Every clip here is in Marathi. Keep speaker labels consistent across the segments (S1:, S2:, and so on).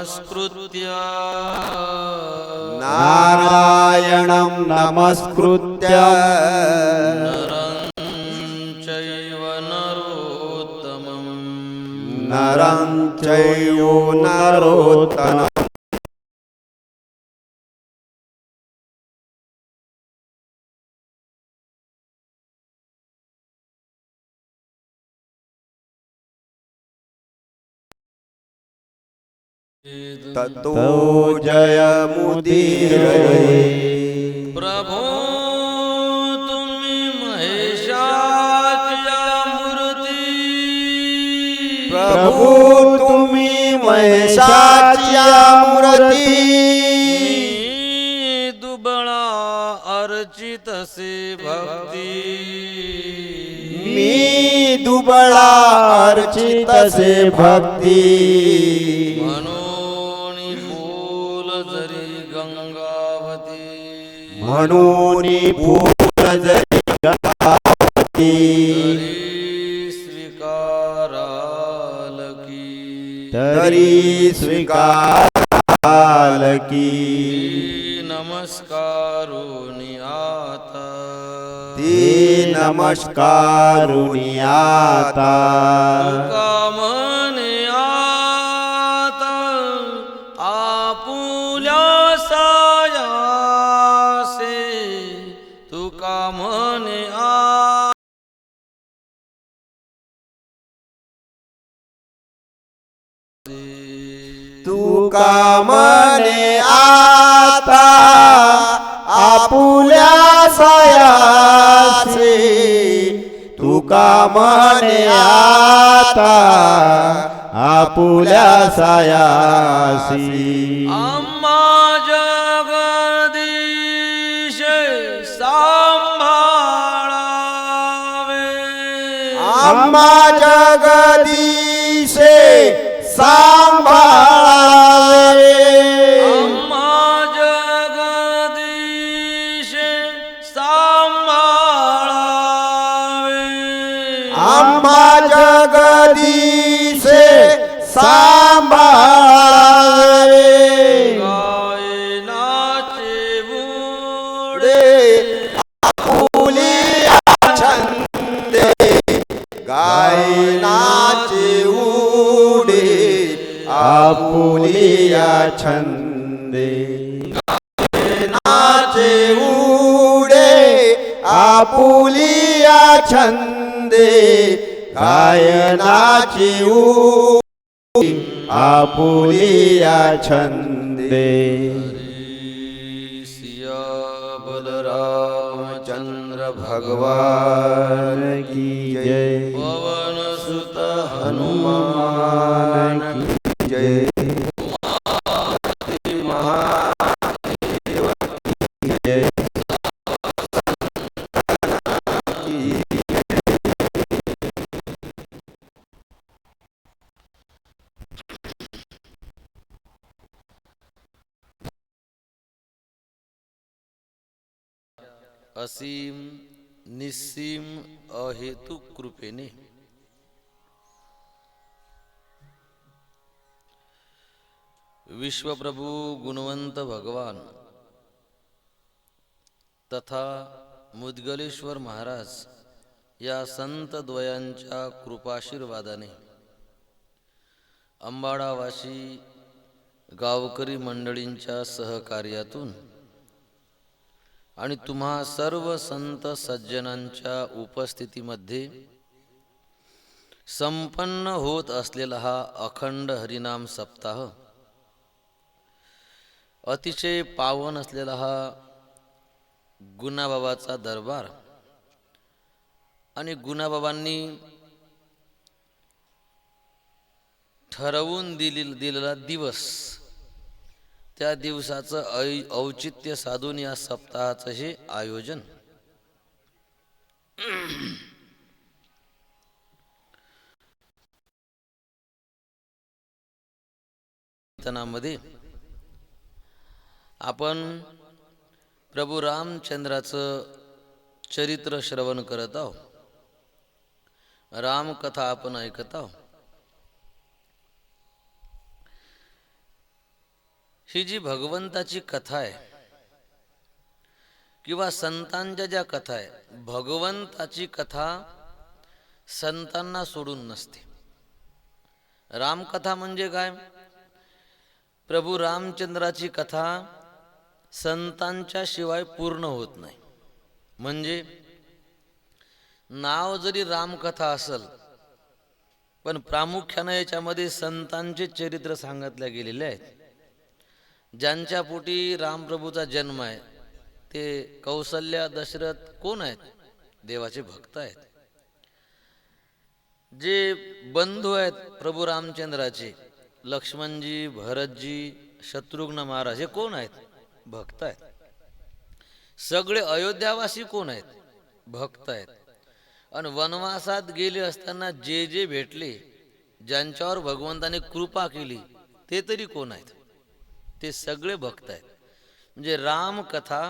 S1: नमस्कृत्य
S2: नारायणं नमस्कृत्य
S1: नरं चैव
S2: नरोत्तमम् ततो जयमुदीरये।
S1: प्रभो तुम्ही महेशाच्या मूर्ती,
S2: प्रभू तुम्ही महेशाच्या मूर्ती,
S1: मी दुबळा अर्चितसे भक्ती,
S2: मी दुबळा अर्चितसे भक्ती,
S1: म्हणून बोल जरी गंगावती,
S2: म्हणून फूल जरी गंगावती, तरी स्वीकाराल की,
S1: नमस्कारुनी आता,
S2: ती नमस्कारुनी आता,
S1: कामने आता आपुल्या सायासे, तू कामने
S2: तू कामने आता आपुल्या सायासे, तू कामने आता आपुल्या सायासी,
S1: आम्हा जगदीश सांभाळावे,
S2: आम्हा जगदीशे सांभाळावे,
S1: आम्हा जगदीश सांभाळावे,
S2: आम्हा जगदीशे सांभाळावे,
S1: गायनाचे
S2: रे आपुलिया छंदे, गायनाचे उडे आपुलिया छंदे, गायनाचे उडे आपुलिया छंदे, गायनाचे उडे आपुलिया छंदे,
S1: सिया बलरामचंद्र
S2: भगवान की जय,
S1: पवन सुत
S2: हनुमान की जय, महादेव की जय,
S1: असीम निस्सीम अहेतुक कृपेने विश्वप्रभू गुणवंत भगवान तथा मुद्गलेश्वर महाराज या संत द्वयांच्या कृपाशीर्वादाने अंबाडावासी गावकरी मंडळींच्या सहकार्यातून आणि तुम्हा सर्व संत सज्जनांच्या उपस्थितीमध्ये संपन्न होत असलेला हा अखंड हरिनाम सप्ताह, अतिशय पावन असलेला हा गुणाबाबाचा दरबार आणि गुणाबाबांनी ठरवून दिलेला दिवस, त्या दिवसाचं औचित्य साधून या सप्ताहाचं हे आयोजन. मध्ये आपण प्रभू रामचंद्राचं चरित्र श्रवण करत आहोत, रामकथा आपण ऐकत आहोत. ही जी भगवंताची कथा आहे किंवा संतांच्या ज्या कथा आहे, भगवंताची कथा संतांना सोडून नसते. रामकथा म्हणजे काय? प्रभू रामचंद्राची कथा संतांच्या शिवाय पूर्ण होत नाही. म्हणजे नाव जरी रामकथा असेल, पण प्रामुख्याने याच्यामध्ये संतांचे चरित्र सांगितले गेलेले आहेत. ज्यांच्या पोटी रामप्रभूचा जन्म आहे ते कौसल्या, दशरथ कोण आहेत? देवाचे भक्त आहेत. जे बंधू आहेत प्रभू रामचंद्राचे, लक्ष्मणजी, भरतजी, शत्रुघ्न महाराज, हे कोण आहेत? भक्त आहेत. सगळे अयोध्यावासी कोण आहेत? भक्त आहेत. आणि वनवासात गेले असताना जे जे भेटले, ज्यांच्यावर भगवंताने कृपा केली, ते तरी कोण आहेत? ते सगळे भक्त आहेत. म्हणजे रामकथा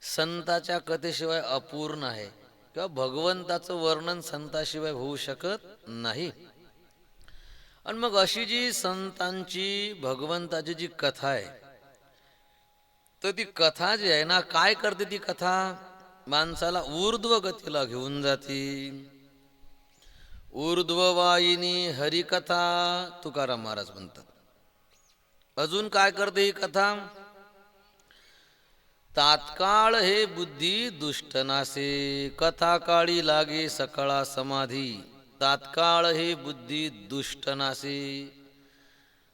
S1: संताच्या कथेशिवाय अपूर्ण आहे, किंवा भगवंताचं वर्णन संताशिवाय होऊ शकत नाही. आणि मग अशी जी संतांची भगवंताची जी कथा आहे, तर ती कथा जी आहे ना, काय करते ती कथा? माणसाला ऊर्ध्व गतीला घेऊन जाते. ऊर्ध्ववाहिनी हरिकथा तुकाराम महाराज म्हणतात. अजून काय करते ही कथा? तात्काळ हे बुद्धी दुष्ट नासे, कथा काळी लागे सकळा समाधी. तात्काळ हे बुद्धी दुष्ट नासे,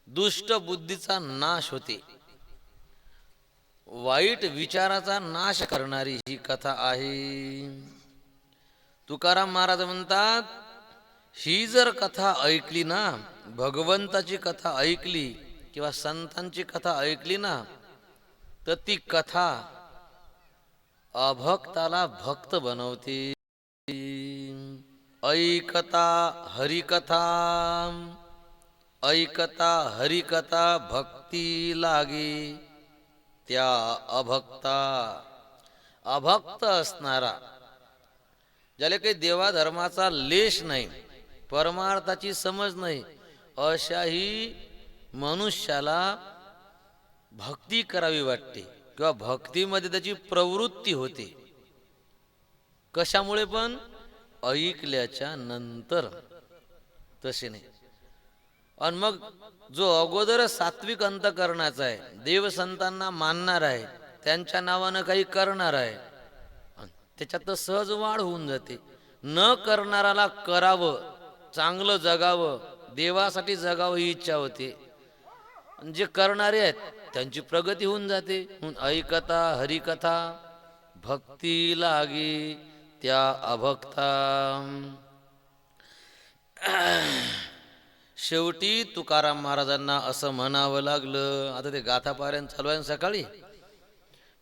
S1: दुष्ट बुद्धीचा नाश होते, वाईट विचाराचा नाश करणारी ही कथा आहे. तुकाराम महाराज म्हणतात, ही जर कथा ऐकली ना, भगवंताची कथा ऐकली किंवा संतांची कथा ऐकली ना, तर ती कथा अभक्ताला भक्त बनवते. ऐकता हरिकथा, ऐकता हरिकथा भक्ती लागे त्या अभक्ता. अभक्त असणारा, ज्याला काही देवाधर्माचा लेश नाही, परमार्थाची समज नाही, अशाही मनुष्याला भक्ती करावी वाटते किंवा भक्तीमध्ये त्याची प्रवृत्ती होते. कशामुळे? पण ऐकल्याच्या नंतर. तसे नाही. आणि मग जो अगोदर सात्विक अंतकरणाचा आहे, देवसंतांना मानणार आहे, त्यांच्या नावानं काही करणार आहे, त्याच्यात तर सहज वाढ होऊन जाते. न करणाराला करावं, चांगलं जगावं, देवासाठी जगावं ही इच्छा होते. जे करणारे आहेत त्यांची प्रगती होऊन जाते. ऐकता हरिकथा भक्ती लागे त्या अभक्ता. शेवटी तुकाराम महाराजांना असं म्हणावं लागलं. आता ते गाथा पारायण चालू आहे सकाळी,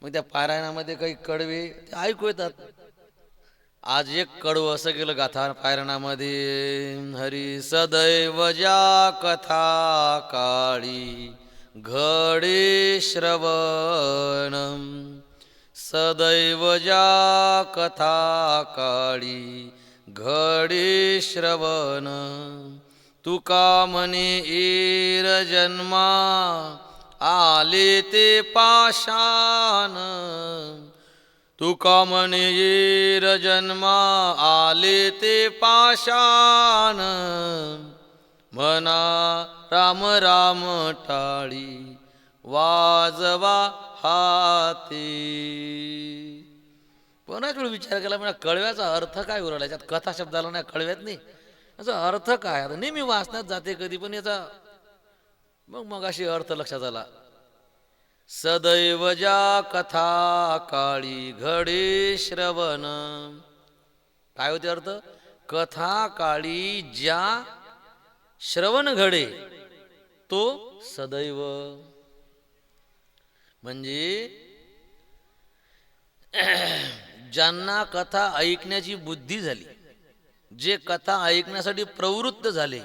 S1: मग त्या पारायणामध्ये काही कडवे ते ऐकू येतात. आज एक कडवं असं गेलं गाथा पारायणामध्ये, हरी सदैव ज्या कथा काळी घडे श्रवण, सदैव ज्या कथा काळी घडे श्रवण. तुका म्हणे येर जन्मा आले ते पाषाण, तुका म्हणे येर जन्मा आले ते पाषाण. म्हणा राम राम टाळी वाजवा हाती. कोणाच वेळ विचार केला, म्हणा कळव्याचा अर्थ काय उरला याच्यात? कथा शब्दाला नाही, कळव्यात नाही, याचा अर्थ काय? आता नेहमी वाचण्यात जाते कधी, पण याचा मग अशी अर्थ लक्षात आला. सदैव ज्या कथा काळी घडे श्रवण. काय होते अर्थ? कथा काळी ज्या श्रवण घडे तो सदैव. म्हणजे ज्यांना कथा ऐकण्याची बुद्धी झाली, जे कथा ऐकण्यासाठी प्रवृत्त झाले,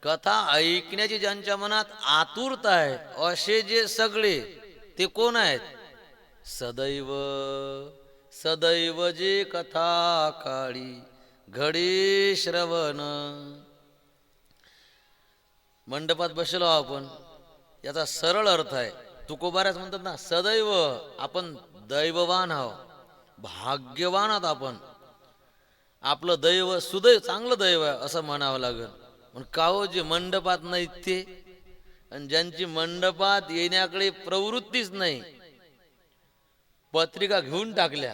S1: कथा ऐकण्याची ज्यांच्या मनात आतुरता आहे, असे जे सगळे ते कोण आहेत? सदैव. सदैव जे कथा काळी घडे श्रवण. मंडपात बसलो आपण, याचा सरळ अर्थ आहे. तुकोबाऱ्याच म्हणतात ना, सदैव आपण दैववान आहो, भाग्यवान आहात आपण. आपलं दैव सुदैव चांगलं दैव आहे असं म्हणावं लागेल. पण का हो, जे मंडपात नाहीत ते, आणि ज्यांची मंडपात येण्याकडे प्रवृत्तीच नाही, पत्रिका घेऊन टाकल्या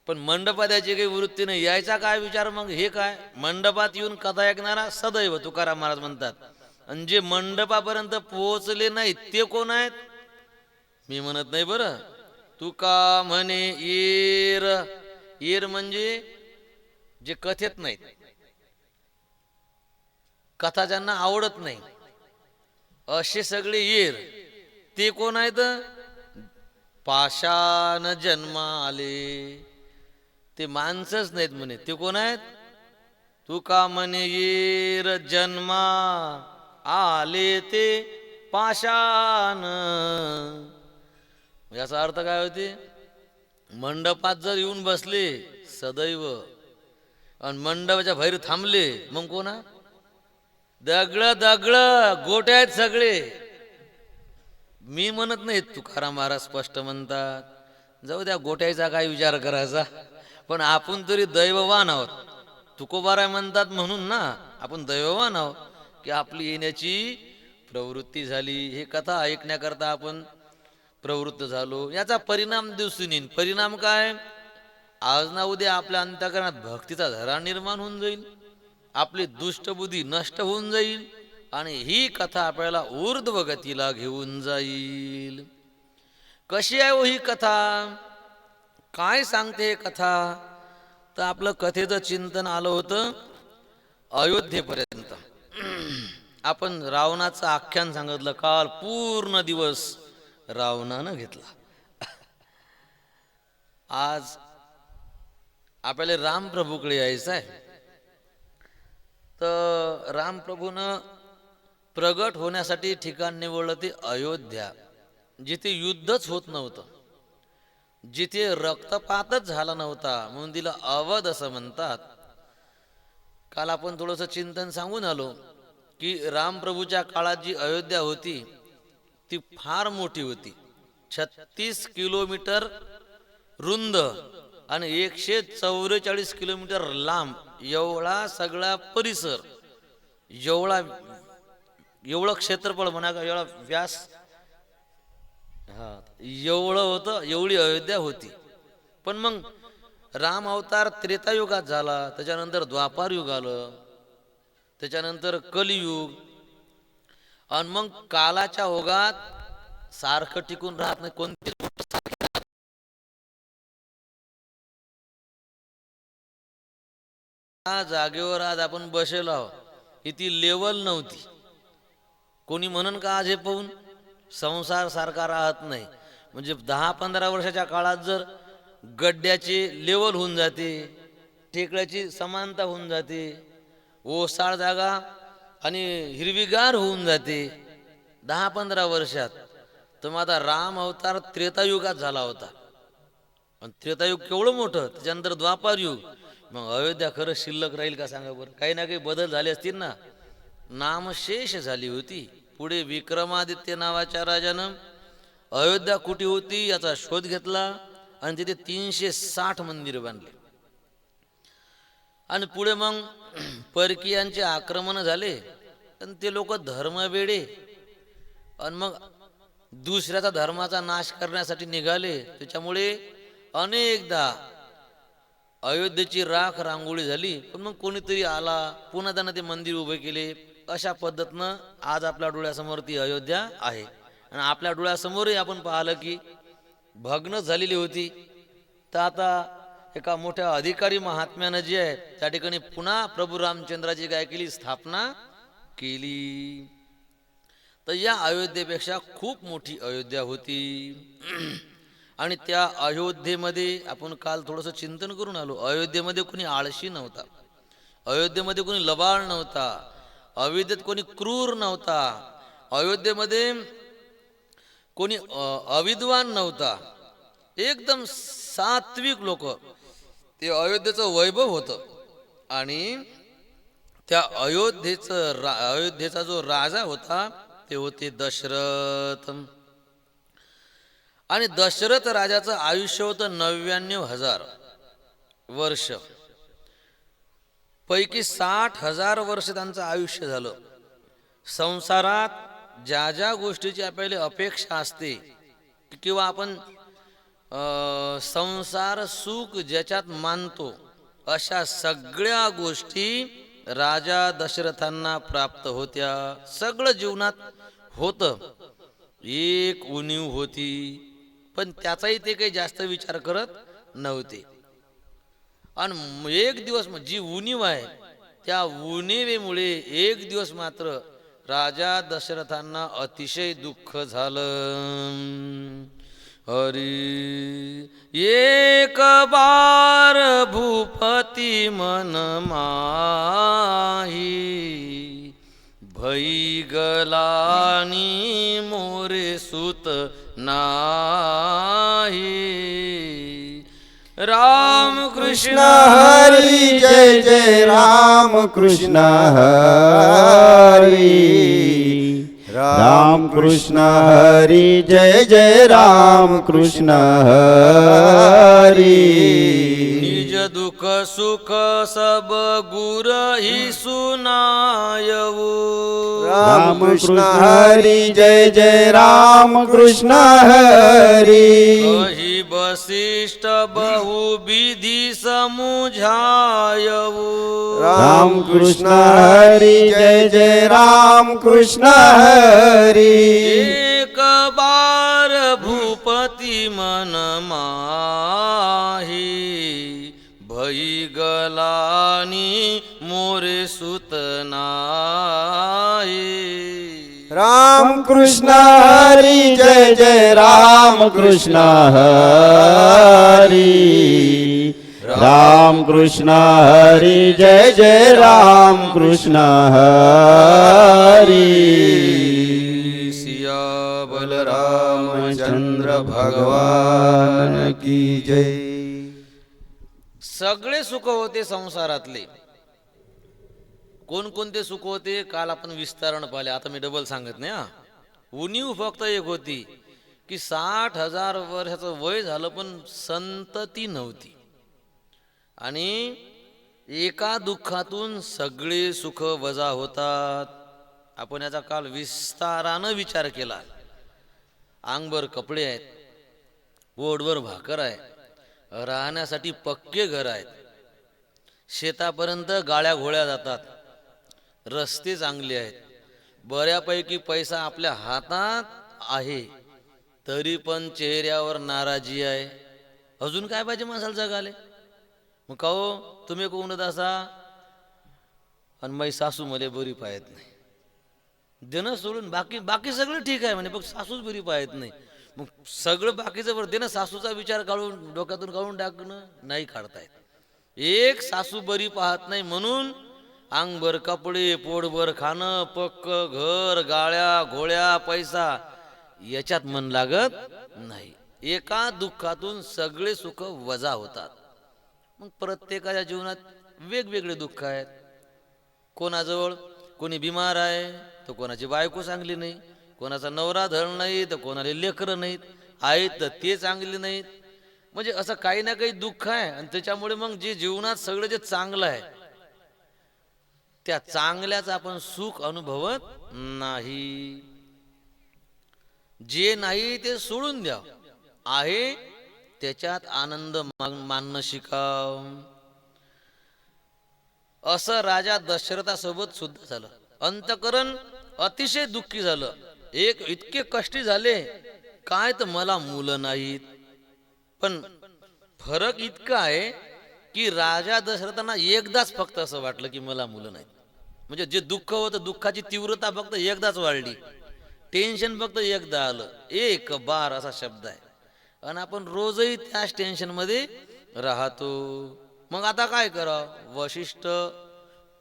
S1: पण मंडपात याची काही वृत्ती नाही, यायचा काय विचार? मग हे काय, मंडपात येऊन कथा ऐकणारा सदैव तुकाराम महाराज म्हणतात. आणि जे मंडपापर्यंत पोहोचले नाहीत ते कोण आहेत? मी म्हणत नाही बरं. तुका म्हणे येर, येर म्हणजे जे कथेत नाहीत, कथा ज्यांना आवडत नाही, असे सगळे येर. ते कोण आहेत? पाषाण जन्मा आले, ते माणसंच नाहीत म्हणे. ते कोण आहेत? तुका म्हणे येर जन्मा आले ते पाषाण. याचा अर्थ काय होते? मंडपात जर येऊन बसले सदैव आणि मंडपाच्या बाहेर थांबले, मग कोणा? दगड दगड गोटे आहेत सगळे. मी म्हणत नाही, तुकाराम महाराज स्पष्ट म्हणतात. जाऊ द्या, गोट्याचा काय विचार करायचा, पण आपण तरी दैववान आहोत. तुकोबाराय म्हणतात म्हणून ना आपण दैववान आहोत की आपली येण्याची प्रवृत्ती झाली. हे कथा ऐकण्याकरता आपण प्रवृत्त झालो. याचा परिणाम दिसून येईल. परिणाम काय? आज ना उद्या आपल्या अंतःकरणात भक्तीचा झरा निर्माण होऊन जाईल, आपली दुष्टबुद्धी नष्ट होऊन जाईल आणि ही कथा आपल्याला ऊर्ध्व गतीला घेऊन जाईल. कशी आहे हो ही कथा? काय सांगते हे कथा? तर आपलं कथेचं चिंतन आलं होतं अयोध्येपर्यंत. आपण रावणाचं आख्यान सांगितलं काल, पूर्ण दिवस रावणानं घेतला. आज आपल्याला रामप्रभूकडे यायचं आहे. तर रामप्रभूनं प्रगट होण्यासाठी ठिकाण निवडलं ते अयोध्या, जिथे युद्धच होत नव्हतं, जिथे रक्तपातच झाला नव्हता, म्हणून तिला अवध असं म्हणतात. काल आपण थोडंसं चिंतन सांगून आलो की रामप्रभूच्या काळात जी अयोध्या होती ती फार मोठी होती. 36 किलोमीटर रुंद आणि 144 किलोमीटर लांब एवढा सगळा परिसर, एवढं क्षेत्रफळ म्हणा का, एवढा व्यास, एवढं होतं, एवढी अयोध्या होती. पण मग राम अवतार त्रेतायुगात झाला, त्याच्यानंतर द्वापार युग आलं, त्याच्यानंतर कलियुग, आणि मग कालाच्या ओघात सारखं टिकून राहत नाही कोणती जागेवर. आज आपण बसेल आहोत, ही ती लेवल नव्हती. कोणी म्हणन का आज हे पाहून संसार सारखा राहत नाही. म्हणजे 10-15 वर्षाच्या काळात जर गड्ड्याची लेवल होऊन जाते, टेकड्याची समानता होऊन जाते, ओसाळ जागा आणि हिरवीगार होऊन जाते 10-15 वर्षात. तर मग आता राम अवतार त्रेतायुगात झाला होता, आणि त्रेतायुग केवढं मोठं, त्याच्यानंतर द्वापार युग. मग अयोध्या खरं शिल्लक राहील का सांगा बरं? काही ना काही बदल झाले असतील ना. नामशेष झाली होती. पुढे विक्रमादित्य नावाच्या राजानं अयोध्या कुठे होती याचा शोध घेतला आणि तिथे 360 मंदिर बांधले. आणि पुढे मग परकीयांचे आक्रमण झाले आणि ते लोक धर्मवेडे, आणि मग दुसऱ्याचा धर्माचा नाश करण्यासाठी निघाले. त्याच्यामुळे अनेकदा अयोध्येची राख रांगोळी झाली. पण मग कोणीतरी आला, पुन्हा त्यानं ते मंदिर उभे केले. अशा पद्धतीनं आज आपल्या डोळ्यासमोर ती अयोध्या आहे. आणि आपल्या डोळ्यासमोरही आपण पाहिलं की भग्न झालेली होती. तर आता एका मोठ्या अधिकारी महात्म्यानं जे आहे त्या ठिकाणी पुन्हा प्रभू रामचंद्राची काय केली, स्थापना केली. तर या अयोध्येपेक्षा खूप मोठी अयोध्या होती. आणि त्या अयोध्येमध्ये आपण काल थोडंसं चिंतन करून आलो. अयोध्येमध्ये कोणी आळशी नव्हता, अयोध्येमध्ये कोणी लबाड नव्हता, अयोध्येत कोणी क्रूर नव्हता, अयोध्येमध्ये कोणी अविद्वान नव्हता. एकदम सात्विक लोक. ते अयोध्येचं वैभव होतं. आणि त्या अयोध्येचा जो राजा होता ते होते दशरथ. आणि दशरथ राजाचं आयुष्य होतं 99,000 वर्ष. पैकी 60,000 वर्ष त्यांचं आयुष्य झालं. संसारात ज्या ज्या गोष्टीची आपल्याला अपेक्षा असते किंवा आपण संसार सुख ज्याच्यात मानतो, अशा सगळ्या गोष्टी राजा दशरथांना प्राप्त होत्या. सगळं जीवनात होतं. एक उणीव होती, पण त्याचाही ते काही जास्त विचार करत नव्हते. आणि एक दिवस जी उणीव आहे त्या उणीवेमुळे एक दिवस मात्र राजा दशरथांना अतिशय दुःख झालं. हरी एक बार भूपती मन माही, भई गलानी मोरे सुत नाही. राम कृष्ण
S2: हरी जय जय राम कृष्ण हरी. राम कृष्ण हरी जय जय राम कृष्ण हरी.
S1: निज दुख सुख सब गुर ही सुनायऊ.
S2: राम कृष्ण हरी जय जय राम कृष्ण हरी.
S1: कही वशिष्ठ बहुविधि समुझायऊ.
S2: राम कृष्ण हरी जय जय राम कृष्ण हरी.
S1: एक बार भूपती मन माही, भई गलानी मोरे सुत नाही.
S2: राम कृष्ण हरी जय जय राम कृष्ण हरी. राम कृष्ण हरी जय जय राम कृष्ण हरी.
S1: सिया
S2: रामचंद्र भगवान की जय.
S1: सगळे सुख होते संसारातले. कोणकोणते सुख होते काल आपण विस्तारण पाहिले, आता मी डबल सांगत नाही. उणीव फक्त एक होती की 60,000 वर्षाचं वय झालं पण संतती नव्हती. आणि एका दुःखातून सगळे सुख वजा होतात. आपण याचा काल विस्तारानं विचार केला. अंगभर कपडे आहेत, पोटभर भाकर आहे, राहण्यासाठी पक्के घर आहेत, शेतापर्यंत गाड्या घोड्या जातात, रस्ते चांगले आहेत, बऱ्यापैकी पैसा आपल्या हातात आहे, तरी पण चेहऱ्यावर नाराजी आहे. अजून काय पाहिजे माणसाला जगाले? मग का हो तुम्ही कोण असा आणि मै सासू मले बरी पाहत नाही, देणं सोडून बाकी बाकी सगळं ठीक आहे म्हणे, पण सासूच बरी पाहत नाही. मग सगळं बाकीचं बरं देणं, सासूचा विचार काढून डोक्यातून काढून टाकणं नाही काढतायत. एक सासू बरी पाहत नाही म्हणून अंगभर कपडे, पोटभर खाणं, पक्क घर, गाड्या घोड्या, पैसा याच्यात मन लागत नाही. एका दुःखातून सगळे सुख वजा होतात. मग प्रत्येकाच्या जीवनात वेगवेगळे दुःख आहेत. कोणाजवळ कोणी बिमार आहे तर कोणाची बायको चांगली नाही, कोणाचा नवरा धड नाही तर कोणाला लेकरं नाहीत, आहेत तर ते चांगली नाहीत. म्हणजे असं काही ना काही दुःख आहे. आणि त्याच्यामुळे मग जे जीवनात सगळं जे चांगलं आहे त्या चांगल्याचं आपण सुख अनुभवत नाही. जे नाही ते सोडून द्या, आहे त्याच्यात आनंद मानणं शिकाव. असं राजा दशरथासोबत सुद्धा झालं. अंतकरण अतिशय दुःखी झालं. एक इतके कष्टी झाले काय तर मला मुलं नाहीत. पण फरक इतका आहे की राजा दशरथांना एकदाच फक्त असं वाटलं की मला मुलं नाहीत. म्हणजे जे दुःख होतं, दुःखाची तीव्रता फक्त एकदाच वाढली, टेन्शन फक्त एकदा आलं. एक बार असा शब्द आहे. आणि आपण रोजही त्याच टेन्शनमध्ये राहतो. मग आता काय करावं? वशिष्ठ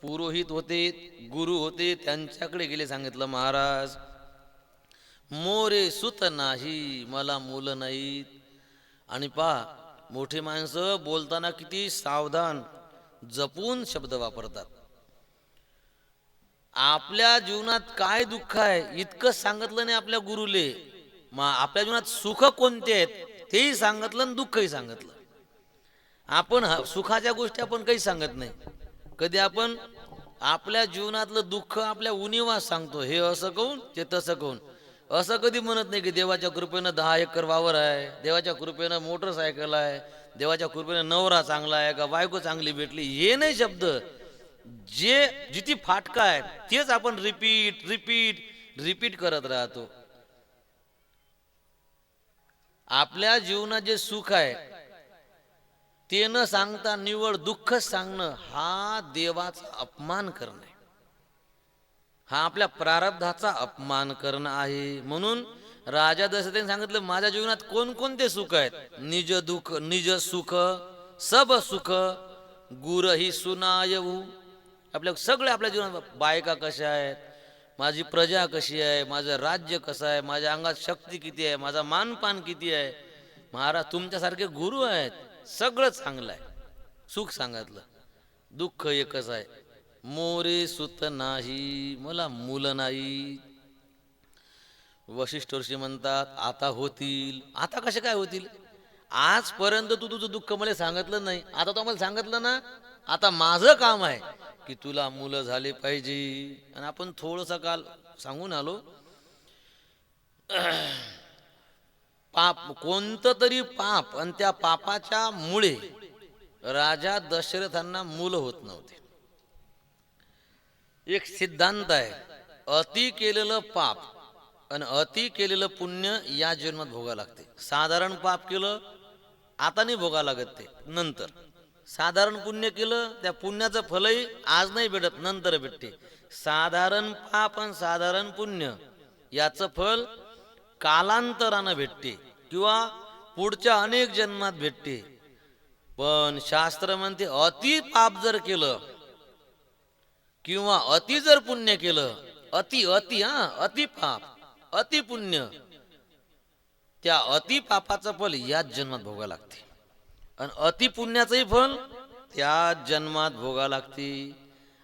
S1: पुरोहित होते, गुरु होते, त्यांच्याकडे गेले. सांगितलं महाराज मोरे सुत नाही, मला मुलं नाहीत. आणि पहा मोठी माणसं बोलताना किती सावधान जपून शब्द वापरतात. आपल्या जीवनात काय दुःख आहे इतकं सांगितलं नाही आपल्या गुरुले. मग आपल्या जीवनात सुख कोणते आहेत तेही सांगितलं आणि दुःखही सांगितलं. आपण सुखाच्या गोष्टी आपण काही सांगत नाही. कधी आपण आपल्या जीवनातलं दुःख आपल्या उणिवा सांगतो, हे असं कहून ते तसं कहून. असं कधी म्हणत नाही की देवाच्या कृपेनं 10 एकर वावर आहे, देवाच्या कृपेनं मोटरसायकल आहे, देवाच्या कृपेनं नवरा चांगला आहे का बायको चांगली भेटली. हे नाही शब्द. जे जिथे फाटका आहे तेच आपण रिपीट रिपीट रिपीट करत राहतो. आपल्या जीवनात जे सुख आहे ते न सांगता निवड दुःख सांगणं हा देवाचा अपमान करणं आहे. हा आपल्या प्रारब्धाचा अपमान करणं आहे. म्हणून राजा दशरथाने सांगितलं माझ्या जीवनात कोणकोणते सुख आहेत. निज दुःख निज सुख सब सुख गुरही सुनायऊ. आपल्या सगळे आपल्या जीवनात बायका कशा आहेत, माझी प्रजा कशी आहे, माझं राज्य कसं आहे, माझ्या अंगात शक्ती किती आहे, माझा मानपान किती आहे. महाराज तुमच्यासारखे गुरु आहेत, सगळं चांगलं आहे. सुख सांगितलं. दुःख एकच आहे, मोरे सुत नाही मला मुलं नाही. वशिष्ठ ऋषी म्हणतात आता होतील. आता कसे काय होतील? आजपर्यंत तू तुझं दुःख मला सांगितलं नाही, आता तू मला सांगितलं ना. आता माझं काम आहे की तुला मुलं झाले पाहिजे. आणि आपण थोडंसं काल सांगून आलो, पाप कोणतं तरी पाप आणि त्या पापाच्या मुळे राजा दशरथांना मुलं होत नव्हते. एक सिद्धांत आहे, अति केलेलं पाप आणि अति केलेलं पुण्य या जन्मात भोगा लागते. साधारण पाप केलं आता नाही भोगा लागत, ते नंतर. साधारण पुण्य केलं त्या पुण्याचं फलही आज नाही भेटत, नंतर भेटते. साधारण पाप आणि साधारण पुण्य याचं फल कालांतरानं भेटते किंवा पुढच्या अनेक जन्मात भेटते. पण शास्त्र म्हणते अति पाप जर केलं किंवा अति जर पुण्य केलं, अति अति अति पाप अति पुण्य, त्या अति पापाचं फल याच जन्मात भोगा लागते आणि अति पुण्याचंही फल त्याच जन्मात भोगा लागते.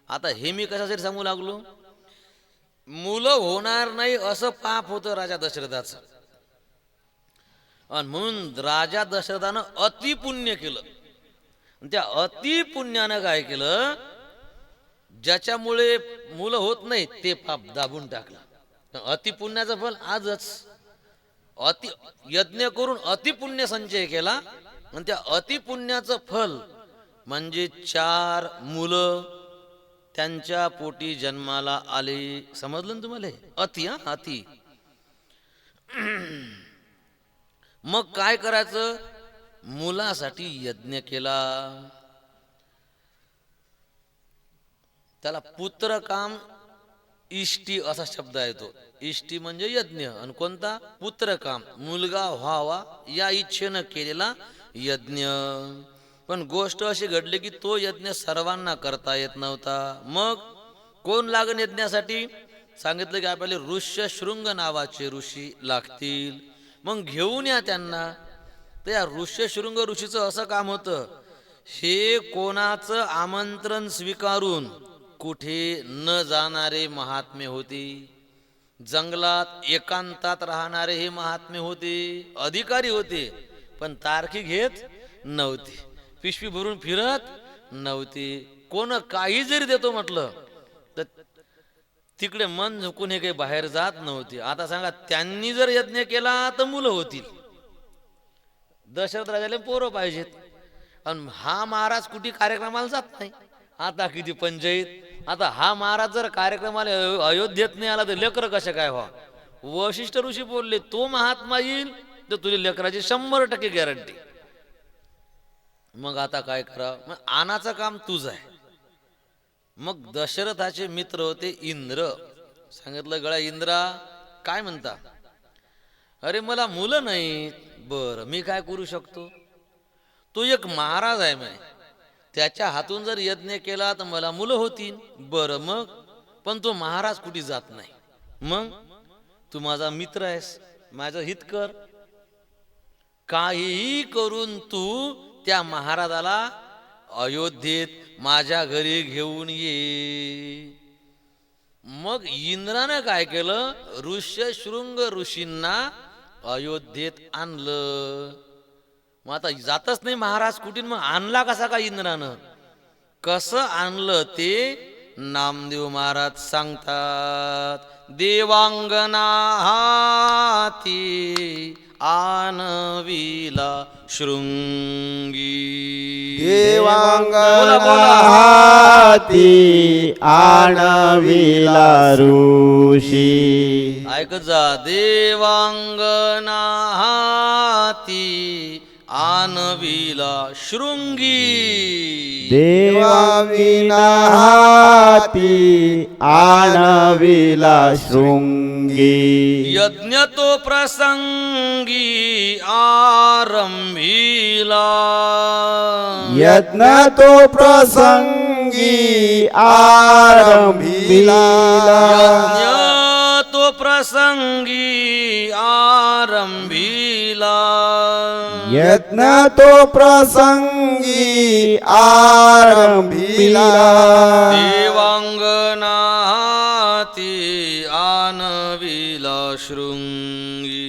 S1: आता हे मी कशासाठी सांगू लागलो, मुलं होणार नाही असं पाप होतं राजा दशरथाचं. आणि म्हणून राजा दशरथानं अतिपुण्य केलं. त्या अतिपुण्यानं काय केलं, ज्याच्यामुळे मुलं होत नाही ते पाप दाबून टाकलं. अतिपुण्याचं फल आजच. अति यज्ञ करून अतिपुण्य संचय केला आणि त्या अतिपुण्याचं फल म्हणजे 4 मुलं त्यांच्या पोटी जन्माला आले. समजलं ना तुम्हाला? अति अति. मग काय करायचं, मुलासाठी यज्ञ केला. त्याला पुत्रकाम इष्टी असा शब्द आहे. तो इष्टी म्हणजे यज्ञ आणि कोणता, पुत्रकाम, मुलगा व्हावा या इच्छेनं केलेला यज्ञ. पण गोष्ट अशी घडली की तो यज्ञ सर्वांना करता येत नव्हता. मग कोण लागण यज्ञासाठी? सांगितलं की आपल्याला ऋष्यशृंग नावाचे ऋषी लागतील. मग घेऊन या त्यांना. तर या ऋष्यशृंग ऋषीचं असं काम होतं, हे कोणाचं आमंत्रण स्वीकारून कुठे न जाणारे महात्मे होते. जंगलात एकांतात राहणारे हे महात्मे होते, अधिकारी होते, पण तारखी घेत नव्हते, पिशवी भरून फिरत नव्हते. कोण काही जरी देतो म्हटलं तर तिकडे मन झुकून हे काही बाहेर जात नव्हते. आता सांगा, त्यांनी जर यज्ञ केला तर मुलं होतील. दशरथ राजाला पोरं पाहिजेत आणि हा महाराज कुठे कार्यक्रमाला जात नाही. आता किती पंचायत. आता हा महाराज जर कार्यक्रमाला अयोध्येत नाही आला तर लेकर कशा काय व्हा. वशिष्ठ ऋषी बोलले, तो महात्मा येईल तर तुझ्या लेकराची 100% गॅरंटी. मग आता काय करा, मग आणाचं काम तुझं आहे. मग दशरथाचे मित्र होते इंद्र. सांगितलं, गळा इंद्रा काय म्हणता? अरे मला मुलं नाहीत. बरं मी काय करू शकतो? तो एक महाराज आहे म्हणे, त्याच्या हातून जर यज्ञ केला तर मला मुलं होतील. बरं मग, पण तो महाराज कुठे जात नाही. मग तू माझा मित्र आहेस, माझं हित कर. काहीही करून तू त्या महाराजाला अयोध्येत माझ्या घरी घेऊन ये. मग इंद्रानं काय केलं, ऋष्यशृंग ऋषींना अयोध्येत आणलं. मग आता जातच नाही महाराज कुठून, मग आणला कसा काय इंद्रानं, कसं आणलं ते नामदेव महाराज सांगतात. देवांगना हाती आणविला शृंगी.
S2: देवांगना हाती आणविला ऋषी.
S1: ऐक जा, देवांगना हाती आणविला शृंगी.
S2: देवांगना हाती आणविला शृंगी.
S1: यज्ञ तो प्रसंगी आरंभिला.
S2: यज्ञ तो प्रसंगी आरंभिला.
S1: यज्ञ तो प्रसंगी आरंभिला.
S2: यज्ञ तो प्रसंगी आरंभिला.
S1: देवांगना हाती आणविला शृंगी.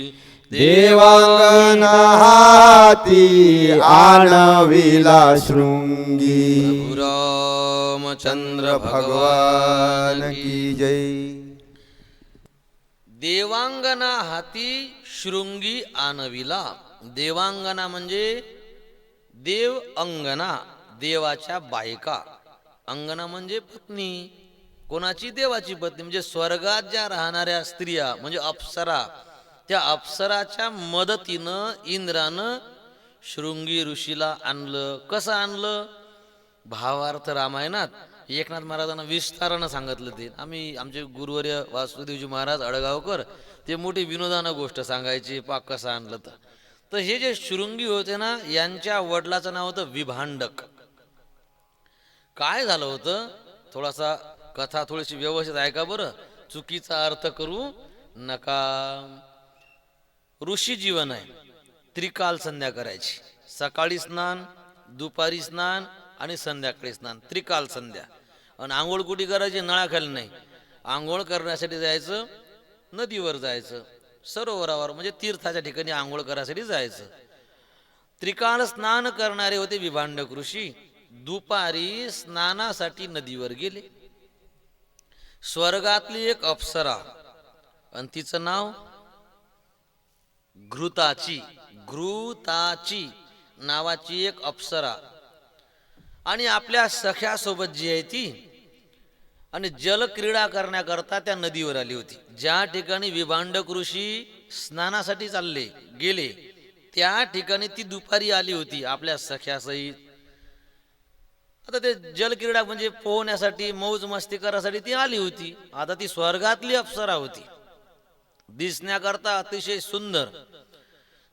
S2: देवांगना हाती आणविला शृंगी.
S1: प्रभु रामचंद्र
S2: भगवान की जय.
S1: देवांगना हाती शृंगी आणविला. देवांगना म्हणजे देव अंगना, देवाच्या बायका. अंगना म्हणजे पत्नी, कोणाची, देवाची पत्नी. म्हणजे स्वर्गात ज्या राहणाऱ्या स्त्रिया म्हणजे अप्सरा, त्या अप्सराच्या मदतीनं इंद्रानं शृंगी ऋषीला आणलं. कसं आणलं, भावार्थ रामायणात एकनाथ महाराजांना विस्तारानं सांगितलं. ते आम्ही आमचे गुरुवर्य वासुदेवजी महाराज अडगावकर ते मोठी विनोदानं गोष्ट सांगायची, पाक कसं आणलं तर हे जे शृंगी होते ना, यांच्या वडिलाचं नाव होतं विभांडक. काय झालं होतं, थोडासा कथा थोडीशी व्यवस्थित ऐका बरं, चुकीचा अर्थ करू नका. ऋषी जीवन आहे, त्रिकाल संध्या करायची. सकाळी स्नान, दुपारी स्नान आणि संध्याकाळी स्नान, त्रिकाल संध्या. आणि आंघोळ कुठे करायची, नळाखाली नाही. आंघोळ करण्यासाठी जायचं, नदीवर जायचं, सरोवरावर म्हणजे तीर्थाच्या ठिकाणी आंघोळ करायसाठी जायचं. त्रिकाळ स्नान करणारे होते विभांडक ऋषी. दुपारी स्नानासाठी नदीवर गेले. स्वर्गातली एक अप्सरा आणि तिचं नाव घृताची, घृताची नावाची एक अप्सरा, आणि आपल्या सख्यासोबत जी आहे ती, आणि जलक्रीडा करण्याकरता त्या नदीवर आली होती. ज्या ठिकाणी विभांडक ऋषी स्नानासाठी चालले गेले त्या ठिकाणी ती दुपारी आली होती आपल्या सख्यासहित. आता ते जलक्रीडा म्हणजे पोहण्यासाठी, मौज मस्ती करायसाठी ती आली होती. आता ती स्वर्गातली अप्सरा होती, दिसण्याकरता अतिशय सुंदर.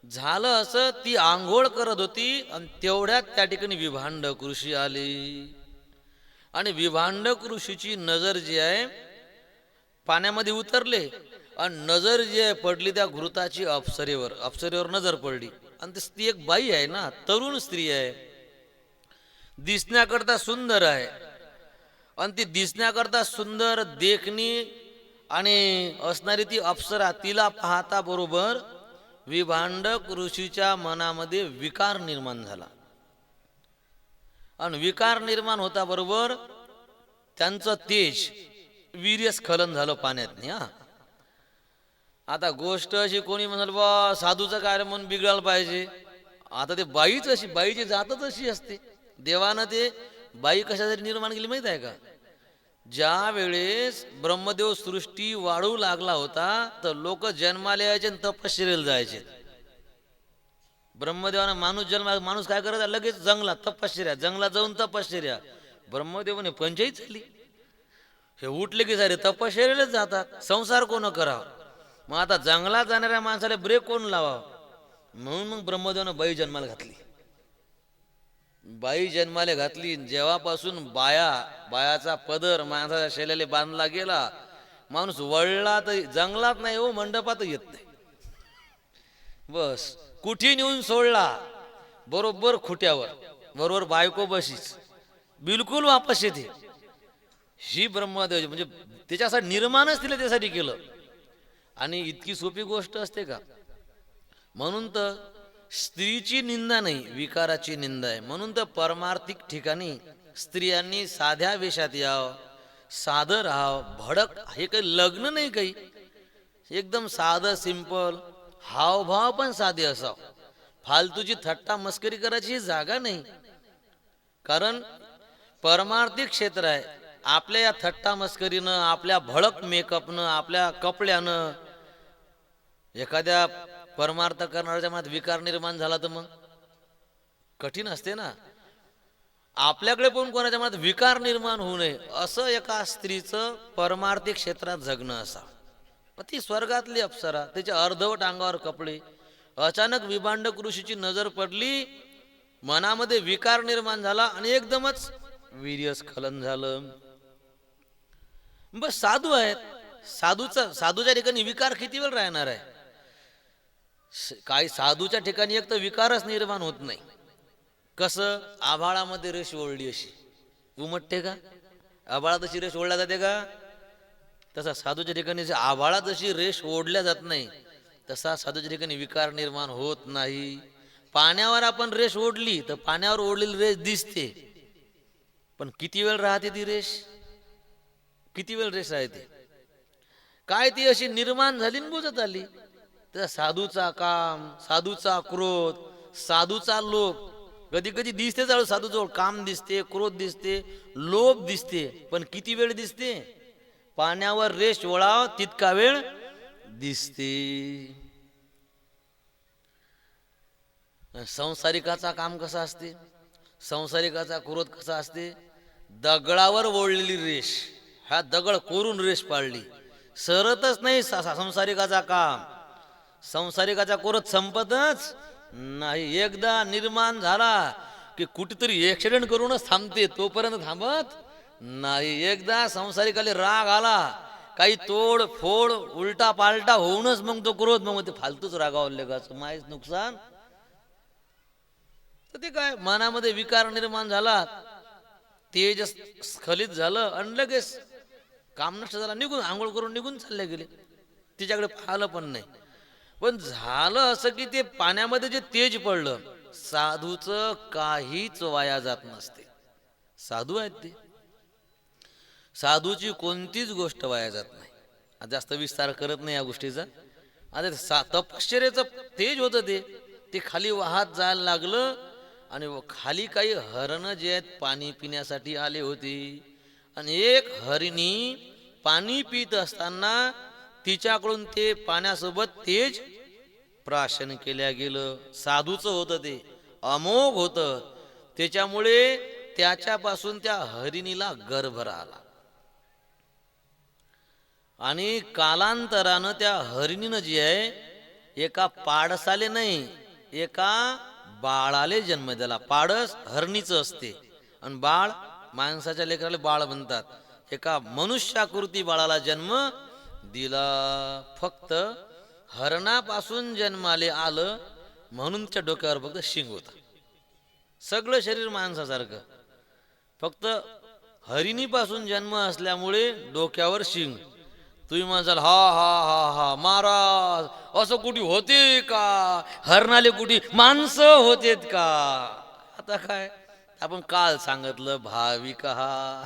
S1: झालं असं, ती आंघोळ करत होती आणि तेवढ्यात त्या ठिकाणी विभांडक ऋषी आले. आणि विभांडक ऋषीची नजर जी आहे पाण्यामध्ये उतरले आणि नजर जी आहे पडली त्या घृताची अप्सरेवर. अप्सरेवर नजर पडली आणि ती एक बाई आहे ना, तरुण स्त्री आहे, दिसण्याकरता सुंदर आहे. आणि ती दिसण्याकरता सुंदर, देखणी आणि असणारी ती अप्सरा, तिला पाहता बरोबर विभांडक ऋषीच्या मनामध्ये विकार निर्माण झाला. आणि विकार निर्माण होता बरोबर त्यांचं तेज, वीर्यस्खलन झालं पाण्यात. हा, आता गोष्ट अशी, कोणी म्हणाल बा साधूचं कार्य म्हणून बिघडायला पाहिजे. आता ते बाईच अशी, बाईची जातच अशी असते. देवानं ते बाई कशासाठी निर्माण केली माहित आहे का, ज्या वेळेस ब्रह्मदेव सृष्टी वाढू लागला होता तर लोक जन्माला यायचे आणि तपश्चर्येला जायचे. ब्रह्मदेवानं माणूस काय करायचा, लगेच जंगलात तपश्चर्या, जंगलात जाऊन तपश्चर्या. ब्रह्मदेवाने पंचायत झाली, हे उठले की सारे तपश्चर्यालाच जातात, संसार कोण करावा. मग आता जंगलात जाणाऱ्या माणसाला ब्रेक कोण लावा, म्हणून मग ब्रह्मदेवानं बाई जन्माला घातली. बाई जन्माला घातली, जेव्हापासून बायाचा पदर माणसाच्या शैल्याला बांधला गेला, माणूस वळला तर जंगलात नाही हो, मंडपात येत नाही. बस कुठे नेऊन सोडला, बरोबर खुट्यावर, बरोबर बायको बशीच, बिलकुल वापस येते. ही ब्रह्मदेव म्हणजे त्याच्यासाठी निर्माणच तिला त्यासाठी केलं. आणि इतकी सोपी गोष्ट असते का? म्हणून तर स्त्रीची निंदा नाही, विकाराची निंदा आहे. म्हणून तर परमार्थिक ठिकाणी स्त्रियांनी साध्या वेशात यावं, साधं राहावं. भडक हे काही लग्न नाही, काही एकदम साधं सिंपल, हावभाव पण साधे असावं. फालतूची थट्टा मस्करी करायची ही जागा नाही. कारण परमार्थिक क्षेत्र आहे. आपल्या या थट्टा मस्करीनं, आपल्या भडक मेकअपनं, आपल्या कपड्यानं एखाद्या परमार्थ करणाऱ्याच्या मनात विकार निर्माण झाला तर मग कठीण असते ना. आपल्याकडे पण कोणाच्या मनात विकार निर्माण होऊ नये असं एका स्त्रीचं परमार्थिक क्षेत्रात जगणं असावं. ती स्वर्गातली अप्सरा, तिच्या अर्धवट अंगावर कपडे. अचानक विभांडक ऋषीची नजर पडली, मनामध्ये विकार निर्माण झाला आणि एकदमच वीर्यस्खलन झालं. बस साधू आहेत, साधूच्या ठिकाणी विकार किती वेळ राहणार आहे? काही साधूच्या ठिकाणी एक तर विकारच निर्माण होत नाही. कसं? आभाळामध्ये रेष ओढली अशी उमटते का? आभाळात अशी रेष ओढल्या जाते का? तसा साधूच्या ठिकाणी आभाळात अशी रेष ओढल्या जात नाही, तसा साधूच्या ठिकाणी विकार निर्माण होत नाही. पाण्यावर आपण रेष ओढली तर पाण्यावर ओढलेली रेष दिसते, पण किती वेळ राहते ती रेष? किती वेळ रेष राहते? काय ती अशी निर्माण झाली आणि बुजत आली. तर साधूचा काम, साधूचा क्रोध, साधूचा लोभ कधी कधी दिसते. साधूजवळ काम दिसते, क्रोध दिसते, लोभ दिसते, पण किती वेळ दिसते? पाण्यावर रेष ओढाव तितका वेळ दिसते. संसारिकाचा काम कसा असते? संसारिकाचा क्रोध कसा असते? दगडावर ओढलेली रेष. हा दगड कोरून रेष पाळली, सरतच नाही संसारिकाचा काम. संसारिकाचा क्रोध संपतच नाही. एकदा निर्माण झाला की कुठेतरी ऍक्सिडेंट करूनच थांबते, तोपर्यंत थांबत नाही. एकदा संसारिकाला राग आला, काही तोड फोड उलटा पालटा होऊनच मग तो क्रोध, मग ते फालतूच रागावले का माहीच नुकसान. तर ते काय मनामध्ये विकार निर्माण झाला, तेज स्खलित झालं आणि लगेच काम नष्ट झाला, निघून आंघोळ करून निघून चालले गेले. तिच्याकडे पाहिलं पण नाही. पण झालं असं की ते पाण्यामध्ये जे तेज पडलं, साधूचं काहीच वाया जात नसते. साधू आहेत ते, साधूची कोणतीच गोष्ट वाया जात नाही. आता जास्त विस्तार करत नाही या गोष्टीचा. आता तपश्चर्याचं तेज होतं ते खाली वाहत जायला लागलं आणि खाली काही हरणं जे आहेत पाणी पिण्यासाठी आले होते. आणि एक हरिणी पाणी पित असताना तिच्याकडून ते पाण्यासोबत तेज प्राशन केल्या गेलं. साधूचं होतं ते, अमोघ होतं. त्याच्यामुळे त्याच्यापासून त्या हरिणीला गर्भ आला. आणि कालांतरानं त्या हरिणीनं जी आहे एका पाडसाले नाही, एका बाळाले जन्म दिला. पाडस हरणीचं असते आणि बाळ माणसाच्या लेकराला बाळ म्हणतात. एका मनुष्याकृती बाळाला जन्म दिला. फक्त हरणापासून जन्माले आलं म्हणून त्या डोक्यावर फक्त शिंग होता. सगळं शरीर माणसासारखं, फक्त हरिणीपासून जन्म असल्यामुळे डोक्यावर शिंग. तुम्ही म्हणाल हा हा हा हा महाराज असं कुठे होते का? हरणाले कुठे माणसं होतेत का? आता काय आपण काल सांगितलं, भाविक हा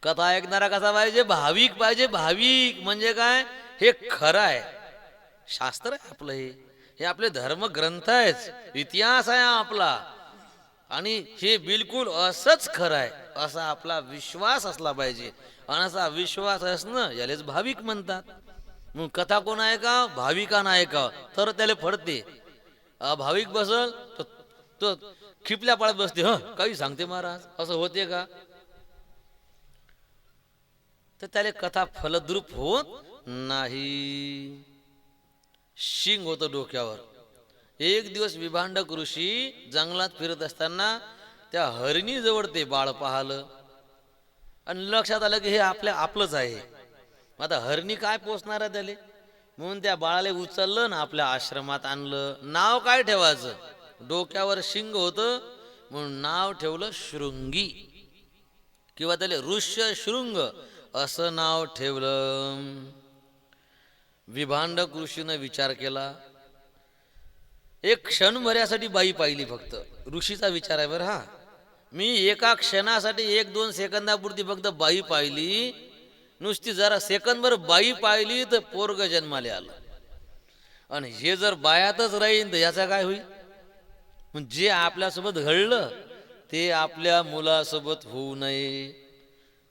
S1: कथा ऐकणारा कसा पाहिजे? भाविक पाहिजे. भाविक म्हणजे काय? हे खरं आहे, शास्त्र आहे आपलं, हे आपले धर्मग्रंथ आहेत, इतिहास आहे आपला, आणि हे बिलकुल असंच खरं आहे असा आपला विश्वास असला पाहिजे. आणि असा विश्वास असणं यालेच भाविक म्हणतात. मग कथा कोण आहे का? भाविका नाही का? तर त्याला फडते. भाविक बसल तो खिपल्या पाळत बसते. काही सांगते महाराज, असं होते का? तर त्याला कथा फलद्रूप होत नाही. शिंग होतं डोक्यावर. एक दिवस विभांडक ऋषी जंगलात फिरत असताना त्या हरिणी जवळ ते बाळ पाहिलं आणि लक्षात आलं की हे आपलंच आहे. आता हरिणी काय पोचणार आहे त्याले, म्हणून त्या बाळाला उचललं ना आपल्या आश्रमात आणलं. नाव काय ठेवायचं? डोक्यावर शिंग होतं म्हणून नाव ठेवलं शृंगी. किंवा त्याला ऋष्यशृंग असं नाव ठेवलं. विभांडक ऋषीनं विचार केला. एक क्षणभरासाठी बाई पाहिली फक्त. ऋषीचा विचार आहे बरं हा. मी एका क्षणासाठी 1-2 सेकंदापुरती फक्त बाई पाहिली, नुसती जरा सेकंदभर बाई पाहिली तर पोरग जन्माले आलं. आणि हे जर बायातच राहील तर याचा काय होईल? जे आपल्यासोबत घडलं ते आपल्या मुलासोबत होऊ नये.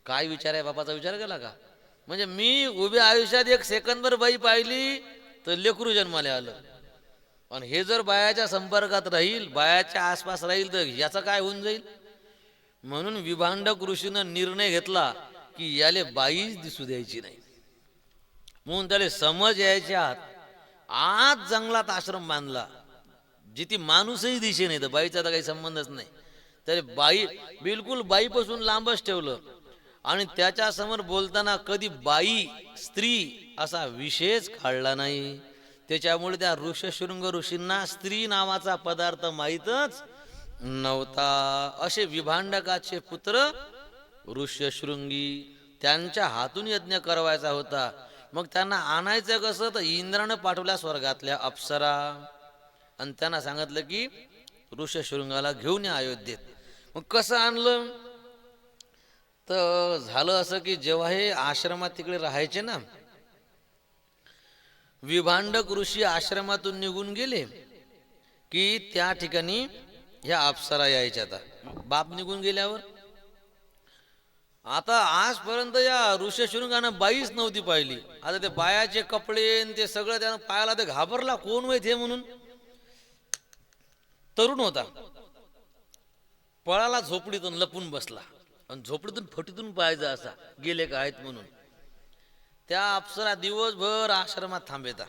S1: काय विचार आहे बापाचा? विचार केला का? म्हणजे मी उभ्या आयुष्यात 1 सेकंदभर बाई पाहिली तर लेकरू जन्माले आलं, आणि हे जर बायाच्या संपर्कात राहील, बायाच्या आसपास राहील तर याचं काय होऊन जाईल? म्हणून विभांडक ऋषीनं निर्णय घेतला की याले बाईच दिसू द्यायची नाही. म्हणून त्याला समज यायच्या आज जंगलात आश्रम बांधला, जिथे माणूसही दिसे नाही, तर बाईचा तर काही संबंधच नाही. त्याला बाई बिलकुल बाईपासून लांबच ठेवलं. आणि त्याच्या समोर बोलताना कधी बाई स्त्री असा विषयच काढला नाही. त्याच्यामुळे त्या ऋष्यशृंग ऋषींना स्त्री नावाचा पदार्थ माहीतच नव्हता. असे विभांडकाचे पुत्र ऋष्यशृंगी, त्यांच्या हातून यज्ञ करवायचा होता. मग त्यांना आणायचं कसं? तर इंद्रानं पाठवल्या स्वर्गातल्या अप्सरा, आणि त्यांना सांगितलं की ऋष्यशृंगाला घेऊन या अयोध्येत. मग कसं आणलं? तर झालं असं की जेव्हा हे आश्रमात तिकडे राहायचे ना, विभांडक ऋषी आश्रमातून निघून गेले की त्या ठिकाणी ह्या अप्सरा यायच्या. आता बाप निघून गेल्यावर आता आजपर्यंत या ऋष्यशृंगानं बाईच नव्हती पाहिली. आता ते बायाचे कपडे ते सगळं त्यानं पायाला, ते घाबरला कोण माहित हे म्हणून. तरुण होता, पळाला झोपडीतून लपून बसला, आणि झोपडीतून फटीतून पाहायचा असा गेले का आहेत म्हणून. त्या अप्सरा दिवसभर आश्रमात थांबेता.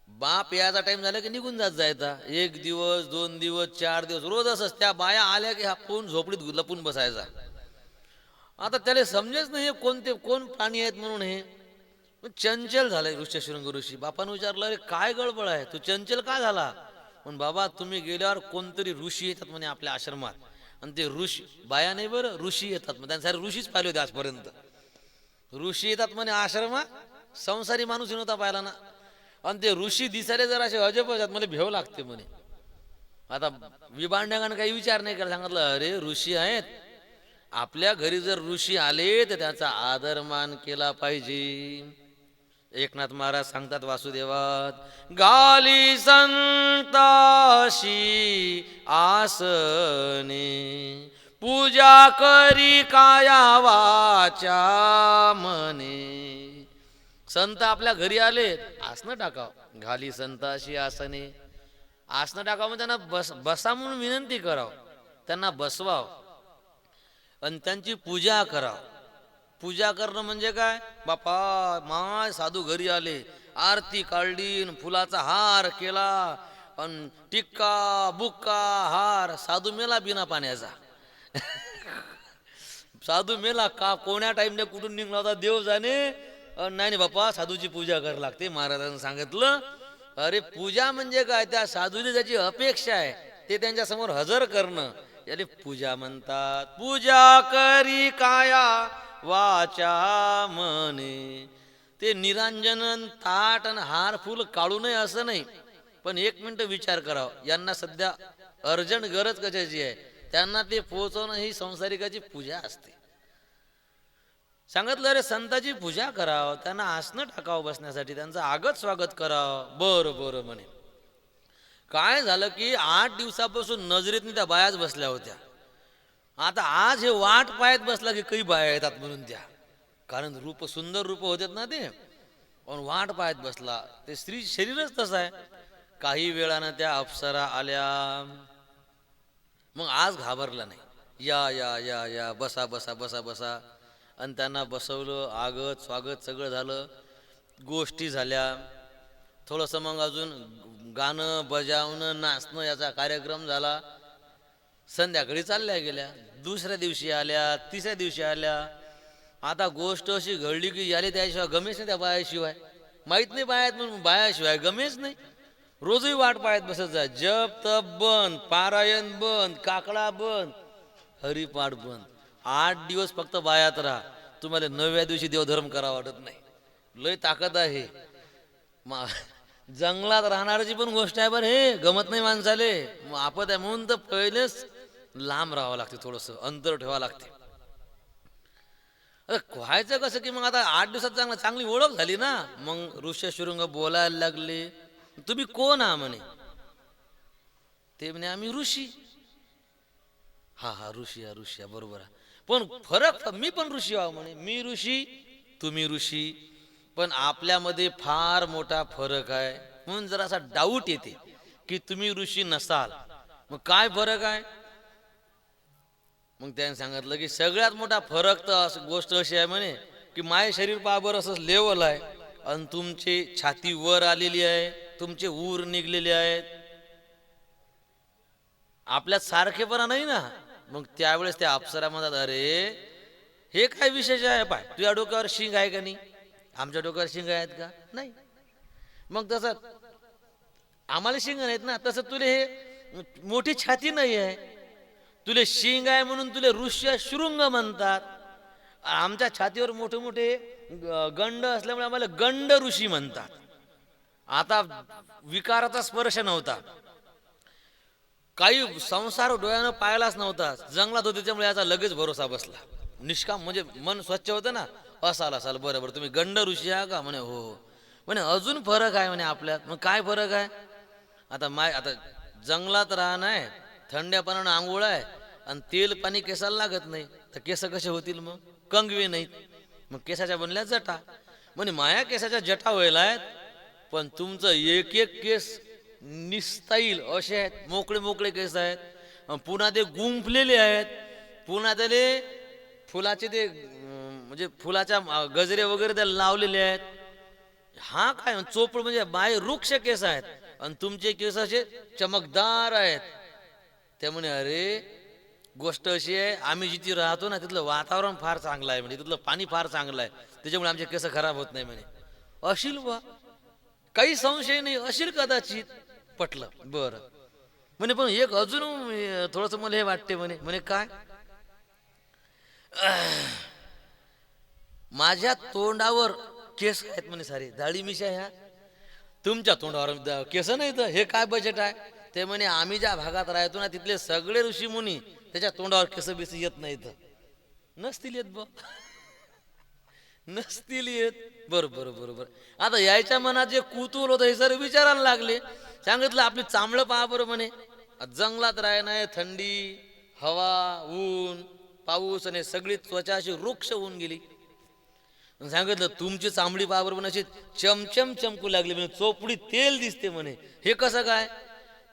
S1: बाप याचा टाइम झाला की निघून जायचा. 1 दिवस 2 दिवस 4 दिवस रोज असंच. त्या बाया आल्या की हा कोण झोपडीत लपून बसायचा. आता त्याला समजेच नाही कोण प्राणी आहेत म्हणून. हे चंचल झालाय ऋष्यशृंग ऋषी. बापानं विचारलं, अरे काय गडबड आहे, तू चंचल का झाला? पण बाबा तुम्ही गेल्यावर कोणतरी ऋषी येतात म्हणे आपल्या आश्रमात, आणि ते ऋषी बाया नाही बरं, ऋषी येतात. मग त्यांच्यासाठी ऋषीच पाहिले होते आजपर्यंत. ऋषी येतात म्हणे आश्रमात, संसारी माणूस नव्हता पाहिला ना. आणि ते ऋषी दिसायला जर असे अजब असतात, मला भेव लागते म्हणे. आता विभांडकानं काही विचार नाही केला, सांगितलं अरे ऋषी आहेत, आपल्या घरी जर ऋषी आले तर त्याचा आदर मान केला पाहिजे. एकनाथ महाराज सांगतात वासुदेवात, गाली संताशी आसने, पूजा करी काया वाचा मने. संत आपल्या घरी आले, आसनं टाकाव. घाली संताशी आसने, आसनं टाकाव म्हणजे त्यांना बसा म्हणून विनंती कराव, त्यांना बसवाव आणि त्यांची पूजा कराव. पूजा करणं म्हणजे काय? बापा माय साधू घरी आले, आरती काढली, फुलाचा हार केला, आणि टिक्का बुक्का हार. साधू मेला बिना पाण्याचा. साधू मेला का कोण्या टाइमने कुठून निघला होता देव जाणे. नाही बापा साधूची पूजा करायला लागते. महाराजांनी सांगितलं, अरे पूजा म्हणजे काय? त्या साधूची ज्याची अपेक्षा आहे ते त्यांच्या समोर हजर करणं, याले पूजा म्हणतात. पूजा करी काया वाचा मने. ते निरांजन ताट आणि हार फुल काढू नये असं नाही, पण 1 मिनिट विचार करावा, यांना सध्या अर्जंट गरज कशाची आहे, त्यांना ते पोहोचवणं ही संसारिकाची पूजा असते. सांगितलं अरे संताची पूजा करावं, त्यांना आसनं टाकावं बसण्यासाठी, त्यांचं आगत स्वागत करावं. बरं बरं म्हणे. काय झालं की 8 दिवसापासून नजरेतनी त्या बायाच बसल्या होत्या. आता आज हे वाट पाहत बसला की काही बाया येतात म्हणून त्या, कारण रूप सुंदर रूप होतात ना ते, पण वाट पाहत बसला. ते स्त्री शरीरच तसं आहे. काही वेळानं त्या अप्सरा आल्या. मग आज घाबरला नाही. या या या या बसा बसा बसा बसा, आणि त्यांना बसवलं. आगत स्वागत सगळं झालं, गोष्टी झाल्या. थोडंसं मग अजून गाणं बजावणं नाचणं याचा कार्यक्रम झाला. संध्याकाळी चालल्या गेल्या. दुसऱ्या दिवशी आल्या, तिसऱ्या दिवशी आल्या. आता गोष्ट अशी घडली की याले त्याशिवाय गमेच नाही, त्या बायाशिवाय माहीत नाही बायात म्हणून, बायाशिवाय गमेच नाही. रोजही वाट पाहत बसत जा. जप तप बंद, पारायण बंद, काकडा बंद, हरिपाठ बंद. 8 दिवस फक्त बायात राहा, तुम्हाला 9व्या दिवशी देवधर्म करा वाटत नाही. लय ताकद आहे. जंगलात राहणाऱ्याची पण गोष्ट आहे बरं, हे गमत नाही माणसाले. आपत आहे म्हणून तर पहिलेच लांब राहावं लागते, थोडंसं अंतर ठेवावं लागते. अरे व्हायचं कसं की मग आता 8 दिवसात चांगली ओळख झाली ना, मग ऋष्यशृंग बोलायला लागले. तुम्ही कोण आहा म्हणे. ते म्हणे आम्ही ऋषी. हा हा ऋषी, हा ऋषी, हा बरोबर आहे. पण फरक, मी पण ऋषी आहो म्हणे. मी ऋषी, तुम्ही ऋषी, पण आपल्यामध्ये फार मोठा फरक आहे. म्हणून जरा असा डाऊट येते की तुम्ही ऋषी नसाल. मग काय फरक आहे. मग त्याने सांगितलं की सगळ्यात मोठा फरक तर गोष्ट अशी आहे म्हणे की माझे शरीर पाबर असं लेवल आहे आणि तुमची छाती वर आलेली आहे, तुमचे ऊर निघलेले आहेत, आपल्यात सारखेपणा नाही ना. मग त्यावेळेस त्या अप्सरा म्हणतात, अरे हे काय विशेष आहे. पाय तुझ्या डोक्यावर शिंग आहे का नाही, आमच्या डोक्यावर शिंग आहेत का नाही. मग तसं आम्हाला शिंग नाहीत ना, तसं तुले हे मोठी छाती नाही आहे, तुले शिंग आहे म्हणून तुले ऋष्य शृंग म्हणतात. आमच्या छातीवर मोठे मोठे गंड असल्यामुळे आम्हाला गंड ऋषी म्हणतात. आता विकाराचा स्पर्श नव्हता, काही संसार डोळ्यानं पाहिलाच नव्हता, जंगलात होते त्यामुळे याचा लगेच भरोसा बसला. निष्काम म्हणजे मन स्वच्छ होतं ना. असाल बरोबर, तुम्ही गंड ऋषी आहा का म्हणे. हो. म्हणे अजून फरक आहे म्हणे आपल्यात. मग काय फरक आहे. आता जंगलात राहणं आहे, थंड्या पाण्यानं आंघोळ आहे आणि तेल पाणी केसाला लागत नाही, तर केस कसे होतील. मग कंगवे नाहीत, मग केसाच्या बनल्या जटा. म्हणे माया केसाच्या जटा व्हायला आहेत, पण तुमचं एक एक केस निस्ताईल असे आहेत, मोकळे मोकळे केस आहेत. पुन्हा ते गुंफलेले आहेत, पुन्हा त्याले फुलाचे ते म्हणजे फुलाच्या गजरे वगैरे त्याला लावलेले आहेत. हा काय चोपड म्हणजे बाय वृक्ष केस आहेत आणि तुमचे केस असे चमकदार आहेत. त्यामुळे अरे गोष्ट अशी आहे, आम्ही जिथे राहतो ना तिथलं वातावरण फार चांगलं आहे म्हणजे, तिथलं पाणी फार चांगलं आहे, त्याच्यामुळे आमचे केस खराब होत नाही म्हणे. अशील वा, काही संशय नाही, अशील कदाचित. पटलं बरं म्हणे. पण एक अजून थोडस मला हे वाटते म्हणे. म्हणे काय. माझ्या तोंडावर केस आहेत म्हणे सारे, दाढी मिशा ह्या, तुमच्या तोंडावर केस नाही तर हे काय बजेट आहे. ते म्हणे आम्ही ज्या भागात राहतो ना तिथले सगळे ऋषी मुनी त्याच्या तोंडावर केस बिस येत नाहीत. नसतील येत नसतील येत. बरोबर बरोबर. आता यायच्या मनात जे कुतूहल होतं हे सर विचारायला लागले. सांगितलं आपली चांबळं पहा बरं म्हणे. जंगलात राहणं, थंडी हवा, ऊन पाऊस आणि सगळी त्वचा अशी वृक्ष होऊन गेली. सांगितलं तुमची चांबडी पहा बरं म्हणे, अशी चमचम चमकू लागली म्हणे, चोपडी तेल दिसते म्हणे. हे कसं काय.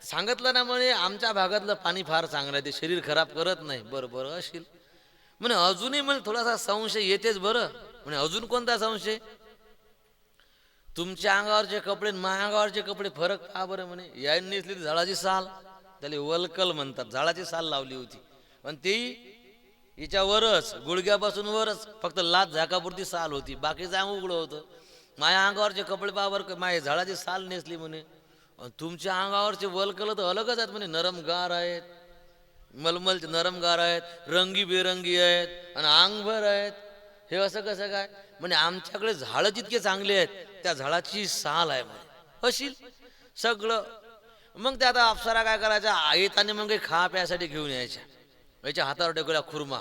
S1: सांगितलं ना म्हणे आमच्या भागातलं पाणी फार चांगलं आहे, ते शरीर खराब करत नाही. बरं बरं असेल म्हणे. अजूनही म्हणे थोडासा संशय येतेच बरं म्हणे. अजून कोणता संशय. तुमच्या अंगावरचे कपडे माझ्या अंगावरचे कपडे फरक पहा बरं म्हणे. याने नेसली झाडाची साल, त्याला वलकल म्हणतात, झाडाची साल लावली होती पण ती हिच्यावरच गुडघ्यापासून वरच फक्त लात झाकापुरती साल होती, बाकीचं अंग उघडं होतं. माझ्या अंगावरचे कपडे पहा बरं, माझ्या झाडाची साल नेसली म्हणे. तुमच्या अंगावरचे वलकल तर अलगच आहेत म्हणे, नरमगार आहेत, मलमलचे नरमगार आहेत, रंगीबेरंगी आहेत आणि अंगभर आहेत. हे असं कसं काय म्हणे. आमच्याकडे झाडं जितके चांगले आहेत त्या झाडाची साल आहे म्हणे. अशील सगळं. मग त्या आता अप्सरा काय करायच्या, येताना मग काही खा प्यासाठी घेऊन यायच्या. याच्या हातावर टेकवल्या खुर्मा,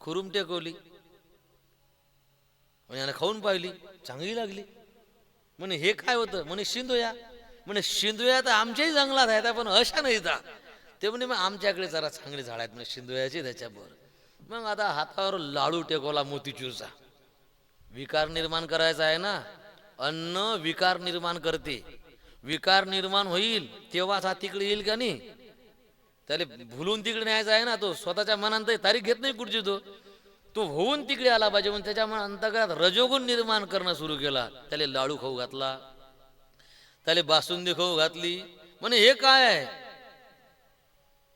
S1: खुरुम टेकवली म्हणजे याला खाऊन पाहिली, चांगली लागली. म्हणे हे काय होतं म्हणे, शिंदोया. म्हणे शिंदोया तर आमच्याही जंगलात आहेत पण अशा नाही का. ते म्हणे मग आमच्याकडे जरा चांगले झाड आहेत म्हणजे शिंदोयाचे त्याच्यावर. मग आता हातावर लाडू टेकवला मोतीचूरचा. विकार निर्माण करायचा आहे ना, अन्न विकार निर्माण करते. विकार निर्माण होईल तेव्हाच हा तिकडे येईल का नाही. त्याला भुलून तिकडे न्यायचा आहे ना, तो स्वतःच्या मनात तारीख घेत नाही कुठची. तो होऊन तिकडे आला पाहिजे. म्हणून त्याच्या अंतर्गत रजोगुण निर्माण करणं सुरू केला. त्याला लाडू खाऊ घातला, त्याला बासुंदी खाऊ घातली. म्हणे हे काय आहे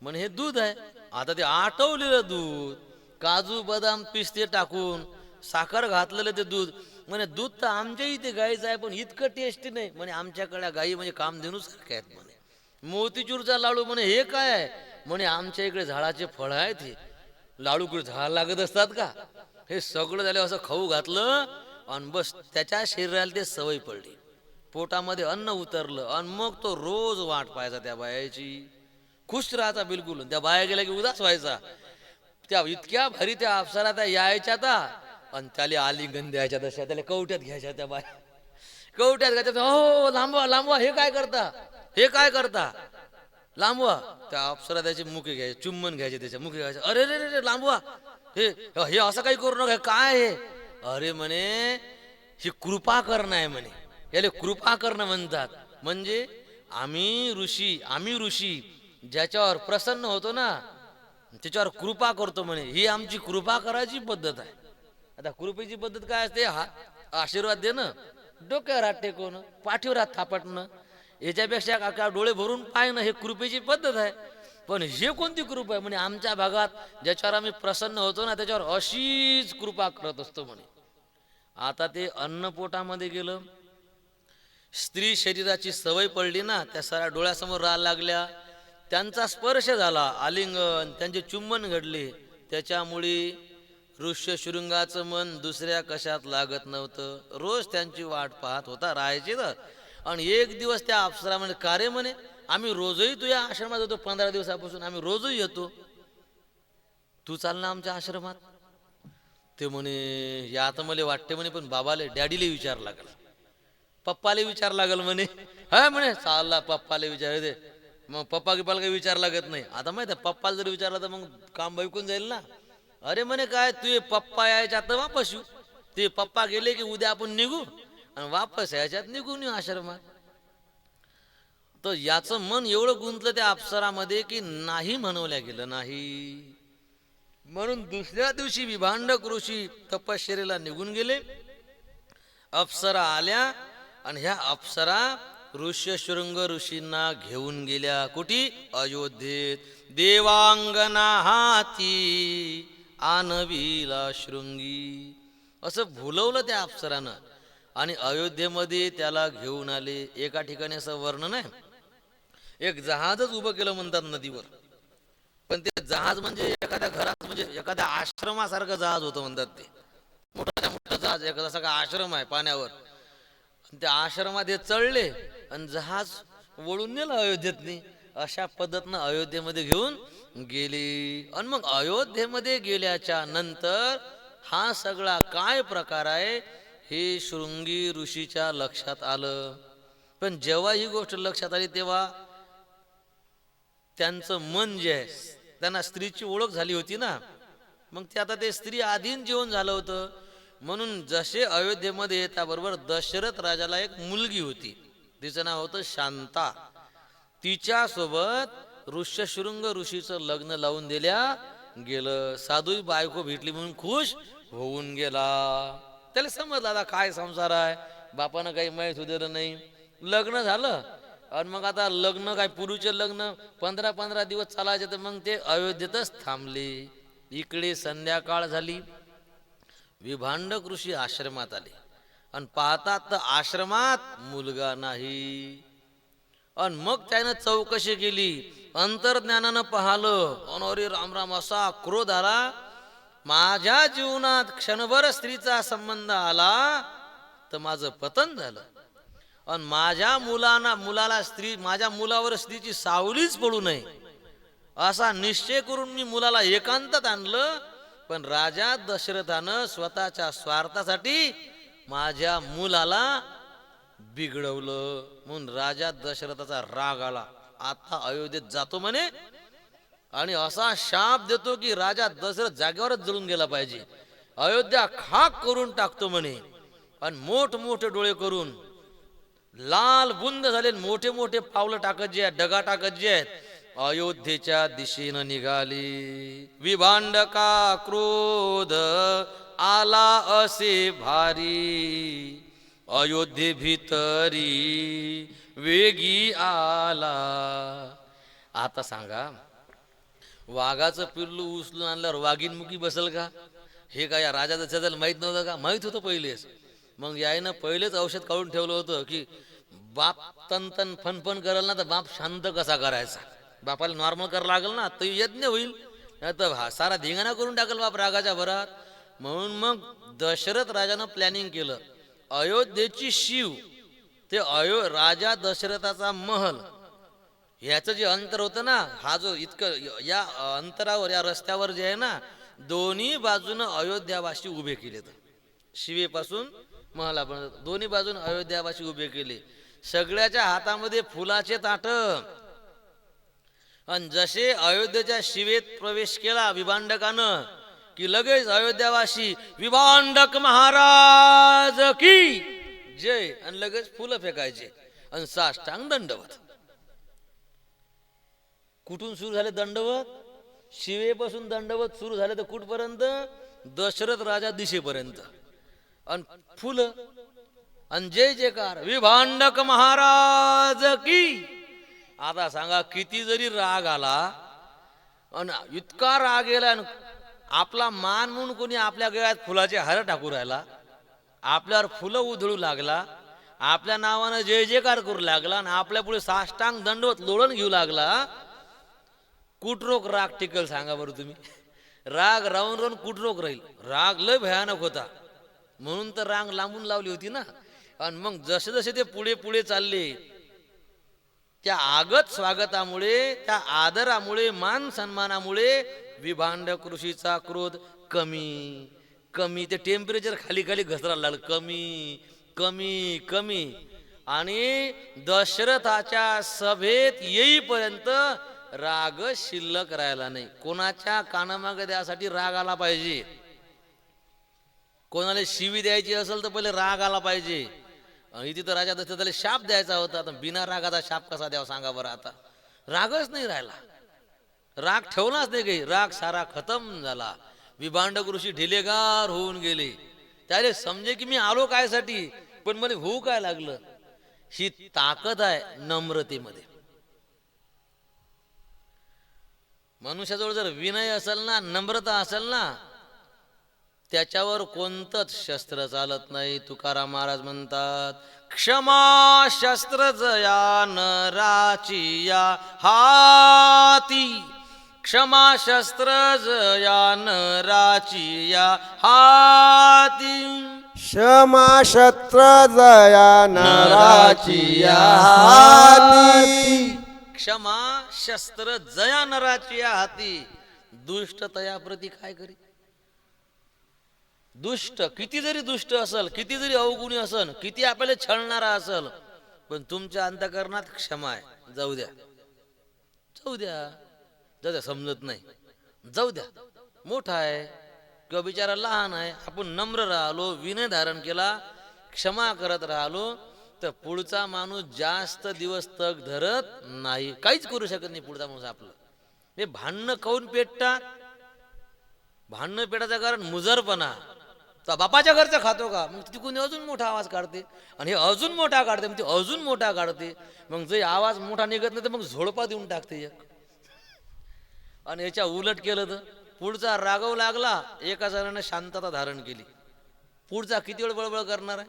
S1: म्हणे, हे दूध आहे. आता ते आटवलेलं दूध, काजू बदाम पिस्ते टाकून साखर घातलेलं ते दूध. म्हणे दूध तर आमच्या इथे गाईचं आहे पण इतकं टेस्टी नाही म्हणे. आमच्याकडे गाई म्हणजे कामधेनू सारखे आहेत म्हणे. मोतीचूरचा लाडू म्हणे हे काय आहे म्हणे, आमच्या इकडे झाडाचे फळ आहेत, हे लाडू कुठे झाड लागत असतात का? हे सगळं झालं, असं खाऊ घातलं आणि बस त्याच्या शरीराला ते सवय पडली, पोटामध्ये अन्न उतरलं आणि मग तो रोज वाट पाहायचा त्या बायाची, खुश राहायचा बिलकुल. त्या बाया गेल्या की उदास व्हायचा. त्या इतक्या भारी त्या अप्सरा त्या यायच्या त्या, आणि त्याला आलिंगन द्यायच्या, तशा त्याला कवट्यात घ्यायच्या त्या बाया, कवट्यात घ्यायच्या. हो लांबवा लांबवा, हे काय करता, हे काय करता, लांबवा. त्या अप्सरा त्याचे मुके घ्यायचे, चुम्बन घ्यायचे, त्याच्या मुके घ्यायचे. अरे रे रे लांबवा, हे हे असं काही करू नका, काय हे? अरे म्हणे ही कृपा करणं आहे म्हणे, याला कृपा करणं म्हणतात. म्हणजे आम्ही ऋषी ज्याच्यावर प्रसन्न होतो ना त्याच्यावर कृपा करतो म्हणे. ही आमची कृपा करायची पद्धत आहे. आता कृपेची पद्धत काय असते? आशीर्वाद देणं, डोक्यावर हात टेकवणं, पाठीवर हात थापटणं, याच्यापेक्षा काका डोळे भरून पाहणं, हे कृपेची पद्धत आहे. पण हे कोणती कृपा आहे म्हणे? आमच्या भागात ज्याच्यावर आम्ही प्रसन्न होतो ना त्याच्यावर अशीच कृपा करत असतो म्हणे. आता ते अन्न पोटामध्ये गेलं, स्त्री शरीराची सवय पडली ना, त्या साऱ्या डोळ्यासमोर राहायला लागल्या, त्यांचा स्पर्श झाला, आलिंगन, त्यांचे चुंबन घडले. त्याच्यामुळे ऋष्यशृंगाचं मन दुसऱ्या कशात लागत नव्हतं, रोज त्यांची वाट पाहत होता, राहायची तर. आणि एक दिवस त्या अप्सरा म्हणे, का रे म्हणे, आम्ही रोजही तुझ्या आश्रमात येतो, 15 दिवसापासून आम्ही रोजही येतो, तू चाल ना आमच्या आश्रमात. ते म्हणे हे आता मला वाटते म्हणे, पण बाबाले डॅडीला विचार लागल, पप्पाला विचार लागल म्हणे. हा म्हणे चालला पप्पाला विचार दे, मग पप्पा गिप्पाला काही विचार लागत नाही. आता माहिती आहे, पप्पाला जर विचारला तर मग काम बैकून जाईल ना. अरे म्हणे काय तुझे पप्पा यायच्या तर वापस येऊ, ते पप्पा गेले की उद्या आपण निघू आणि वापस यायच्यात निघून येऊ आश्रमात. तर याचं मन एवढं गुंतलं त्या अप्सरामध्ये की नाही म्हणवल्या गेलं नाही. म्हणून दुसऱ्या दिवशी विभांडक ऋषी तपश्चर्येला निघून गेले. अप्सरा आल्या आणि ह्या अप्सरा ऋष्यशृंग ऋषींना घेऊन गेल्या. कुठे? अयोध्येत. देवांगना हाती आणविला शृंगी, असं भुलवलं त्या अप्सरानं आणि अयोध्येमध्ये त्याला घेऊन आले. एका ठिकाणी असं वर्णन आहे, एक जहाजच उभं केलं म्हणतात नदीवर, पण ते जहाज म्हणजे एखाद्या घरात, म्हणजे एखाद्या आश्रमासारखं जहाज होतं म्हणतात. ते मोठा मोठं जहाज, एखादा सगळा आश्रम आहे पाण्यावर, त्या आश्रमात हे चढले आणि जहाज वळून नेलं अयोध्येतनी. अशा पद्धतीनं अयोध्येमध्ये घेऊन गेली. आणि मग अयोध्येमध्ये गेल्याच्या नंतर हा सगळा काय प्रकार आहे हे शृंगी ऋषीच्या लक्षात आलं. पण जेव्हा ही गोष्ट लक्षात आली तेव्हा त्यांचं मन जे आहे, त्यांना स्त्रीची ओळख झाली होती ना, मग ते आता ते स्त्री आधीन जीवन झालं होतं. म्हणून जसे अयोध्येमध्ये येताबरोबर दशरथ राजाला एक मुलगी होती, तिचं नाव होतं शांता. तिच्यासोबत ऋष्यशृंग ऋषीचं लग्न लावून दिल्या गेलं. साधू बायको भेटली म्हणून खुश होऊन गेला. त्याला समजलं आता काय संसार आहे, बापानं काही माहीत दिलं नाही. लग्न झालं आणि मग आता लग्न काय, पूर्वीचे लग्न 15-15 दिवस चालायचे, तर मग ते अयोध्येतच थांबले. इकडे संध्याकाळ झाली, विभांडक ऋषी आश्रमात आले आणि पाहतात तर आश्रमात मुलगा नाही. आणि मग त्यानं चौकशी केली, अंतर्ज्ञानानं पाहिलं, अरे राम राम, असा क्रोध आला, माझ्या जीवनात क्षणभर स्त्रीचा संबंध आला तर माझं पतन झालं. आणि माझ्या माझ्या मुलावर स्त्रीची सावलीच पडू नये असा निश्चय करून मी मुलाला एकांतात आणलं. पण राजा दशरथानं स्वतःच्या स्वार्थासाठी माझ्या मुलाला बिघडवलं. म्हणून राजा दशरथाचा राग आला, आता अयोध्येत जातो म्हणे आणि असा शाप देतो की राजा दशरथ जागेवरच जळून गेला पाहिजे, अयोध्या खाक करून टाकतो म्हणे. आणि मोठमोठे डोळे करून लाल बुंद झाले, मोठे मोठे पावलं टाकत जे आहेत, डगा टाकत जे आहेत, अयोध्येच्या दिशेनं निघाली. विभांडका क्रोध आला असे भारी, अयोध्ये भीतरी वेगी आला. आता सांगा, वाघाचं पिल्लू उचलून आणल्यावर वाघीणमुखी बसल का? हे काय या राजा दशरथाला माहित नव्हतं का? माहित होतं पहिलेच. मग यायनं पहिलेच औषध काढून ठेवलं होतं की बाप तन फनफन कराल ना तर बाप शांत कसा करायचा. बापाला नॉर्मल करायला लागल ना तर यज्ञ होईल, आता सारा धिंगाणा करून टाकल बाप रागाच्या भरात. म्हणून मग दशरथ राजानं प्लॅनिंग केलं. अयोध्येची शिव ते राजा दशरथाचा महल ह्याचं जे अंतर होतं ना, हा जो इतकं या अंतरावर या रस्त्यावर जे आहे ना, दोन्ही बाजूनं अयोध्यावासी उभे केले. शिवेपासून महलापर्यंत दोन्ही बाजून अयोध्यावासी उभे केले. सगळ्याच्या हातामध्ये फुलाचे ताट. आणि जसे अयोध्येच्या शिवेत प्रवेश केला विभांडकानं की लगेच अयोध्यावासी विभांडक महाराज की जय आणि लगेच फुलं फेकायचे आणि साष्टांग दंडवत. कुठून सुरू झाले दंडवत? शिवेपासून दंडवत सुरू झाले तर कुठपर्यंत? दशरथ राजा दिशेपर्यंत. आणि फुलं आणि जय जयकार विभांडक महाराज की. आता सांगा किती जरी राग आला आणि इतका राग गेला, आपला मान म्हणून कोणी आपल्या गळ्यात फुलाचे हार टाकू राहिला, आपल्यावर फुलं उधळू लागला, आपल्या नावानं जय जयकार करू लागला आणि आपल्या पुढे साष्टांग दंडवत लोळण घेऊ लागला, कुठरोक राग टिकल सांगा बरं तुम्ही? राग राहून राहून कुठरोक राहील. राग लय भयानक होता म्हणून तर रांग लांबून लावली होती ना. आणि मग जसे जसे ते पुढे पुढे चालले, त्या आगत स्वागतामुळे, त्या आदरामुळे, मान सन्मानामुळे विभांडक ऋषीचा क्रोध कमी कमी, ते टेम्परेचर खाली खाली घसरायला लागलं, कमी कमी कमी. आणि दशरथाच्या सभेत येईपर्यंत राग शिल्लक राहिला नाही. कोणाच्या कानामागे द्यासाठी राग आला पाहिजे. कोणाला शिवी द्यायची असेल तर पहिले राग आला पाहिजे. इथे तर राजा दशरथाला शाप द्यायचा होता, तर बिना रागाचा शाप कसा द्यावा सांगा बरं? आता रागच नाही राहिला, राग ठेवलाच नाही काही, राग सारा खतम झाला. विभांडक ऋषी ढिलेगार होऊन गेले. त्याले समजे की मी आलो काय साठी, पण मला होऊ काय लागलं. ही ताकद आहे नम्रतेमध्ये. मनुष्याजवळ जर विनय असेल ना, नम्रता असेल ना, त्याच्यावर कोणतंच शस्त्र चालत नाही. तुकाराम महाराज म्हणतात, क्षमा शस्त्र जया नराची या हाती. क्षमा शस्त्र जया नराची या हाती.
S2: क्षमा शस्त्र जया नराची या हाती.
S1: क्षमा शस्त्र जया नराची या हाती. दुष्ट तयाप्रती काय करी? दुष्ट किती जरी दुष्ट असल, किती जरी अवगुणी असल, किती आपल्याला छळणारा असल, पण तुमच्या अंतःकरणात क्षमा आहे. जाऊ द्या, जाऊ द्या, जाऊ द्या, समजत नाही, जाऊ द्या, मोठा आहे किंवा बिचारा लहान आहे, आपण नम्र राहिलो, विनय धारण केला, क्षमा करत राहिलो, तर पुढचा माणूस जास्त दिवस तग धरत नाही, काहीच करू शकत नाही पुढचा माणूस आपलं. हे भांडणं काऊन पेटतात? भांडणं पेटायचं कारण मुजरपणा. बापाच्या घरचं खातो का, मग तिकडून अजून मोठा आवाज काढते, आणि हे अजून मोठा काढते, मग ते अजून मोठा काढते, मग जे आवाज मोठा निघत नाही तर मग झोडपा देऊन टाकते एक. आणि याच्या उलट केलं तर पुढचा रागव लागला, एका जणाने शांतता धारण केली, पुढचा किती वेळ बळबळ करणार आहे?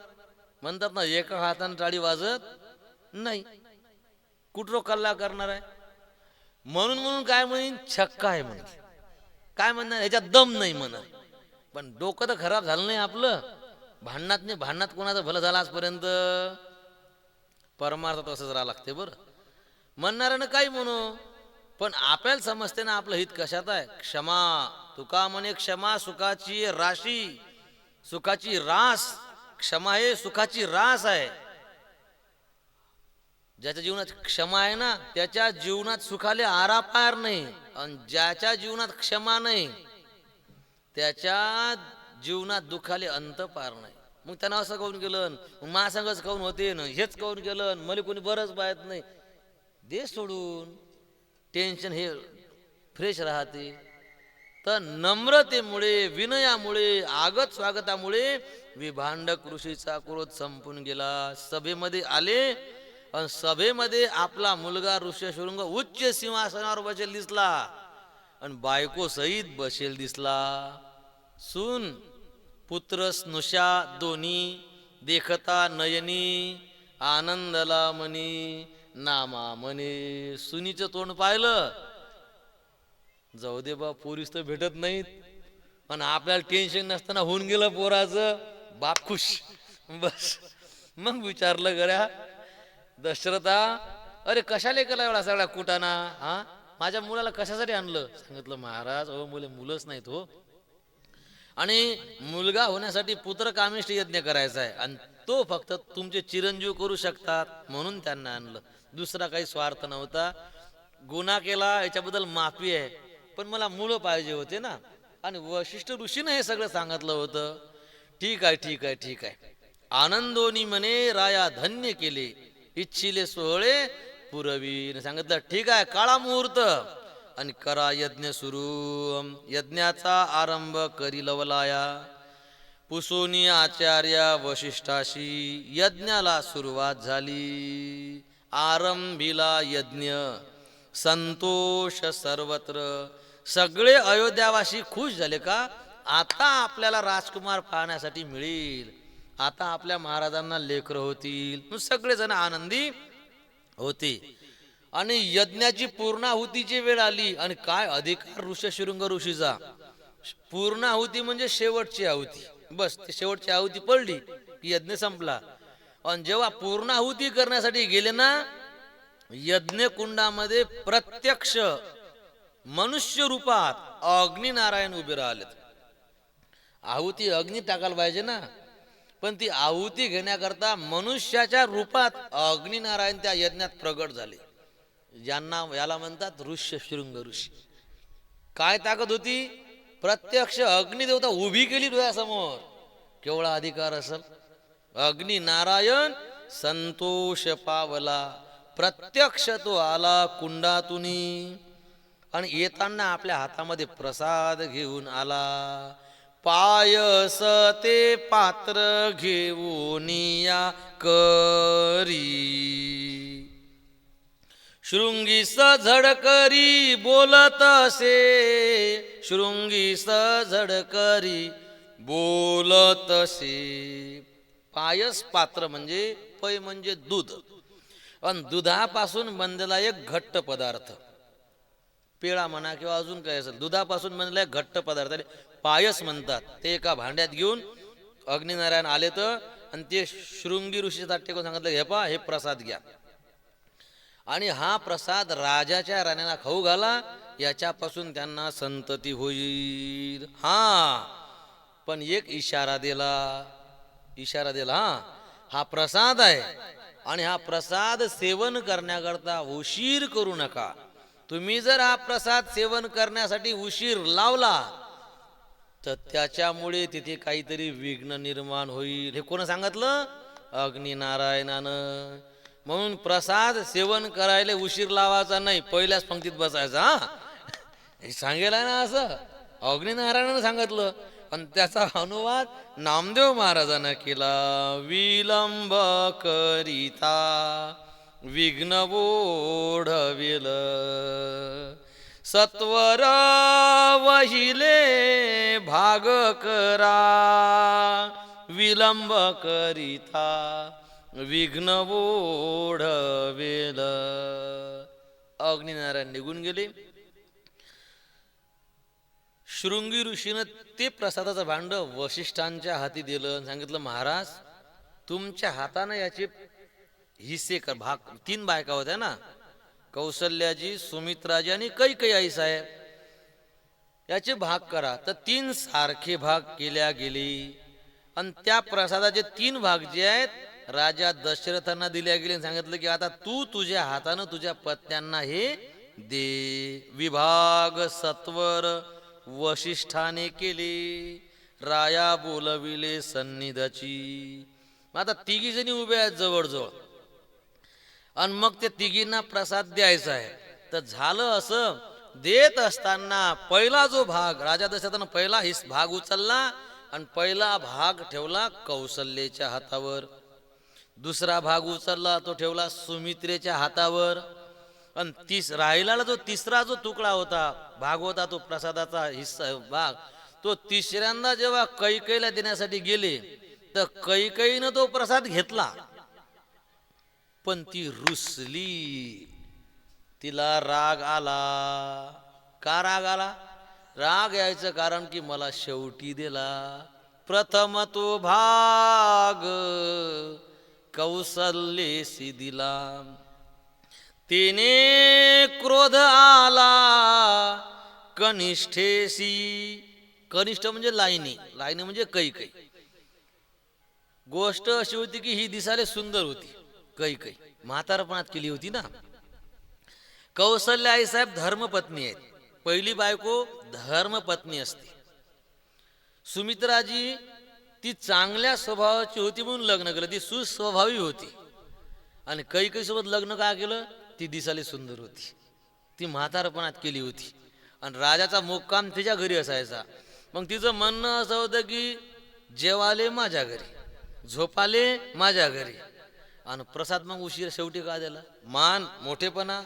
S1: म्हणतात ना, एका हाताने टाळी वाजत नाही, कुठरो कल्ला करणार आहे. म्हणून काय म्हणेन, छक्का आहे म्हणून काय म्हणणार, याच्यात दम नाही म्हणा. पण डोकं तर खराब झालं नाही आपलं. भांडणात नाही, भांडणात कोणाचं भलं झालं आजपर्यंत? परमार्थ तसंच राहा लागते बरं. म्हणणाऱ्यानं काही म्हणू, पण आपल्याला समजते ना आपलं हित कशात आहे. क्षमा, तुका म्हणे क्षमा सुखाची राशी, सुखाची रास. क्षमा हे सुखाची रास आहे. ज्याच्या जीवनात क्षमा आहे ना, त्याच्या जीवनात सुखाले आरापार नाही. आणि ज्याच्या जीवनात क्षमा नाही, त्याच्या जीवनात दुःखाले अंत पार नाही. मग त्यानं असं काऊन केलं, महासंगच काऊन होते ना, हेच काऊन केलं, मला कोणी बरंच पाहत नाही, दे सोडून. टेन्शन हे फ्रेश राहते. तर नम्रतेमुळे, विनयामुळे, आगत स्वागतामुळे विभांडक ऋषीचा क्रोध संपून गेला. सभेमध्ये आले आणि सभेमध्ये आपला मुलगा ऋष्यशृंग उच्च सिंहासनावर बसेल दिसला आणि बायको सहित बसेल दिसला. सून पुत्र स्नुषा दोन्ही देखता नयनी, आनंदला मनी, 'नामा म्हणे'. सुनीचं तोंड पाहिलं जाऊ दे बा, पोरीस तर भेटत नाहीत, पण आपल्याला टेन्शन नसताना होऊन गेलं पोराचं, बाप खुश. बस मग विचारलं गड्या दशरथा, अरे कशाला केला एवढा सगळा कुटाणा, हा माझ्या मुलाला कशासाठी आणलं? सांगितलं महाराज, अहो मुलंच नाहीत हो, आणि मुलगा होण्यासाठी पुत्र कामिष्ठी यज्ञ करायचा आहे, आणि तो फक्त तुमचे चिरंजीव करू शकतात म्हणून त्यांना आणलं. दुसरा काही स्वार्थ नव्हता. गुन्हा केला याच्याबद्दल माफी आहे, पण मला मुलं पाहिजे होते ना. आणि वशिष्ठ ऋषीनं हे सगळं सांगितलं होतं. ठीक आहे ठीक आहे ठीक आहे. आनंदोनी म्हणे राया धन्य केले, इच्छिले सोहळे पुरवी. सांगितलं ठीक आहे, काळा मुहूर्त आणि करा यज्ञ सुरू. यज्ञाचा आरंभ करी लवलाया. पुसोनी आचार्य वशिष्ठाशी यज्ञाला सुरुवात झाली. आरंभीला यज्ञ, संतोष सर्वत्र. सगळे अयोध्यावासी खुश झाले का, आता आपल्याला राजकुमार पाहण्यासाठी मिळेल, आता आपल्या महाराजांना लेकरं होतील. सगळेजण आनंदी होते. आणि यज्ञाची पूर्णाहुतीची वेळ आली, आणि काय अधिकार ऋषशृंग ऋषीचा. पूर्णाहुती म्हणजे शेवटची आहुती. बस ते शेवटची आहुती पडली की यज्ञ संपला. आणि जेव्हा पूर्णाहुती करण्यासाठी गेले ना, यज्ञ कुंडामध्ये प्रत्यक्ष मनुष्य रूपात अग्निनारायण उभे राहिलेत. आहुती अग्नी टाकायला पाहिजे ना, पण ती आहुती घेण्याकरता मनुष्याच्या रूपात अग्निनारायण त्या यज्ञात प्रगट झाले, ज्यांना याला म्हणतात ऋष्यशृंग ऋषी. काय ताकद होती, प्रत्यक्ष अग्निदेवता उभी केली डोळ्यासमोर. केवढा अधिकार असेल. अग्निनारायण संतोष पावला, प्रत्यक्ष तो आला कुंडातुनी, आणि येताना आपल्या हातामध्ये प्रसाद घेऊन आला. पायस ते पात्र घेऊन या करी, शृंगी झडकरी बोलत असे. शृंगी झडकरी बोलत असे. पायस पात्र म्हणजे पै म्हणजे दूध, आणि दुधापासून बनलेला एक घट्ट पदार्थ, पेळा म्हणा किंवा अजून काय असेल, दुधापासून बनलेला एक घट्ट पदार्थ पायस म्हणतात. ते एका भांड्यात घेऊन अग्निनारायण आले तर, आणि ते शृंगी ऋषीचा टेकून सांगितलं, हे पा हे प्रसाद घ्या, आणि हा प्रसाद राजाच्या राण्यांना खाऊ घाला, याच्यापासून त्यांना संतती होईल. हा पण एक इशारा दिला. हा प्रसाद आहे, आणि हा प्रसाद सेवन करण्याकरता उशीर करू नका. तुम्ही जर हा प्रसाद सेवन करण्यासाठी उशीर लावला तर त्याच्यामुळे तिथे काहीतरी विघ्न निर्माण होईल. हे कोण सांगितलं? अग्निनारायणानं. म्हणून प्रसाद सेवन करायला उशीर लावायचा नाही, पहिल्याच पंक्तीत बसायचा. हे सांगेल ना, असं अग्निनारायणानं सांगितलं. आणि त्याचा अनुवाद नामदेव महाराजांना केला. विलंब करिता विघ्न ओढविल, सत्वर वहिले भाग करा. विलंब करिता विघ्न ओढविल. अग्निनारायण निघून गेले. शृंगी ऋषीनं ते प्रसादाचं भांड वशिष्ठांच्या हाती दिलं. सांगितलं, महाराज तुमच्या हातानं याचे हिस्से कर. भाग, 3 बायका होत्या ना, कौसल्याजी, सुमित्राजी आणि कैकेयी आई साहेब, याचे भाग करा. तर 3 सारखे भाग केल्या गेले, आणि त्या प्रसादाचे 3 भाग जे आहेत राजा दशरथांना दिल्या गेले. सांगितलं की आता तू तुझ्या हातानं तुझ्या पत्न्यांना हे दे. विभाग सत्वर वशिष्ठाने केले, राया बोलविले सन्निधाची. आता 3 जणी उभ्या आहेत जवळजवळ, आणि मग ते 3घींना प्रसाद द्यायचा आहे. तर झालं असं, देत असताना पहिला जो भाग राजा दशरथानं पहिला भाग उचलला, आणि पहिला भाग ठेवला कौसल्याच्या हातावर. दुसरा भाग उचलला तो ठेवला सुमित्रेच्या हातावर, आणि राहिलेला जो तिसरा जो तुकडा होता, भाग होता, तो प्रसादाचा हिस्सा भाग, तो तिसऱ्यांदा जेव्हा कैकेयीला देण्यासाठी गेले तर कैकेयीनं तो प्रसाद घेतला, पण ती रुसली, तिला राग आला. का राग आला? राग यायचं कारण की मला शेवटी दिला प्रथम तो भाग कौसल्येसी दिला, तेने क्रोध आला कनिष्ठेसी. कनिष्ठ म्हणजे लाईनी, लाईनी म्हणजे कैकई. गोष्ट अशी होती की ही दिसायला सुंदर होती, कैकई म्हातारपणात केली होती ना. कौशल्य आई साहेब धर्मपत्नी आहेत. पहिली बायको धर्मपत्नी असते. सुमित्राजी ती चांगल्या स्वभावाची होती म्हणून लग्न केलं, ती सुस्वभावी होती. आणि कैकई सोबत लग्न का केलं? ती दिसायला सुंदर होती, ती म्हातारपणात केली होती. आणि राजाचा मुक्काम तिच्या घरी असायचा. मग तिचं म्हणणं असं होतं की जेवाले माझ्या घरी, झोपाले माझ्या घरी, आणि प्रसाद मग उशीर शेवटी का दिला? मान मोठेपणा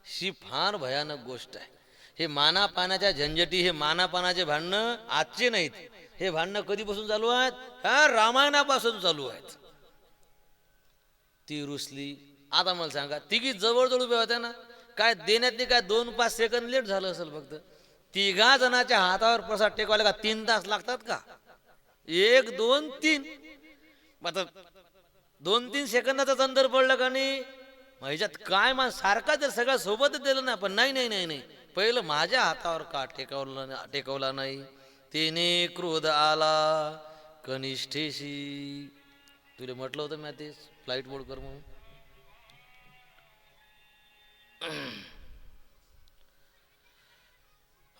S1: ही फार भयानक गोष्ट आहे. हे मानापानाच्या झंझटी, हे मानापानाचे भांडणं आजचे नाहीत. हे भांडणं कधीपासून चालू आहेत? हा, रामायणापासून चालू आहेत. ती रुसली. आता मला सांगा, तिघी जवळजवळ उभ्या होत्या ना, काय देण्यात काय 2-5 सेकंद लेट झालं असेल फक्त. तिघा जणाच्या हातावर प्रसाद टेकवायला का 3 तास लागतात का? 1, 2, 3. आता 2-3 सेकंदाचं अंतर पडलं का नाही, ह्याच्यात काय मा सारखा जर सगळं सोबतच दिलं ना, पण नाही नाही नाही नाही, पहिलं माझ्या हातावर का टेकवला नाही? तेने क्रोध आला कनिष्ठेशी. तुला म्हटलं होतं मी ते फ्लाईट मोड कर म्हणून.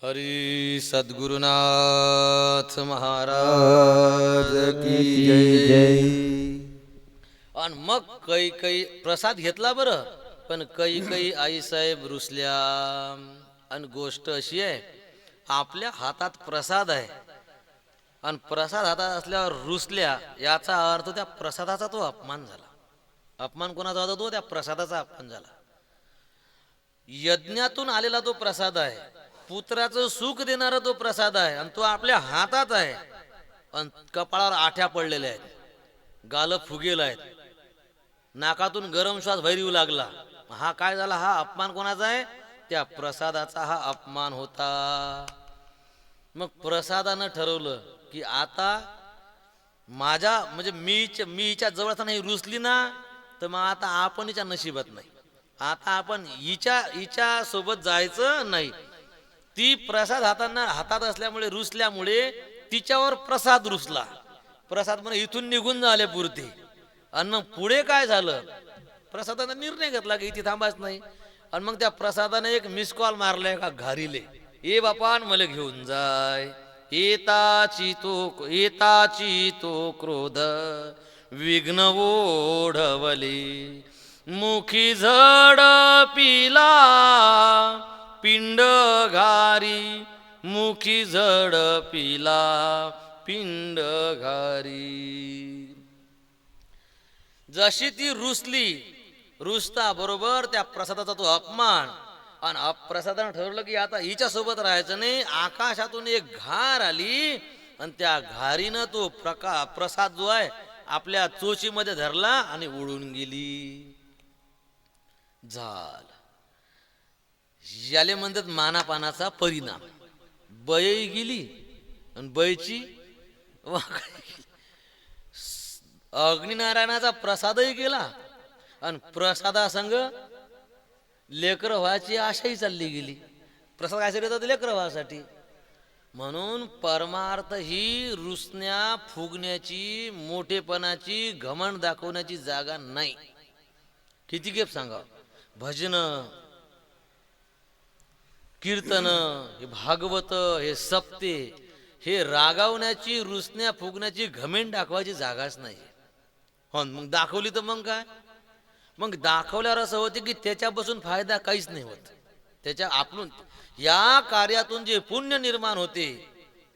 S1: हरी सद्गुरुनाथ महाराज की जय. आणि मग कैकई प्रसाद घेतला बरं, पण कैकई आई साहेब रुसल्या. आणि गोष्ट अशी आहे, आपल्या हातात प्रसाद आहे आणि प्रसाद हातात असल्यावर रुसल्या, याचा अर्थ त्या प्रसादाचा तो अपमान झाला. अपमान कोणाचा होता? तो त्या प्रसादाचा अपमान झाला. यज्ञातून आलेला तो प्रसाद आहे, पुत्राचं सुख देणारा तो प्रसाद आहे, आणि तो आपल्या हातात आहे. आणि कपाळावर आठ्या पडलेल्या आहेत, गाल फुगेल आहेत, नाकातून गरम श्वास बाहेर येऊ लागला. हा काय झाला? हा अपमान कोणाचा आहे? त्या प्रसादाचा हा अपमान होता. मग प्रसादानं ठरवलं की आता माझ्या म्हणजे मी हिच्या जवळ असताना ही रुसली ना, तर मग आता आपण हिच्या नशिबात नाही, आता आपण हिच्या सोबत जायचं नाही. ती प्रसाद हातात असल्यामुळे रुसल्यामुळे तिच्यावर प्रसाद रुसला. प्रसाद म्हणजे इथून निघून झाले पुरते. आणि मग पुढे काय झालं? प्रसादाने निर्णय घेतला की इथे थांबायच नाही. आणि मग त्या प्रसादाने एक मिस कॉल मारलाय का घारीले, ए बापान मला घेऊन जाय. येताची तो क्रोध विघ्न ओढवले, मुखी झड पिला पिंड घारी, मुखी झड पिला पिंड घारी. जशी ती रुसता बरोबर त्या प्रसादाचा तो अपमान. आणि प्रसादानं ठरवलं की आता हिच्या सोबत राहायचं नाही. आकाशातून एक घार आली आणि त्या घारीनं तो प्रसाद जो आहे आपल्या चोचीमध्ये धरला आणि उडून गेली. झालं. याले म्हणतात मानापानाचा परिणाम. बयही गेली आणि बयची अग्निनारायणाचा प्रसादही गेला आणि प्रसादासंग लेकर व्हायची आशाही चालली गेली. प्रसाद काय साठी? लेकर व्हायसाठी. म्हणून परमार्थ ही रुसण्या फुगण्याची, मोठेपणाची, घमंड दाखवण्याची जागा नाही. किती गेप सांगा, भजन, कीर्तन, हे भागवत, हे सप्ते, हे रागावण्याची, रुसण्या फुगण्याची, घमेंड दाखवायची जागाच नाही. हो, मग दाखवली तर मग काय? मग दाखवल्यावर असं होते की त्याच्यापासून फायदा काहीच नाही होत. त्याच्या आपण या कार्यातून जे पुण्य निर्माण होते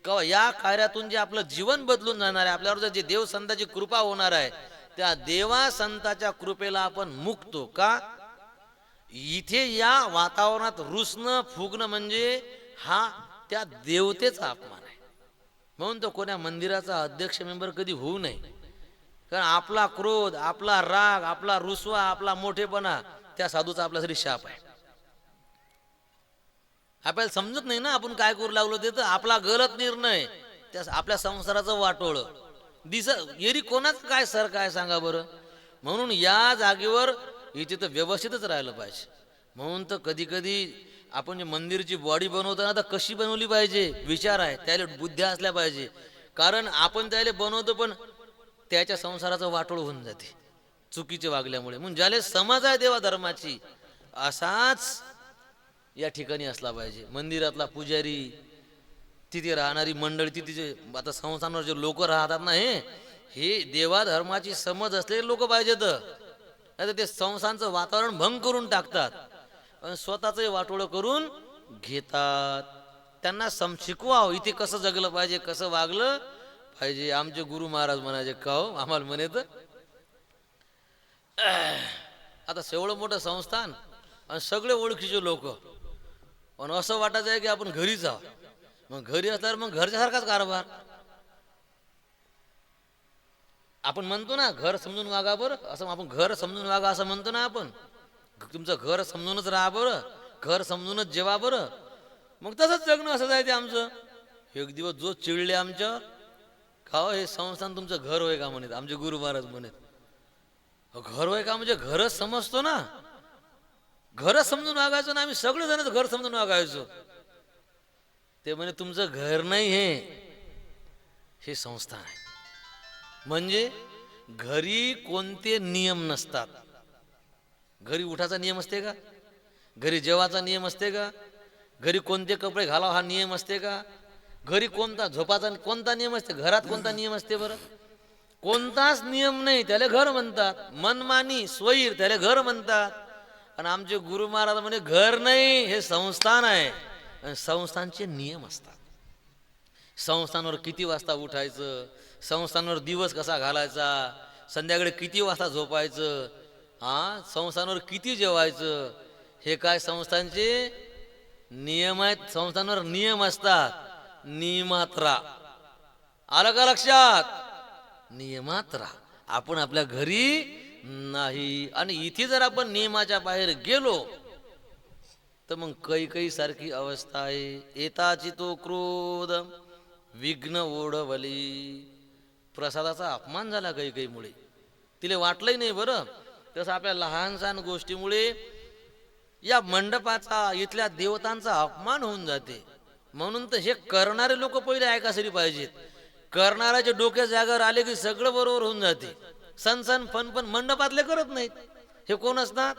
S1: किंवा या कार्यातून जे आपलं जीवन बदलून जाणार आहे, आपल्यावर जे देव संतांची कृपा होणार आहे, त्या देवा संतांच्या कृपेला आपण मुक्तो का? इथे या वातावरणात रुसणं फुगणं म्हणजे हा त्या देवतेचा अपमान आहे. म्हणून तो कोण्या मंदिराचा अध्यक्ष मेंबर कधी होऊ नये. कारण आपला क्रोध, आपला राग, आपला रुसवा, आपला मोठेपणा त्या साधूचा आपल्यासाठी शाप आहे. आपल्याला समजत नाही ना आपण काय करू लागलो ते, तर आपला गलत निर्णय त्या आपल्या संसाराचं वाटोळ येरी कोणाच काय सर काय सांगा बरं. म्हणून या जागेवर इथे तर व्यवस्थितच राहिलं पाहिजे. म्हणून तर कधी कधी आपण जे मंदिरची बॉडी बनवताना तर कशी बनवली पाहिजे विचार आहे, त्याला बुद्ध्या असल्या पाहिजे. कारण आपण त्याला बनवतो पण त्याच्या संसाराचं वाटोळ होऊन जाते चुकीचे वागल्यामुळे. म्हणून ज्याला समज आहे देवा धर्माची असाच या ठिकाणी असला पाहिजे. मंदिरातला पुजारी, तिथे राहणारी मंडळी, तिथे आता संस्थांवर जे लोक राहतात ना, हे देवा धर्माची समज असलेले लोक पाहिजेत. नाही ते संस्थांचं वातावरण भंग करून टाकतात आणि स्वतःच वाटोळं करून घेतात. त्यांना शिकवावं इथे कसं जगलं पाहिजे, कसं वागलं पाहिजे. आमचे गुरु महाराज म्हणायचे का हो आम्हाला म्हणत, आता एवढं मोठं संस्थान आणि सगळे ओळखीचे लोक, पण असं वाटायचं आहे की आपण घरी जावं. मग घरी असल्यावर मग घरच्यासारखाच कारभार. आपण म्हणतो ना घर समजून वागा बरं, असं आपण घर समजून वागा असं म्हणतो ना आपण. तुमचं घर समजूनच राहा बरं, घर समजूनच जेवा बरं. मग तसंच जगणं असं जायचं आमचं. एक दिवस जो चिडले आमच्या का हो हे संस्थान तुमचं घर होय का म्हणत, आमचे गुरु महाराज म्हणत. घर होय का म्हणजे घरच समजतो ना, घरच समजून वागायचो ना आम्ही सगळेजणच घर समजून वागायचो. ते म्हणे तुमचं घर नाही हे संस्थान आहे. म्हणजे घरी कोणते नियम नसतात. घरी उठाचा नियम असते का, घरी जेवाचा नियम असते का, घरी कोणते कपडे घालावं हा नियम असते का, घरी कोणता झोपाचा कोणता नियम असते, घरात कोणता नियम असते बरं. कोणताच नियम नाही, त्याला घर म्हणतात. मनमानी स्वैर त्याला घर म्हणतात. आणि आमचे गुरु महाराज म्हणे घर नाही हे संस्थान आहे आणि संस्थानचे नियम असतात. संस्थानावर किती वाजता उठायचं, संस्थानावर दिवस कसा घालायचा, संध्याकाळी किती वाजता झोपायचं, संस्थानावर किती जेवायचं, हे काय संस्थानचे नियम आहेत. संस्थानावर नियम असतात. नियमात राहा. आलं का लक्षात, नियमात राहा. आपण आपल्या घरी नाही. आणि इथे जर आपण नियमाच्या बाहेर गेलो तर मग काही सारखी अवस्था आहे. येताची तो क्रोध विघ्न ओढवली. प्रसादाचा अपमान झाला काही मुळे, तिला वाटलंही नाही बरं. तसं आपल्या लहान सहान गोष्टीमुळे या मंडपाचा इथल्या देवतांचा अपमान होऊन जाते. म्हणून तर हे करणारे लोक पहिले ऐकासरी पाहिजेत. करणाऱ्याच्या डोक्या जागावर आले की सगळं बरोबर होऊन जाते. सण पण मंडपातले करत नाहीत. हे कोण असतात,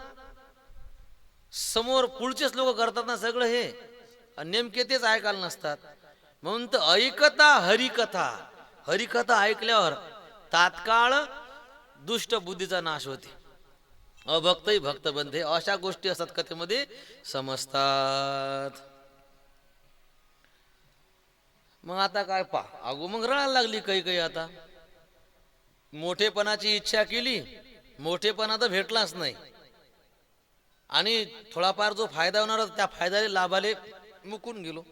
S1: समोर पुढचेच लोक करतात ना सगळं हे, नेमके तेच ऐकायला नसतात. म्हणून तर ऐकता हरिकथा, हरिकथा ऐकल्यावर तात्काळ दुष्ट बुद्धीचा नाश होते, अभक्तही भक्त बनते. अशा गोष्टी असतात कथेमध्ये समजतात. मग आता काय अगो मग रडायला लागली काही. आता मोठेपणाची इच्छा केली, मोठेपणा तर भेटलाच नाही. आणि थोडाफार जो फायदा होणार होता त्या फायद्याला लाभाले मुकून गेलो.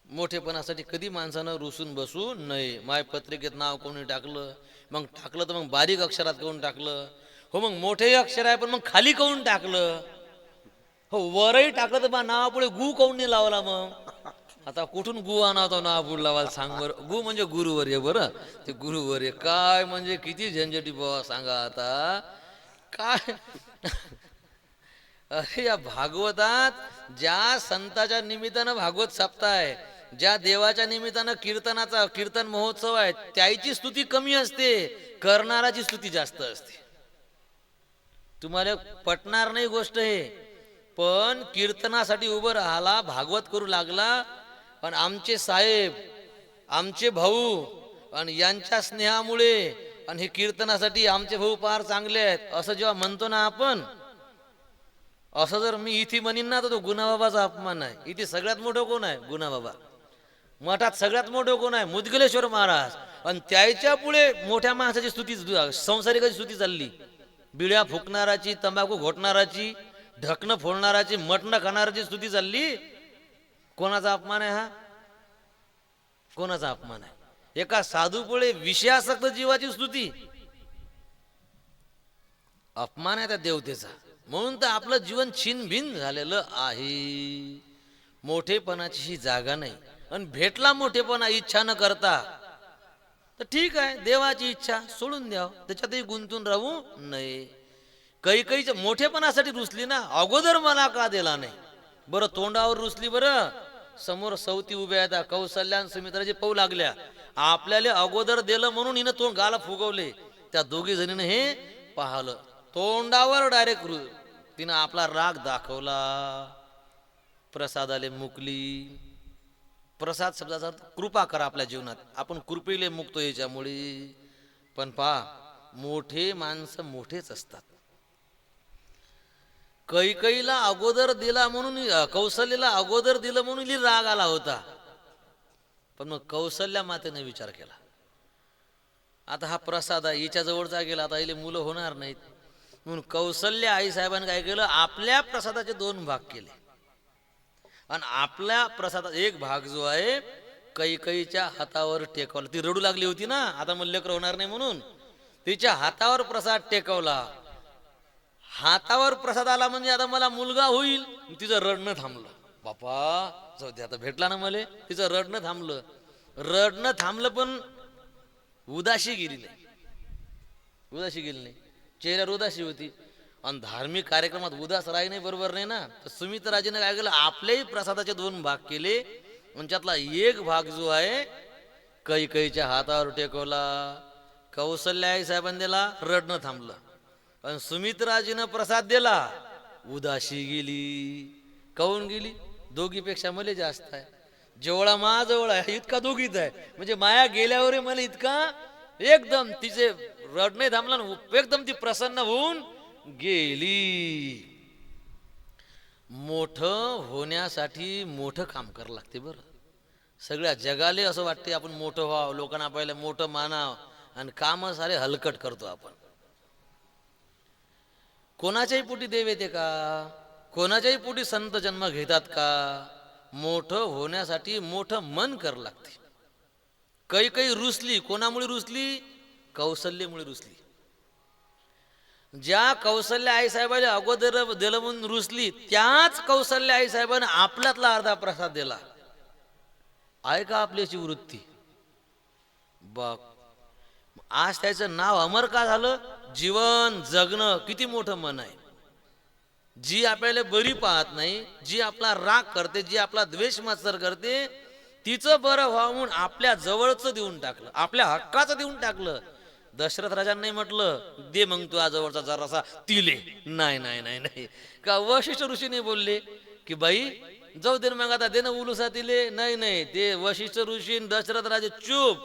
S1: मोठेपणासाठी कधी माणसानं रुसून बसू नये. माय पत्रिकेत नाव कोणी टाकलं, मग टाकलं तर मग बारीक अक्षरात कोण टाकलं, हो मग मोठे अक्षर आहे पण मग खाली काऊन टाकलं, हो वरही टाकलं तर बा नावापुढे गु काऊन नाही लावला. मग आता कुठून गु आणावतो नावापुढे लावायला सांग बरं. गु म्हणजे गुरुवर्य, बरं ते गुरुवर्य काय म्हणजे किती झंझटी बाबा सांगा आता काय. अरे या भागवतात ज्या संताच्या निमित्तानं भागवत सप्ताह, ज्या देवाच्या निमित्तानं कीर्तन महोत्सव आहे, त्याची स्तुती कमी असते, करणाराची स्तुती जास्त असते. तुम्हाला पटणार नाही गोष्ट हे, पण कीर्तनासाठी उभं राहाला, भागवत करू लागला, पण आमचे साहेब, आमचे भाऊ आणि यांच्या स्नेहामुळे आणि हे कीर्तनासाठी आमचे भाऊ फार चांगले आहेत असं जेव्हा म्हणतो ना आपण, असं जर मी इथे म्हणीन ना तर तो गुणाबाबाचा अपमान आहे. इथे सगळ्यात मोठं कोण आहे, गुणाबाबा. मठात सगळ्यात मोठं कोण आहे, मुदगलेश्वर महाराज. आणि त्याच्या पुढे मोठ्या माणसाची स्तुती, संसारिकाची स्तुती चालली. बिड्या फुकणाराची, तंबाखू घोटणाराची, ढकणं फोडणाराची, मटणं खाणाराची स्तुती चालली. कोणाचा अपमान आहे हा, कोणाचा अपमान आहे. एका साधू पुढे विषयासक्त जीवाची स्तुती, अपमान आहे त्या देवतेचा. म्हणून तर आपलं जीवन छिनभिन झालेलं आहे. मोठेपणाची ही जागा नाही. आणि भेटला मोठेपणा इच्छा न करता तर ठीक आहे, देवाची इच्छा सोडून द्याव, त्याच्यातही गुंतून राहू नये. कैकेयीच्या मोठेपणासाठी रुसली ना, अगोदर मला का दिला नाही? बरं तोंडावर रुसली, बरं समोर सवती उभ्या आहेत, कौसल्या आणि सुमित्राची पाहू लागल्या, आपल्याला अगोदर दिलं म्हणून हिनं तोंड गाला फुगवले. त्या दोघी जणीनं हे पाहलं, तोंडावर डायरेक्ट तिनं आपला राग दाखवला. प्रसादाले मुकली. प्रसाद शब्दाचा अर्थ कृपा करा आपल्या जीवनात, आपण कृपेले मुक्तो याच्यामुळे. पण पहा, मोठे माणसं मोठेच असतात. कैकेयीला अगोदर दिला म्हणून, कौशल्याला अगोदर दिलं म्हणून हिला राग आला होता. पण मग कौशल्या मातेने विचार केला, आता हा प्रसाद आहे, हिच्या जवळचा गेला, आता हिले मुलं होणार नाहीत. म्हणून कौशल्या आई साहेबांनी काय केलं, आपल्या प्रसादाचे 2 भाग केले. आणि आपल्या प्रसादात एक भाग जो आहे कैकेयीच्या हातावर टेकवला. ती रडू लागली होती ना, आता मला लेकरं होणार नाही म्हणून, तिच्या हातावर प्रसाद टेकवला. हातावर प्रसाद आला म्हणजे आता मला मुलगा होईल. तिचं रडणं थांबलं. बापा जाऊ दे, आता भेटला ना मला. तिचं रडणं थांबलं. रडणं थांबलं पण उदाशी गेली नाही. उदाशी गेली नाही, चेहऱ्यावर उदाशी होती. आणि धार्मिक कार्यक्रमात उदास राही नाही, बरोबर नाही ना. तर सुमित्राजीने काय केलं, आपल्याही प्रसादाचे 2 भाग केले. आणि त्यातला एक भाग जो आहे कैकेयीच्या हातावर टेकवला. कौशल्या आई साहेबांनी दिला, रडणं थांबलं. आणि सुमित्राजीनं प्रसाद दिला, उदाशी गेली. काऊन गेली? दोघीपेक्षा मला जास्त आहे. जेवढा माझ्याजवळ आहे इतका दोघीत आहे. म्हणजे माया गेल्यावर मला इतका एकदम तिचे रडणे थांबलं, एकदम ती प्रसन्न होऊन गेली. मोठं होण्यासाठी मोठं काम करावं लागते. बरं सगळ्या जगाले असं वाटते आपण मोठं व्हावं, लोकांना पाहिलं मोठं मानाव, आणि काम सारे हलकट करतो आपण. कोणाच्याही पोटी देव येते का? कोणाच्याही पोटी संत जन्म घेतात का? मोठं होण्यासाठी मोठं मन करावं लागते. कैकेयी रुसली, कोणामुळे रुसली? कौशल्यमुळे रुसली. ज्या कौशल्या आई साहेबांना अगोदर दिलं म्हणून रुसली, त्याच कौशल्या आई साहेबांना आपल्यातला अर्धा प्रसाद दिला. आहे का आपल्याची वृत्ती? बाप, आज त्याचं नाव अमर का झालं? जीवन जगणं किती मोठं मन आहे. जी आपल्याला बरी पाहत नाही, जी आपला राग करते, जी आपला द्वेष मात्सर करते, तिचं बरं व्हावं म्हणून आपल्या जवळचं देऊन टाकलं, आपल्या हक्काचं देऊन टाकलं. दशरथ राजांनी म्हटलं, दे मग तू आजवळचा जरासा तिले. नाही नाही नाही नाही, का वशिष्ठ ऋषीने बोलले की बाई जाऊ दे मग, आता दे ना उलुसा तिले. नाही नाही, ते वशिष्ठ ऋषी दशरथ राजे चूप.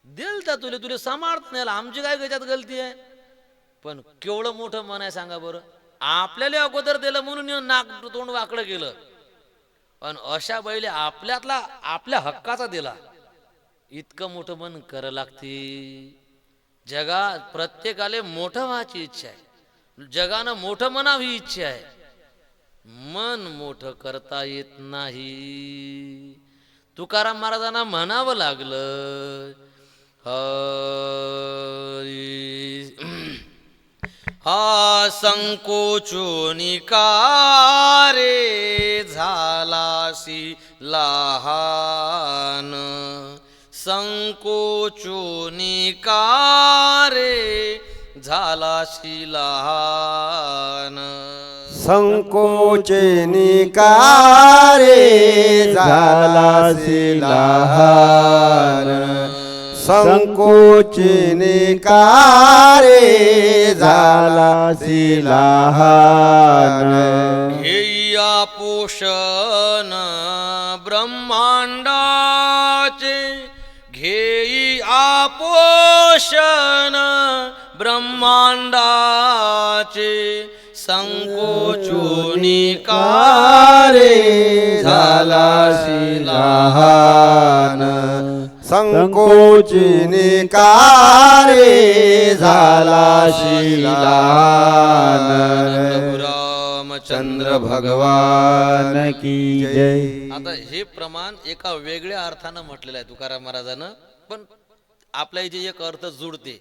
S1: देल त्या तुले, तुले सांभाळत नाही, आमची काय त्याच्यात गलती आहे? पण केवढं मोठं मन आहे सांगा बरं. आपल्याला अगोदर दिलं म्हणून नाक तोंड वाकडं केलं, पण अशा बैले आपल्यातला आपल्या हक्काचा दिला. इतकं मोठं मन करावं लागते. जगात प्रत्येकाले मोठं व्हायची इच्छा आहे, जगानं मोठं म्हणावं ही इच्छा आहे. मन मोठं करता येत नाही. तुकाराम महाराजांना म्हणावं लागलं, हा संकोचोनी का रे झालासी लहान, संकोचोनी का रे झालासी लहान.
S2: संकोचेनी का रे झालासी लहान, संकोचेनी का रे झालासी लहान.
S1: घेया पोषण ब्रह्मांडाचे, घेई आपोषण ब्रह्मांडाचे, संकोचोनी का रे झालासी लहान,
S2: संकोचेनी का रे झालासी लहान.
S1: रामचंद्र
S2: भगवान की जय.
S1: आता हे प्रमाण एका वेगळ्या अर्थानं म्हटलेलं आहे तुकाराम महाराजानं, पण आपल्या इथे एक अर्थ जुळते.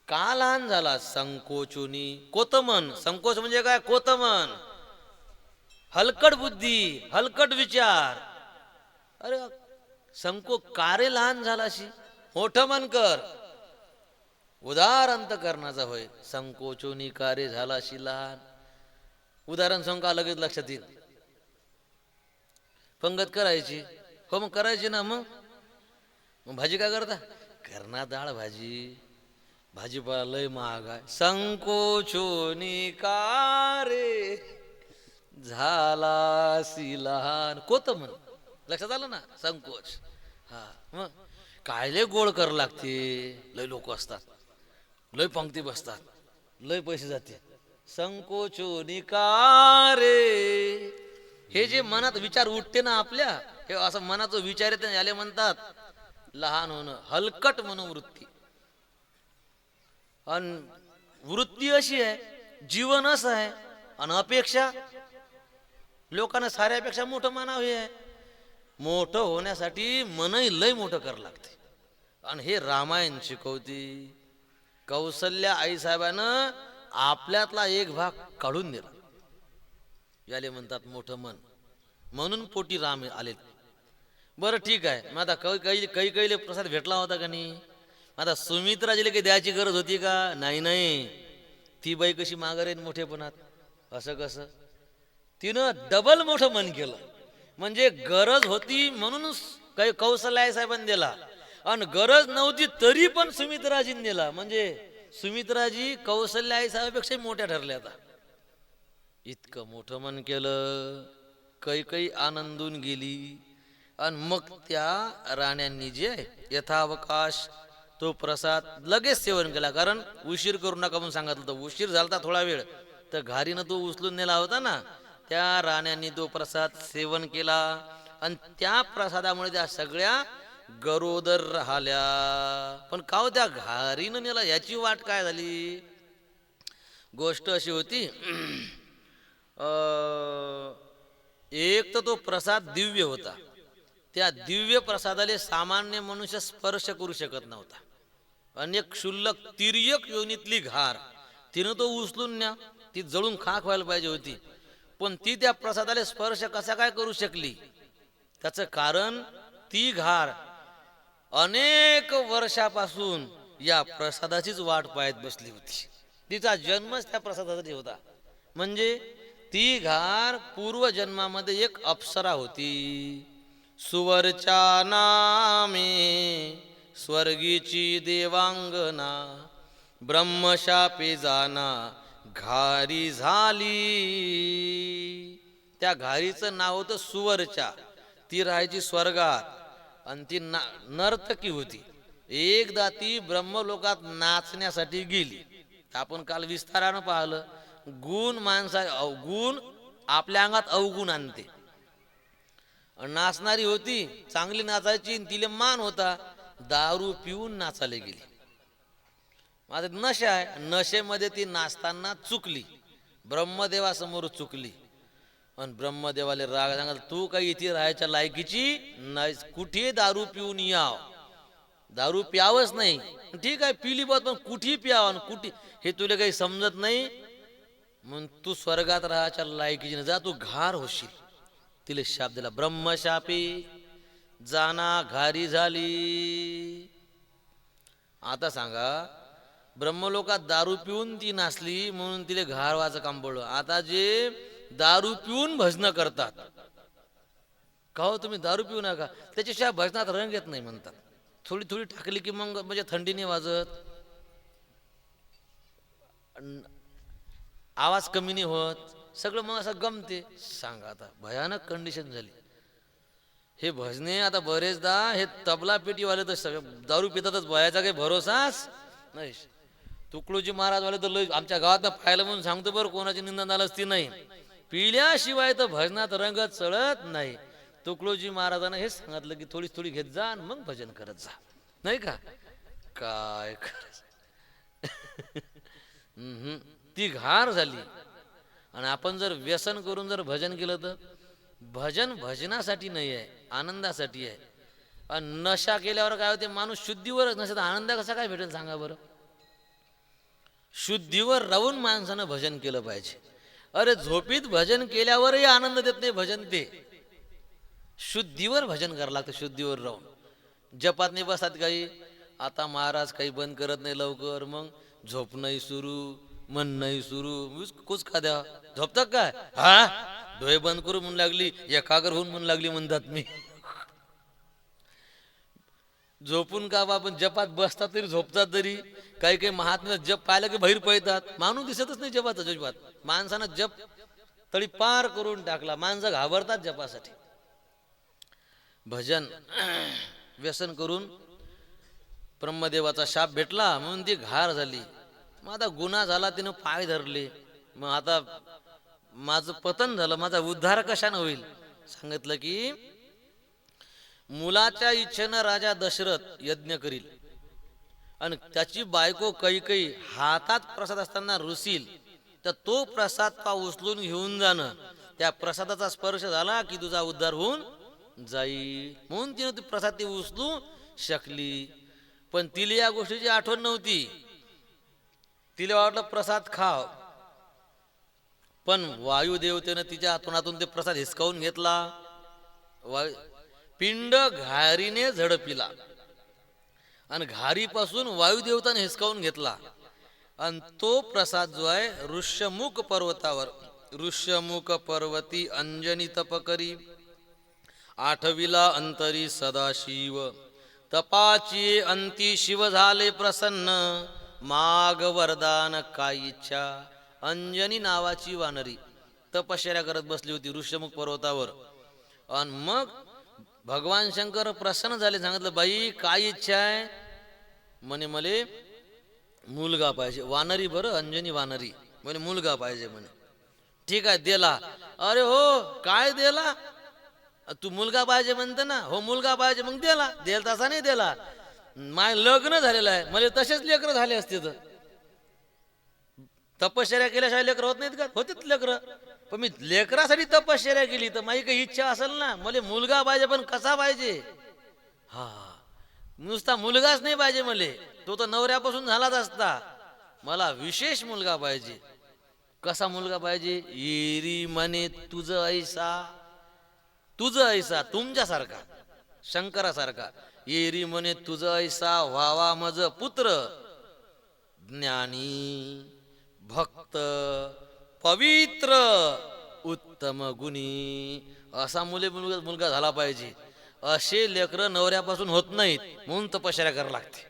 S1: का लहान झाला? संकोचोनी, कोतमन. संकोच म्हणजे काय? कोतमन. हलकट बुद्धी, हलकट विचार. अरे संको कारे लहान झालाशी, मोठं मन कर. उदार अंतकरणाचा होय, संकोचोनी कारे झालाशी लहान. उदाहरण सांगू का लगेच लक्षात येईल. पंगत करायची, हो मग करायची ना. मग भाजी काय करता, करणार डाळ भाजी, भाजीपाला लय महाग आहे. संकोचोनी कारे झालासी लहान. कोत म्हण लक्षात आलं ना, संकोच. हा मग काय लय गोळ कर लागते, लय लोक असतात, लय पंक्ती बसतात, लय पैसे जाते. संकोचोनी कारे, हे जे मनात विचार उठते ना आपल्या, हे असं मनाचं विचार येते याले म्हणतात लहान होणं, हलकट मनोवृत्ती. आणि वृत्ती अशी आहे, जीवन असं आहे. आणि अपेक्षा, लोकांना साऱ्यापेक्षा मोठं मानावं हे आहे. मोठं होण्यासाठी मनही लय मोठं करावं लागते. आणि हे रामायण शिकवती. कौसल्या आईसाहेबानं आपल्यातला एक भाग काढून दिला, याले म्हणतात मोठं मन. म्हणून पोटी राम आले. बरं ठीक आहे, मग आता काही प्रसाद भेटला होता का नाही. आता सुमित्राजीला काही द्यायची गरज होती का, नाही. ती बाई कशी माघारेन मोठेपणात, असं कसं. तिनं डबल मोठं मन केलं. म्हणजे गरज होती म्हणून काही कौशल्या साहेबांनी दिला, आणि गरज नव्हती तरी पण सुमित्राजीने दिला. म्हणजे सुमित्राजी कौशल्या आई साहेबापेक्षा मोठ्या ठरल्या. आता इतकं मोठं मन केलं, काही आनंदून गेली. आणि मग त्या राण्यांनी जे यथावकाश तो प्रसाद लगेच सेवन केला. कारण उशीर करू नका म्हणून सांगितलं होतं. उशीर झाला थोडा वेळ, तर घारीनं तो उचलून नेला होता ना. त्या राण्यांनी तो प्रसाद सेवन केला, आणि त्या प्रसादामुळे त्या सगळ्या गरोदर राहिल्या. पण का त्या घारीनं नेला याची वाट काय झाली. गोष्ट अशी होती, एक तर तो प्रसाद दिव्य होता. त्या दिव्य प्रसादाले सामान्य मनुष्य स्पर्श करू शकत नव्हता. अनेक क्षुल्लक तिर्यक योनीतली घार, तिनं तो उचलून न्या, ती जळून खाक व्हायला पाहिजे होती. पण ती त्या प्रसादाला स्पर्श कसा काय करू शकली. त्याचं कारण ती घार अनेक वर्षापासून या प्रसादाचीच वाट पाहत बसली होती. तिचा जन्मच त्या प्रसादासाठी होता. म्हणजे ती घार पूर्वजन्मामध्ये एक अप्सरा होती. सुवरच्या नामे स्वर्गीची देवांगना, ब्रह्मशापे जाना घारी झाली. त्या घारीचं नाव होतं सुवरच्या. ती राहायची स्वर्गात, आणि ती नर्तकी होती. एकदा ती ब्रह्मलोकात नाचण्यासाठी गेली. आपण काल विस्तारानं पाहिलं, गुण गुण आपल्या अंगात अवगुण आणते. नाचणारी होती, चांगली नाचायची, तिले मान होता. दारू पिऊन नाचायला गेली. माझा नशा आहे, नशेमध्ये ती नाचताना चुकली, ब्रह्मदेवासमोर चुकली. आणि ब्रह्मदेवाले राग सांगत, तू काही इथे राहायच्या लायकीची नाही, कुठे दारू पिऊन याव. दारू प्यावच नाही, ठीक आहे पिली बस, पण कुठे प्याव आणि कुठे हे तुला काही समजत नाही. म्हणून तू स्वर्गात राहायच्या लायकीची नाही, जा तू घार होशील. तिला शाप दिला, ब्रह्मशापी जाना घारी झाली. आता सांगा, ब्रह्मलोकात दारू पिऊन ती नाचली म्हणून तिला घार व्हायचं काम पडलं. आता जे दारू पिऊन भजन करतात, का हो तुम्ही दारू पिऊ नका, त्याच्याशिवाय भजनात रंग येत नाही म्हणतात. थोडी थोडी टाकली की मग म्हणजे थंडीने वाजत, आवाज कमी नाही होत, सगळं मग असं गमते. सांगा आता भयानक कंडिशन झाली. हे भजने आता बरेचदा हे तबला पेटीवाले तर सगळं दारू पितातच, बयाचा काही भरोसाच नाही. तुकडोजी महाराजवाले तर लय आमच्या गावात पाहिलं म्हणून सांगतो बरं, कोणाची निंदा झालंच ती नाही. पिल्याशिवाय तर भजनात रंगत चढत नाही. तुकडोजी महाराजांना हेच सांगितलं की थोडी थोडी घेत जा आणि मग भजन करत जा, नाही का. काय ती घार झाली. आणि आपण जर व्यसन करून जर भजन केलं तर भजन भजनासाठी नाही आहे, आनंदासाठी आहे. आणि नशा केल्यावर काय होते, माणूस शुद्धीवरच नसेल तर आनंद कसा काय भेटेल सांगा बरं. शुद्धीवर राहून माणसानं भजन केलं पाहिजे. अरे झोपीत भजन केल्यावरही आनंद देत नाही भजन. ते शुद्धीवर भजन करावं लागतं, शुद्धीवर राहून. जपात नाही बसतात काही. आता महाराज काही बंद करत नाही लवकर, मग झोप नाही सुरू, मन नाही सुरू, कुच का द्या. झोपतात काय? हा, डोळे बंद करू म्हणून लागली, एकाग्र होऊन म्हणून लागली म्हणतात मी. झोपून का आपण जपात बसतात तरी झोपतात तरी. काही काही महात्मा जप पाहिलं की बाहेर पळतात, माणूस दिसतच नाही जपाचा जपात. माणसानं जप तळी पार करून टाकला, माणसं घाबरतात जपासाठी. भजन व्यसन करून ब्रह्मदेवाचा शाप भेटला म्हणून ती घार झाली. मग आता गुन्हा झाला, तिनं पाय धरले, मग आता माझं पतन झालं, माझा उद्धार कशानं होईल. सांगितलं की मुलाच्या इच्छेनं राजा दशरथ यज्ञ करील आणि त्याची बायको कैकई हातात प्रसाद असताना रुसील, तर तो प्रसाद उचलून घेऊन जाणं, त्या प्रसादाचा स्पर्श झाला की तुझा उद्धार होऊन जाईल. म्हणून तिने ती प्रसाद ती उचलू शकली. पण तिला या गोष्टीची आठवण नव्हती. तिला वाटलं प्रसाद खाव, पण वायुदेवतेनं तिच्या हातून ते प्रसाद हिसकावून घेतला. पिंड घारीने झडपिला आणि घारीपासून वायुदेवताने हिसकावून घेतला. आणि तो प्रसाद जो आहे ऋष्यमुख पर्वतावर, ऋष्यमुख पर्वती अंजनी तप करी, आठविला अंतरी सदाशिव, तपाची अंती शिव झाले प्रसन्न, माग वरदान काय इच्छा. अंजनी नावाची वानरी तपश्चर्या करत बसली होती ऋष्यमुख पर्वतावर. आणि मग भगवान शंकर प्रसन्न झाले. सांगितलं, बाई काय इच्छा आहे? म्हणे मले मुलगा पाहिजे. वानरी बरं, अंजनी वानरी. म्हणे मुलगा पाहिजे म्हणे. ठीक आहे, दिला. अरे हो, काय दिला? तू मुलगा पाहिजे म्हणते ना. हो मुलगा पाहिजे, मग दिला. दिला तसा नाही दिला. माय लग्न झालेलं आहे, मला तसेच लेकर झाले असते. तर तपश्चर्या केल्याशिवाय लेकर होत नाहीत का? होतीच लेकर. पण मी लेकरासाठी तपश्चर्या केली, तर माझी काही इच्छा असेल ना. मला मुलगा पाहिजे, पण कसा पाहिजे? हा, नुसता मुलगाच नाही पाहिजे मले, तो तर नवऱ्यापासून झालाच असता. मला विशेष मुलगा पाहिजे. कसा मुलगा पाहिजे? येरी म्हणे तुझं ऐसा, तुझं ऐसा, तुमच्यासारखा, शंकरासारखा. येरी म्हणे तुझं ऐसा व्हावा मज पुत्र, ज्ञानी भक्त पवित्र उत्तम गुणी. असा मुलगा झाला पाहिजे. असे लेकरं नवऱ्यापासून होत नाहीत, म्हणून तपश्चर्या करायला लागते.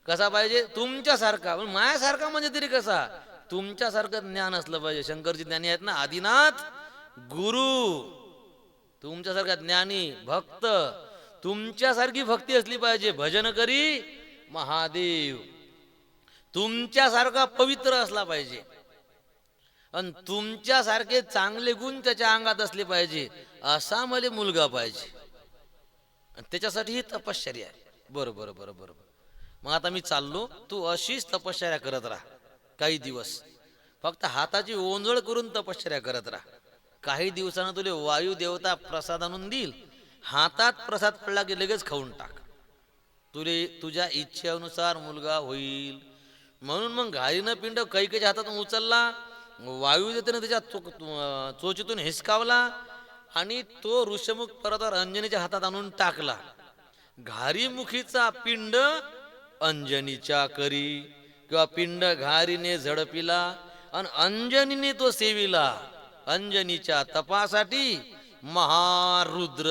S1: कसा पाहिजे? तुमच्यासारखा. मायासारखा म्हणजे तरी कसा? तुमच्यासारखं ज्ञान असलं पाहिजे. शंकरजी ज्ञानी आहेत ना, आदिनाथ गुरु. तुमच्यासारखा ज्ञानी भक्त, तुमच्यासारखी भक्ती असली पाहिजे. भजन करी महादेव. तुमच्यासारखा पवित्र असला पाहिजे आणि तुमच्यासारखे चांगले गुण त्याच्या अंगात असले पाहिजे. असा मला मुलगा पाहिजे. आणि त्याच्यासाठी ही तपश्चर्या आहे. बरोबर बरोबर बरोबर. मग आता मी चाललो, तू अशीच तपश्चर्या करत राहा काही दिवस. फक्त हाताची ओंजळ करून तपश्चर्या करत राहा. काही दिवसानं तुला वायू देवता प्रसाद आणून देईल. हातात प्रसाद पडला की लगेच खाऊन टाक. तुले तुझ्या इच्छेनुसार मुलगा होईल. म्हणून मग घाईनं पिंड कैकेच्या हातातून उचलला, वायू देतेनं त्याच्या चोचीतून हिसकावला आणि तो ऋषमुख पर्वतावर अंजनीच्या हातात आणून टाकला. घारीमुखीचा पिंड अंजनीच्या करी, किंवा पिंड घारीने झडपिला आणि अंजनीने तो सेविला. अंजनीच्या तपासाठी महारुद्र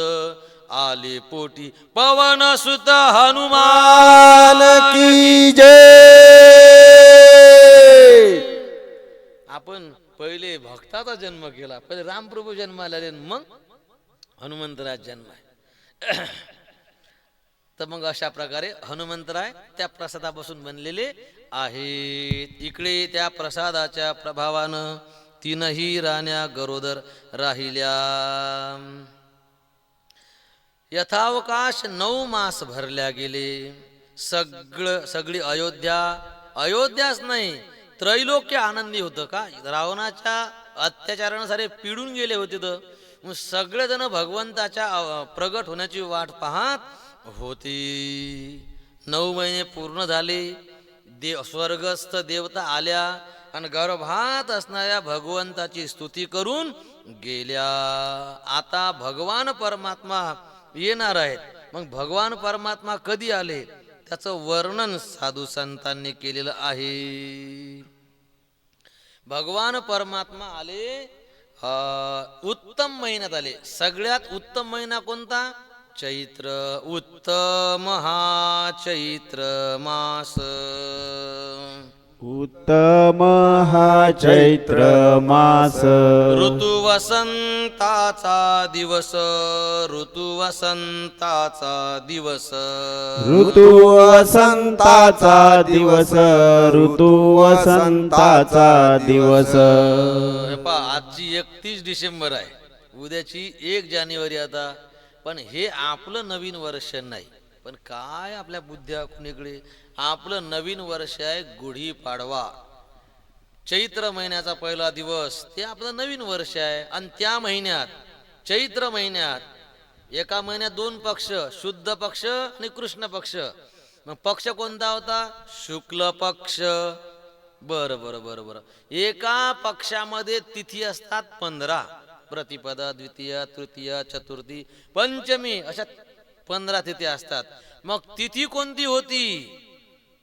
S1: आले पोटी. पवन सुत हनुमान
S2: की जय.
S1: आपण पहिले भक्ताचा जन्म केला, पहिले रामप्रभू जन्माला आले, मग हनुमंतराय जन्म आहे. तर मग अशा प्रकारे हनुमंतराय त्या प्रसादापासून बनलेले आहेत. इकडे त्या प्रसादाच्या प्रभावानं तीनही राण्या गरोदर राहिल्या. यथावकाश 9 मास भरल्या गेले. सगळी अयोध्याच नाही, त्रैलोक्य आनंदी होतं. का रावणाच्या अत्याचारानं सारे पिडून गेले होते. तर मग सगळेजण भगवंताच्या प्रगट होण्याची वाट पाहत होते. 9 महिने पूर्ण झाले. स्वर्गस्थ देवता आल्या. आणि गर्भात असणाऱ्या भगवंताची स्तुती करून गेल्या. आता भगवान परमात्मा येणार आहेत. मग भगवान परमात्मा कधी आले त्याचं वर्णन साधू संतांनी केलेलं आहे. भगवान परमात्मा आले उत्तम महिन्यात आले. सगळ्यात उत्तम महिना कोणता? चैत्र. उत्तम हा चैत्र मास.
S2: उत्तम हा चैत्र मास.
S1: ऋतु वसंताचा दिवस. ऋतु वसंताचा दिवस.
S2: ऋतू वसंताचा दिवस. ऋतू वसंताचा दिवस.
S1: आजची 31 डिसेंबर आहे, उद्याची 1 जानेवारी. आता पण हे आपलं नवीन वर्ष नाही, पण काय आपल्या बुद्ध्या कुणीकडे. आपलं नवीन वर्ष आहे गुढीपाडवा. चैत्र महिन्याचा पहिला दिवस ते आपलं नवीन वर्ष आहे. आणि त्या महिन्यात, चैत्र महिन्यात एका महिन्यात 2 पक्ष, शुद्ध पक्ष आणि कृष्ण पक्ष. मग पक्ष कोणता होता? शुक्ल पक्ष. बरं बरं बरं बरं. एका पक्षामध्ये तिथी असतात 15. प्रतिपदा, द्वितीय, तृतीय, चतुर्थी, पंचमी, अशा 15 तिथी असतात. मग तिथी कोणती होती?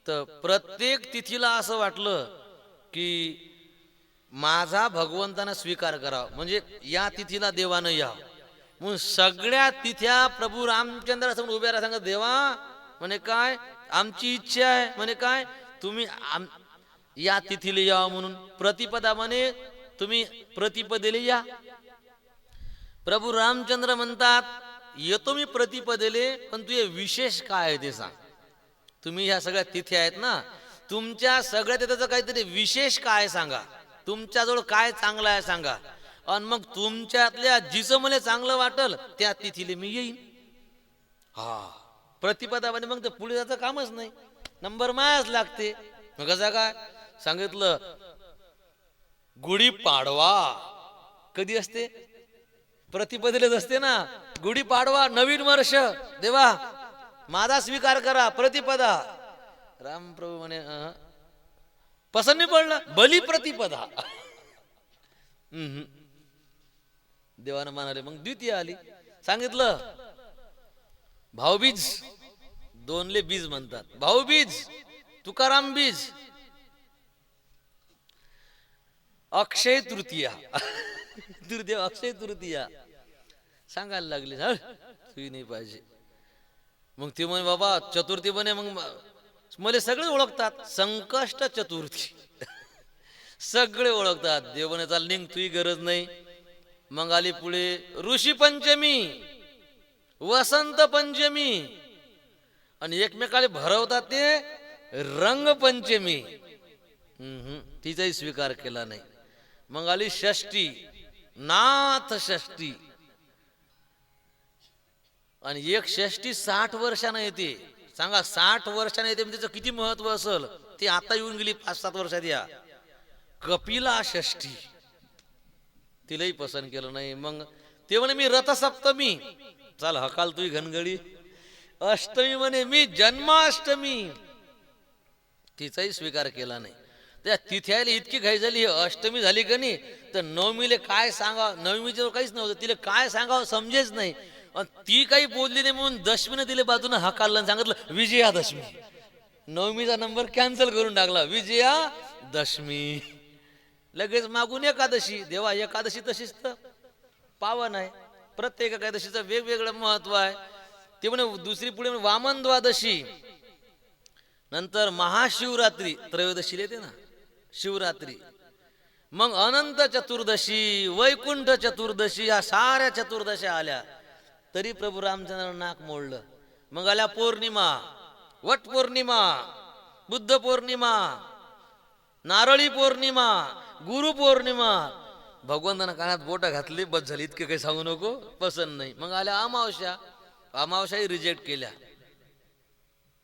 S1: तर प्रत्येक तिथीला असं वाटलं की माझा भगवंतानं स्वीकार करावा, म्हणजे या तिथीला देवानं या. म्हणून सगळ्या तिथ्या प्रभू रामचंद्र समोर उभ्या राहा. सांगत देवा म्हणे काय आमची इच्छा आहे, म्हणे काय तुम्ही या तिथीला या. म्हणून प्रतिपदा म्हणे तुम्ही प्रतिपदेले या. प्रभू रामचंद्र म्हणतात येतो मी प्रतिपदेले, पण तुझे विशेष काय आहे ते सांग. तुम्ही ह्या सगळ्या तिथी आहेत ना, तुमच्या सगळ्या तिथीचं काहीतरी विशेष काय सांगा. तुमच्याजवळ काय चांगलं आहे सांगा. आणि मग तुमच्यातल्या जिचं मला चांगलं वाटल त्या तिथीले मी येईन. हा प्रतिपदामध्ये मग ते पुढे जायचं कामच नाही, नंबर मायाच लागते. मग कसं काय सांगितलं? गुढीपाडवा कधी असते? प्रतिपदेलेच असते ना. गुढीपाडवा नवीन वर्ष. देवा माझा स्वीकार करा. प्रतिपदा. रामप्रभू म्हणे पसंत नाही पडलं. बली प्रतिपदा. देवानं म्हणाले. मग द्वितीय आली. सांगितलं भाऊबीज. 2ले बीज म्हणतात. भाऊबीज, तुकाराम बीज, अक्षय तृतीया. तृतीया अक्षय तृतीया सांगायला लागले. तुही नाही पाहिजे. मग ते म्हणे बाबा चतुर्थी म्हणे. मग मला सगळे ओळखतात. संकष्ट चतुर्थी सगळे ओळखतात. देव म्हणे चाल निघ, तुही गरज नाही. मग आली पुढे ऋषी पंचमी, वसंत पंचमी, आणि एकमेकाला भरवतात ते रंगपंचमी. तिचाही स्वीकार केला नाही. मग आली षष्ठी, नाथ षष्ठी. आणि एक षष्ठी 60 वर्षांना येते. सांगा 60 वर्षांना येते म्हणजे त्याचं किती महत्व असेल. ती आता येऊन गेली 5-7 वर्षात. या कपिला षष्ठी, तिलाही पसंत केलं नाही. मग ते म्हणे मी रथसप्तमी. चाल हकाल तुझी घनगडी. अष्टमी म्हणे मी जन्माष्टमी. तिचाही स्वीकार केला नाही. त्या तिथ्याला इतकी घाई झाली. अष्टमी झाली का नाही तर नवमीले काय सांगा. नवमीच्या काहीच नव्हतं. तिला काय सांगावं समजेच नाही. ती काही बोलली नाही म्हणून दशमीने तिला बाजूने हकाललं आणि सांगितलं विजयादशमी. नवमीचा नंबर कॅन्सल करून टाकला. विजयादशमी. लगेच मागून एकादशी. देवा एकादशी तशीच तर पावन आहे. प्रत्येक एकादशीचं वेगवेगळं महत्व आहे. ते म्हणे दुसरी पुढे वामन द्वादशी, नंतर महाशिवरात्री. त्रयोदशी येते ना शिवरात्री. मग अनंत चतुर्दशी, वैकुंठ चतुर्दशी, या साऱ्या चतुर्दशी आल्या. तरी प्रभू रामचंद्र नाक मोडलं. मग आल्या पौर्णिमा, वट पौर्णिमा, बुद्ध पौर्णिमा, नारळी पौर्णिमा, गुरु पौर्णिमा. भगवंतानं कानात बोटा घातली, बस झाली. इतके काही सांगू नको, पसंत नाही. मग आल्या अमावस्या. अमावस्याही रिजेक्ट केल्या.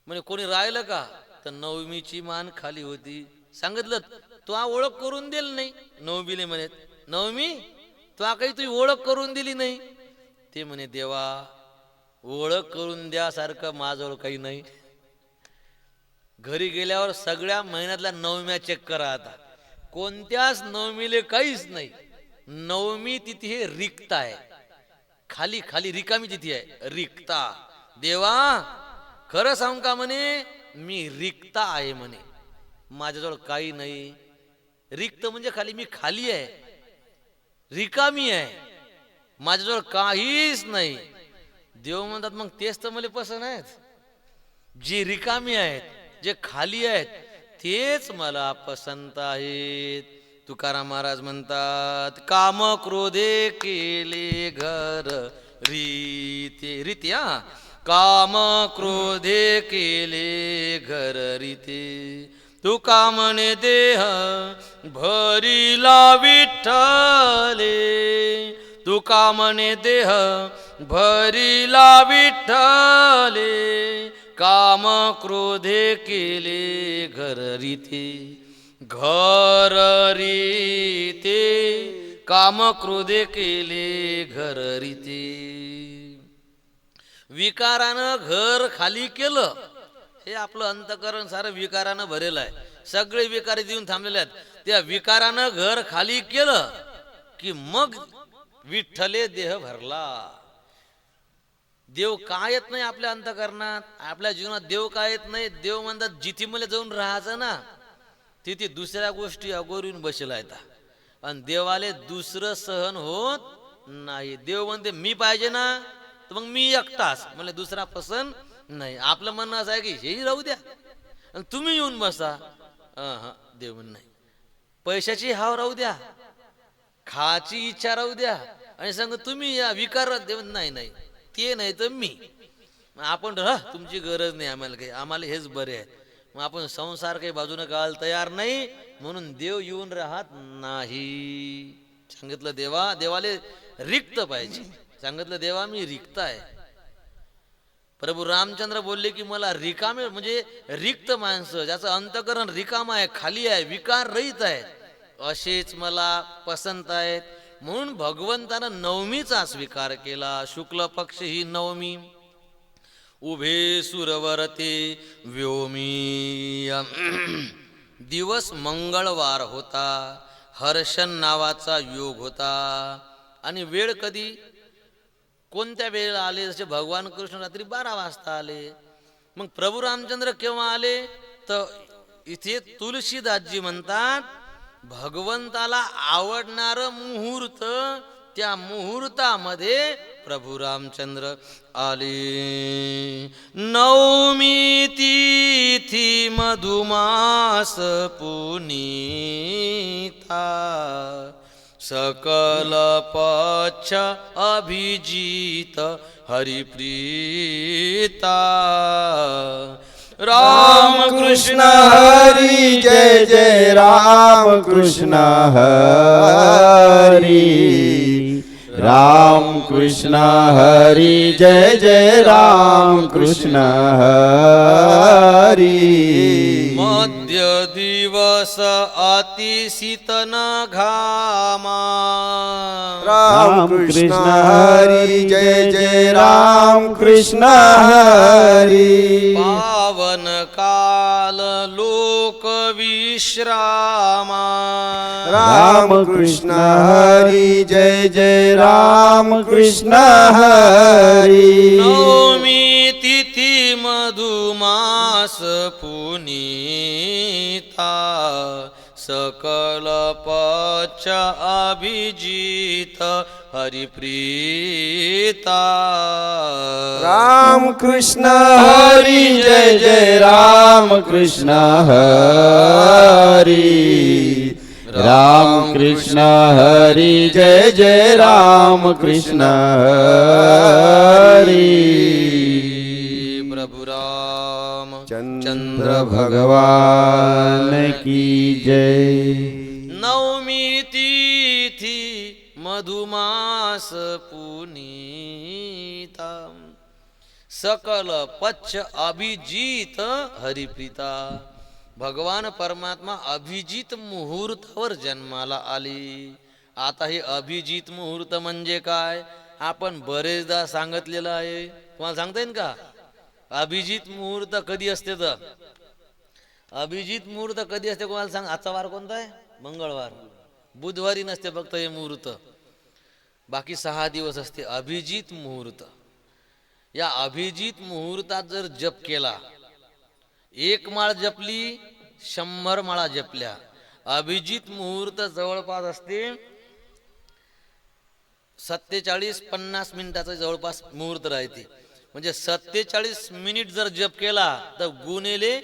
S1: म्हणजे कोणी राहिलं का तर नवमीची मान खाली होती. सांगितलं तू ओळख करून दिली नाही. नवमीले म्हणे नवमी तू काही तुझी ओळख करून दिली नाही. ते म्हणे देवा ओळख करून द्यासारखं माझ्याजवळ काही नाही. घरी गेल्यावर सगळ्या महिन्यातल्या नवम्या चेक करा. आता कोणत्याच नवमीले काहीच नाही. नवमी तिथी हे रिक्त आहे, खाली खाली रिकामी तिथी आहे, रिक्ता. देवा खरं सांगू का म्हणे, मी रिक्त आहे म्हणे, माझ्याजवळ काही नाही. रिक्त म्हणजे खाली, मी खाली आहे, रिकामी आहे, माझ्याजवळ काहीच नाही. देव म्हणतात मग तेच तर मला पसंत आहेत, जे रिकामी आहेत, जे खाली आहेत, तेच मला पसंत आहेत. तुकाराम महाराज म्हणतात, काम क्रोधे केले घर रीते रीते, हा, काम क्रोधे केले घर रीते, तू कामने देह भरिला विठ्ठले, तू कामने देह भरिला विठ्ठले, काम क्रोधे केले घर रीते, घर रीते, काम क्रोधे केले घर रीते. विकारानं घर खाली केलं, हे आपलं अंतकरण सारं विकारानं भरेलं आहे, सगळे विकार देऊन थांबलेले आहेत. त्या विकारानं घर खाली केलं की मग विठ्ठले देह भरला. देव काय येत नाही आपल्या अंतकरणात, आपल्या जीवनात देव काय येत नाही. देव म्हणतात जिथे मला जाऊन राहायचं ना, तिथे दुसऱ्या गोष्टी अगोरून बसला येतात, आणि देवाले दुसरं सहन होत नाही. देव म्हणते मी पाहिजे ना, तर मग मी एकटाच, मला दुसरा पसंत नाही. आपलं म्हणणं असं आहे की हेही राहू द्या आणि तुम्ही येऊन बसा. देव म्हण नाही. पैशाची हाव राहू द्या, खाची इच्छा राहू द्या, आणि सांग तुम्ही या विकार. देव नाही नाही, ते नाही तर मी. आपण तुमची गरज नाही आम्हाला काही, आम्हाला हेच बरे आहे. मग आपण संसार काही बाजूने काढायला तयार नाही, म्हणून देव येऊन राहत नाही. सांगितलं देवा, देवाले रिक्त पाहिजे. सांगितलं देवा मी रिक्त आहे. प्रभू रामचंद्र बोलले की मला रिकामे म्हणजे रिक्त माणसं, ज्याचं अंतकरण रिकाम आहे, खाली आहे, विकार रहित आहे, असेच मला पसंत आहेत. म्हणून भगवंतानं नवमीचा स्वीकार केला. शुक्ल पक्ष ही नवमी, उभे सुरवरते व्योमी. दिवस मंगळवार होता, हर्षण नावाचा योग होता. आणि वेळ कधी, कोणत्या वेळेला आले, जसे भगवान कृष्ण रात्री 12 वाजता आले. मग प्रभू रामचंद्र केव्हा आले, तर इथे तुलसीदासजी म्हणतात भगवंताला आवडणारं मुहूर्त, त्या मुहूर्तामध्ये प्रभू रामचंद्र आले. नवमी तिथी मधुमास पुनीता, सकल पक्ष अभिजित हरिप्रीता.
S2: राम कृष्ण हरी जय जय राम कृष्ण हरी, राम कृष्ण हरी जय जय राम कृष्ण हरी.
S1: मध्य दिवस अति शीतन घामा,
S2: राम कृष्ण हरी जय जय राम कृष्ण हरी.
S1: पावन काल लोक विश्रामा,
S2: राम कृष्ण हरी जय जय राम कृष्ण हरी.
S1: नवमी तिथी मधुमास पुनीता, सकल पक्ष अभिजित हरिप्रीता.
S2: राम कृष्ण हरी जय जय राम कृष्ण हरी, राम कृष्ण हरी जय जय राम कृष्ण हरी.
S1: प्रभु राम
S2: चंद्र भगवान की जय.
S1: नवमी तिथी मधुमास पुनीता, सकल पक्ष अभिजित हरिप्रीता. भगवान परमात्मा अभिजित मुहूर्तावर जन्माला आले. आता हे अभिजित मुहूर्त म्हणजे काय, आपण बरेचदा सांगितलेलं आहे. तुम्हाला सांगता येईल का अभिजित मुहूर्त कधी असते? तर अभिजित मुहूर्त कधी असते कोणाला सांग. आजचा वार कोणता आहे? मंगळवार, बुधवारी नसते फक्त हे मुहूर्त, बाकी 6 दिवस असते अभिजित मुहूर्त. या अभिजित मुहूर्तात जर जप केला, 1 माळ जपली 100 माळा जपल्या. अभिजित मुहूर्त जवळपास असते 47-50 मिनिटाचा जवळपास मुहूर्त राहते. म्हणजे 47 मिनिट जर जप केला तर गुणिले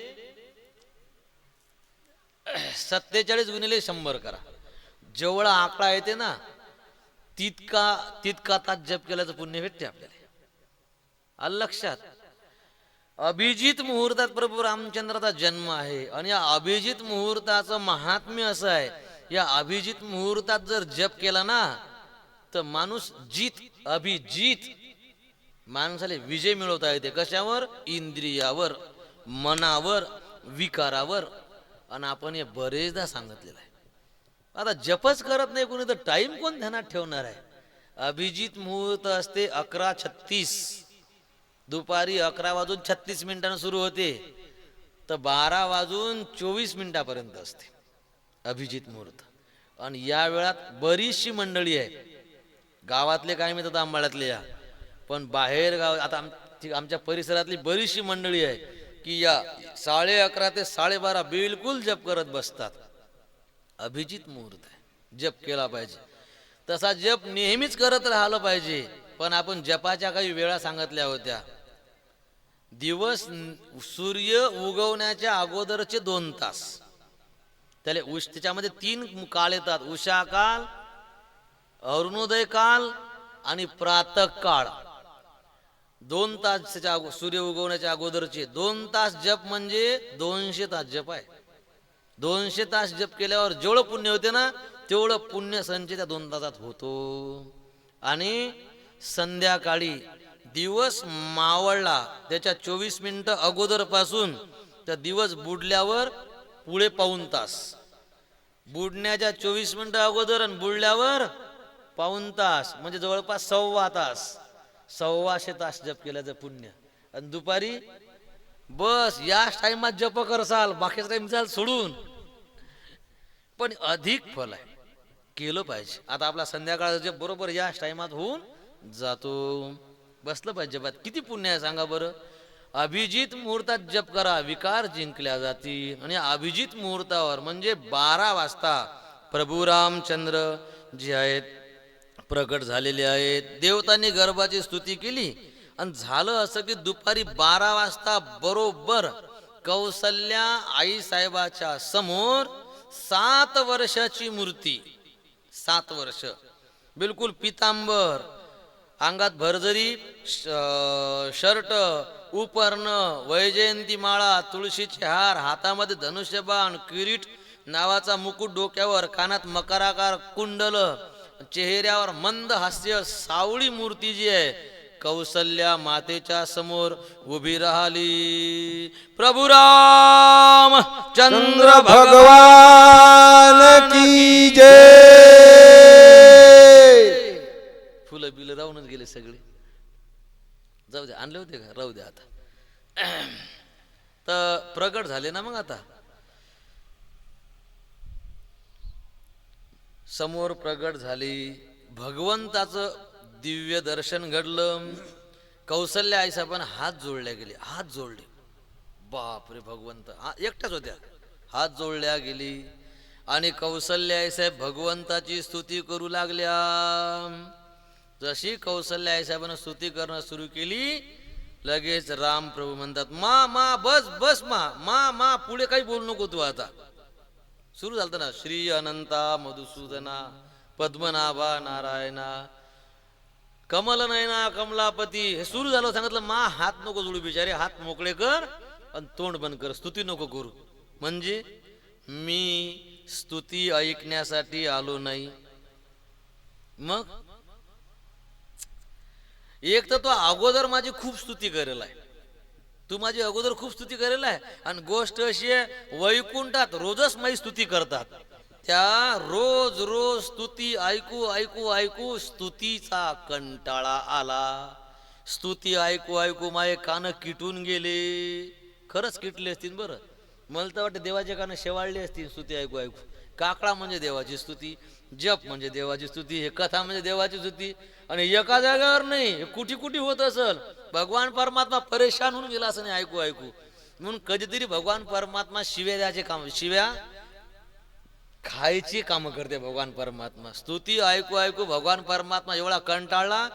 S1: 47 गुणिले 100 करा. जेवढा आकडा येते ना तितका तास जप केल्याचं पुण्य भेटते आपल्याला. आलं लक्षात. अभिजित मुहूर्तात प्रभू रामचंद्राचा जन्म आहे आणि या अभिजित मुहूर्ताचं महात्म्य असं आहे, या अभिजित मुहूर्तात जर जप केला ना तर माणूस अभिजित माणसाला विजय मिळवता येते. कशावर? इंद्रियावर, मनावर, विकारावर. आणि आपण हे बरेचदा सांगितलेलं आहे. आता जपच करत नाही कोणी तर टाइम कोण ध्यानात ठेवणार आहे. अभिजित मुहूर्त असते 11:36, दुपारी 11:36 सुरू होते तर 12:24 असते अभिजित मुहूर्त. आणि या वेळात बरीचशी मंडळी आहे, गावातले काय मिळतात आंबाळ्यातले या, पण बाहेर गाव आता आमच्या परिसरातली बरीचशी मंडळी आहे की या 11:30 ते 12:30 बिलकुल जप करत बसतात. अभिजित मुहूर्त आहे, जप केला पाहिजे. तसा जप नेहमीच करत राहिलं पाहिजे. पण आपण जपाच्या काही वेळा सांगितल्या होत्या. दिवस सूर्य उगवण्याच्या अगोदरचे 2 तास, त्याच्यामध्ये 3 काळ येतात: उषा काल, अरुणोदय काल आणि प्रातः काळ. 2 तास सूर्य उगवण्याच्या अगोदरचे 2 तास जप म्हणजे 200 तास जप आहे. 200 तास जप केल्यावर जेवढं पुण्य होते ना तेवढं पुण्य संचय त्या 2 तासात होतो. आणि संध्याकाळी दिवस मावळला त्याच्या 24 मिनिटं अगोदर पासून तर दिवस बुडल्यावर पुढे 1 तास, बुडण्याच्या 24 मिनिटं अगोदर आणि बुडल्यावर 1 तास, म्हणजे जवळपास 1.25 तास, 125 तास जप केल्याचं पुण्य. आणि दुपारी बस याच टाइमात जप करसाल, बाकीचा टाइम जाल सोडून, पण अधिक फल आहे, केलं पाहिजे. आता आपला संध्याकाळचा जप बरोबर याच टाइमात होऊन जातो. बसलं पाहिजे जपात, किती पुण्य आहे सांगा बरं. अभिजित मुहूर्तात जप करा, विकार जिंकल्या जातील. आणि अभिजित मुहूर्तावर म्हणजे 12 वाजता प्रभू रामचंद्र जे आहेत प्रकट झालेले आहेत. देवतांनी गर्भाची स्तुती केली आणि झालं असं की दुपारी 12 वाजता बरोबर कौसल्या आई साहेबाच्या समोर 7 वर्षाची मूर्ती, 7 वर्ष, बिलकुल पितांबर, अंगात भरजरी शर्ट, उपर्ण, वैजयंती माळा, तुळशीचे हार, हातामध्ये धनुष्यबाण, किरीट नावाचा मुकुट डोक्यावर, कानात मकराकार कुंडल, चेहऱ्यावर मंद हास्य, सावळी मूर्ती जी आहे कौसल्या मातेच्या समोर उभी राहिली. प्रभू राम चंद्र
S2: भगवान की जय.
S1: फुलं बिलं राहूनच गेले सगळे. जाऊ दे, आणले होते का, राहू दे आता. तर प्रगट झाले ना. मग आता समोर प्रगट झाली, भगवंताचं दिव्य दर्शन घडलं. कौसल्या आई साहेबांना हात जोडल्या गेले, हात जोडले. बापरे, भगवंत एकट्याच होत्या, हात जोडल्या गेली. आणि कौसल्या आई साहेब भगवंताची स्तुती करू लागल्या. जशी कौसल्या आई साहेबांना स्तुती करणं सुरू केली, लगेच राम प्रभू म्हणतात, मा बस बस मा पुढे काही बोलू नको तू. आता सुरू झालं ना, श्री अनंता मधुसूदना पद्मनाभा नारायणा कमल नयना कमलापती, हे सुरू झालं. सांगितलं मा हात नको जोडू, बिचारे हात मोकळे कर आणि तोंड बंद कर, स्तुती नको करू. म्हणजे मी स्तुती ऐकण्यासाठी आलो नाही. मग एक तर तो अगोदर माझी खूप स्तुती करेल आहे, तू माझी अगोदर खूप स्तुती करेल आहे. आणि गोष्ट अशी आहे, वैकुंठात रोजच माझी स्तुती करतात. त्या रोज रोज स्तुती ऐकू ऐकू ऐकू स्तुतीचा कंटाळा आला. स्तुती ऐकू ऐकू माझे कान किटून गेले. खरंच किटले असतील बरं. मला तर वाटतं देवाच्या कानं शेवाळली असती स्तुती ऐकू ऐकू. काकडा म्हणजे देवाची स्तुती, जप म्हणजे देवाची स्तुती, हे कथा म्हणजे देवाची स्तुती. आणि एका जागेवर नाही, हे कुठे कुठे होत असल. भगवान परमात्मा परेशान होऊन गेला असं नाही ऐकू ऐकू. म्हणून कधीतरी भगवान परमात्मा शिव्या द्यायचे काम, शिव्या खायची कामं करते भगवान परमात्मा. स्तुती ऐकू ऐकू भगवान परमात्मा एवढा कंटाळला,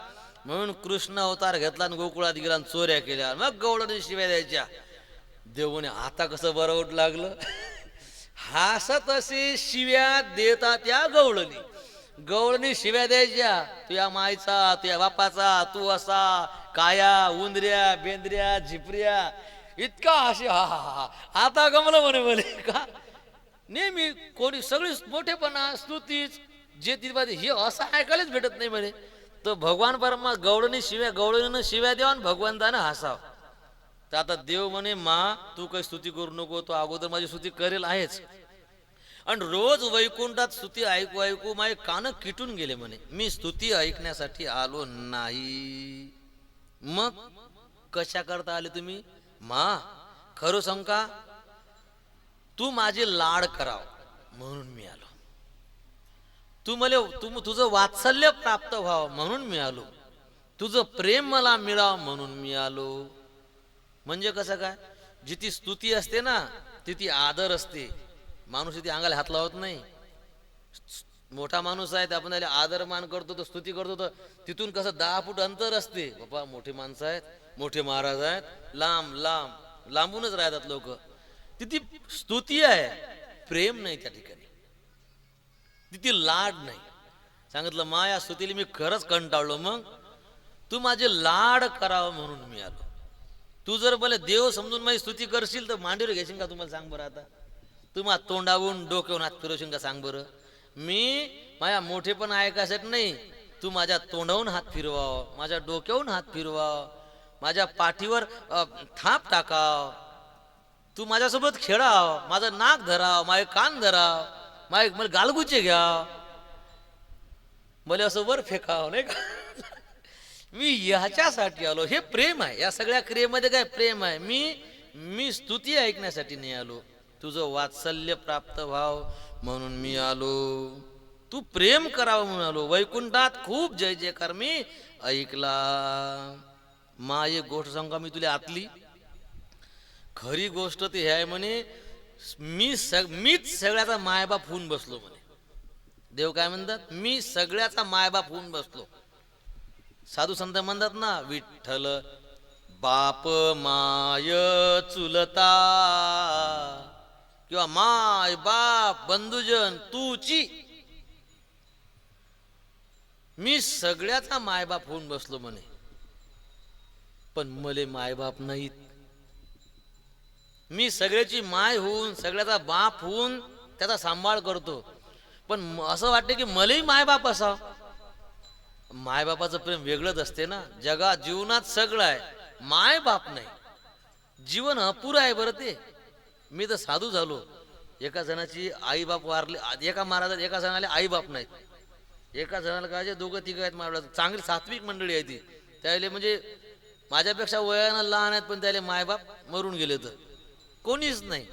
S1: म्हणून कृष्ण अवतार घेतला आणि गोकुळात गेला आणि चोऱ्या केल्या. मग गवळणी शिव्या द्यायच्या. देवने आता कसं बरवट लागलं. हसत असे शिव्या देतात त्या गवळणी. गवळणी शिव्या द्यायच्या, तुझ्या मायचा, तुझ्या बापाचा, तू असा, काया, उंदऱ्या, बेंद्र्या, झिपऱ्या. इतका हसे, हा हा हा. आता गमलं म्हणे म्हणे का नेहमी कोणी सगळी मोठेपणा स्तुतीच जे ती हे असं ऐकायलाच भेटत नाही म्हणे. तर भगवान परमा गवळणीनं शिव्या द्यावा आणि भगवंतानं हसाव. तर आता देव म्हणे मा तू काही स्तुती करू नको, तो अगोदर माझी स्तुती करेल आहेच. आणि रोज वैकुंठात स्तुती ऐकू ऐकू माझे कान किटून गेले म्हणे. मी स्तुती ऐकण्यासाठी आलो नाही. मग कशा करता आले तुम्ही? मा खरं सांग का, तू माझे लाड कराव म्हणून मी आलो. तुझं वात्सल्य प्राप्त व्हावं म्हणून मी आलो. तुझं प्रेम मला मिळावं म्हणून मी आलो. म्हणजे कसं काय, जिथे स्तुती असते ना तिथे आदर असते. माणूस तिथे अंगाला हात लावत नाही. मोठा माणूस आहे आपण त्याला आदर मान करतो, तर स्तुती करतो, तर तिथून कसं 10 फूट अंतर असते. बाबा मोठे माणसं आहेत, मोठे महाराज आहेत, लांब लांब लांबूनच राहतात लोक. तिथे स्तुती आहे, प्रेम नाही त्या ठिकाणी, तिथे लाड नाही. सांगितलं मा या स्तुतीला मी खरंच कंटाळलो, मग तू माझे लाड करावं म्हणून मी आलो. तू जर बोले देव समजून माझी स्तुती करशील तर मांडीवर घेशील का? तुम्हाला सांग बरं. आता तू माझ्या तोंडावून डोक्यावरून हात फिरवशील का? सांग बरं. मी माझ्या मोठेपण ऐकायसाठी नाही, तू माझ्या तोंडावून हात फिरवाव, माझ्या डोक्यावरून हात फिरवाव, माझ्या पाठीवर थाप टाकाव, तू माझ्यासोबत खेळाव, माझं नाक धराव, माझे कान धराव, मला गालगुचे घ्याव, मला असं वर फेकाव, नाही का? मी ह्याच्यासाठी आलो. हे प्रेम आहे. या सगळ्या क्रियेमध्ये काय प्रेम आहे. मी स्तुती ऐकण्यासाठी नाही आलो. तुझं वात्सल्य प्राप्त व्हाव म्हणून मी आलो. तू प्रेम करावं म्हणून आलो. वैकुंठात खूप जय जयकार मी ऐकला. मा एक गोष्ट सांगू का मी तुला आतली? खरी गोष्ट ते हे आहे म्हणे, मीच सगळ्याचा मायबाप होऊन बसलो म्हणे. देव काय म्हणतात? मी सगळ्याचा मायबाप होऊन बसलो. साधू संत म्हणतात ना, विठ्ठल बाप माय चुलता, किंवा माय बाप बंधुजन तूची. मी सगळ्याचा मायबाप होऊन बसलो म्हणे, पण मले मायबाप नाहीत. मी सगळ्याची माय होऊन सगळ्याचा बाप होऊन त्याचा सांभाळ करतो, पण असं वाटते की मलाही मायबाप असावं. मायबापाचं प्रेम वेगळंच असते ना. जीवनात सगळं आहे, माय बाप नाही. जीवन अपुरं आहे बरं ते. मी तर साधू झालो. एका जणाची आई बाप वारले, एका महाराजात एका जणाला आई बाप नाहीत, एका जणाला काय दोघं तिघं आहेत. मला चांगली सात्विक मंडळी आहे ती. त्याले म्हणजे माझ्यापेक्षा वयानं लहान आहेत, पण त्याले मायबाप मरून गेले, तर कोणीच नाही.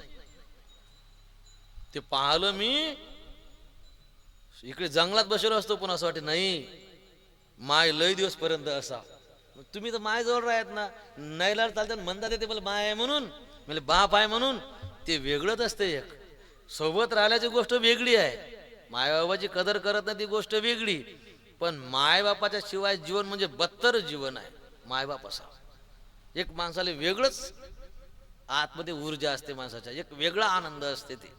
S1: ते पाहिलं मी. इकडे जंगलात बसलो असतो, पण असं वाटत नाही माय लय दिवस पर्यंत असा. तुम्ही तर माय जवळ राहत ना, नाही लाड चालतात म्हणतात ते मला माय आहे म्हणून, मला बाप आहे म्हणून. ते वेगळंच असते. एक सोबत राहिल्याची गोष्ट वेगळी आहे, मायबापाची कदर करत नाही ती गोष्ट वेगळी. पण मायबापाच्या शिवाय जीवन म्हणजे बत्तर जीवन आहे. मायबाप असा एक माणसाला वेगळंच आतमध्ये ऊर्जा असते माणसाच्या, एक वेगळा आनंद असते. ते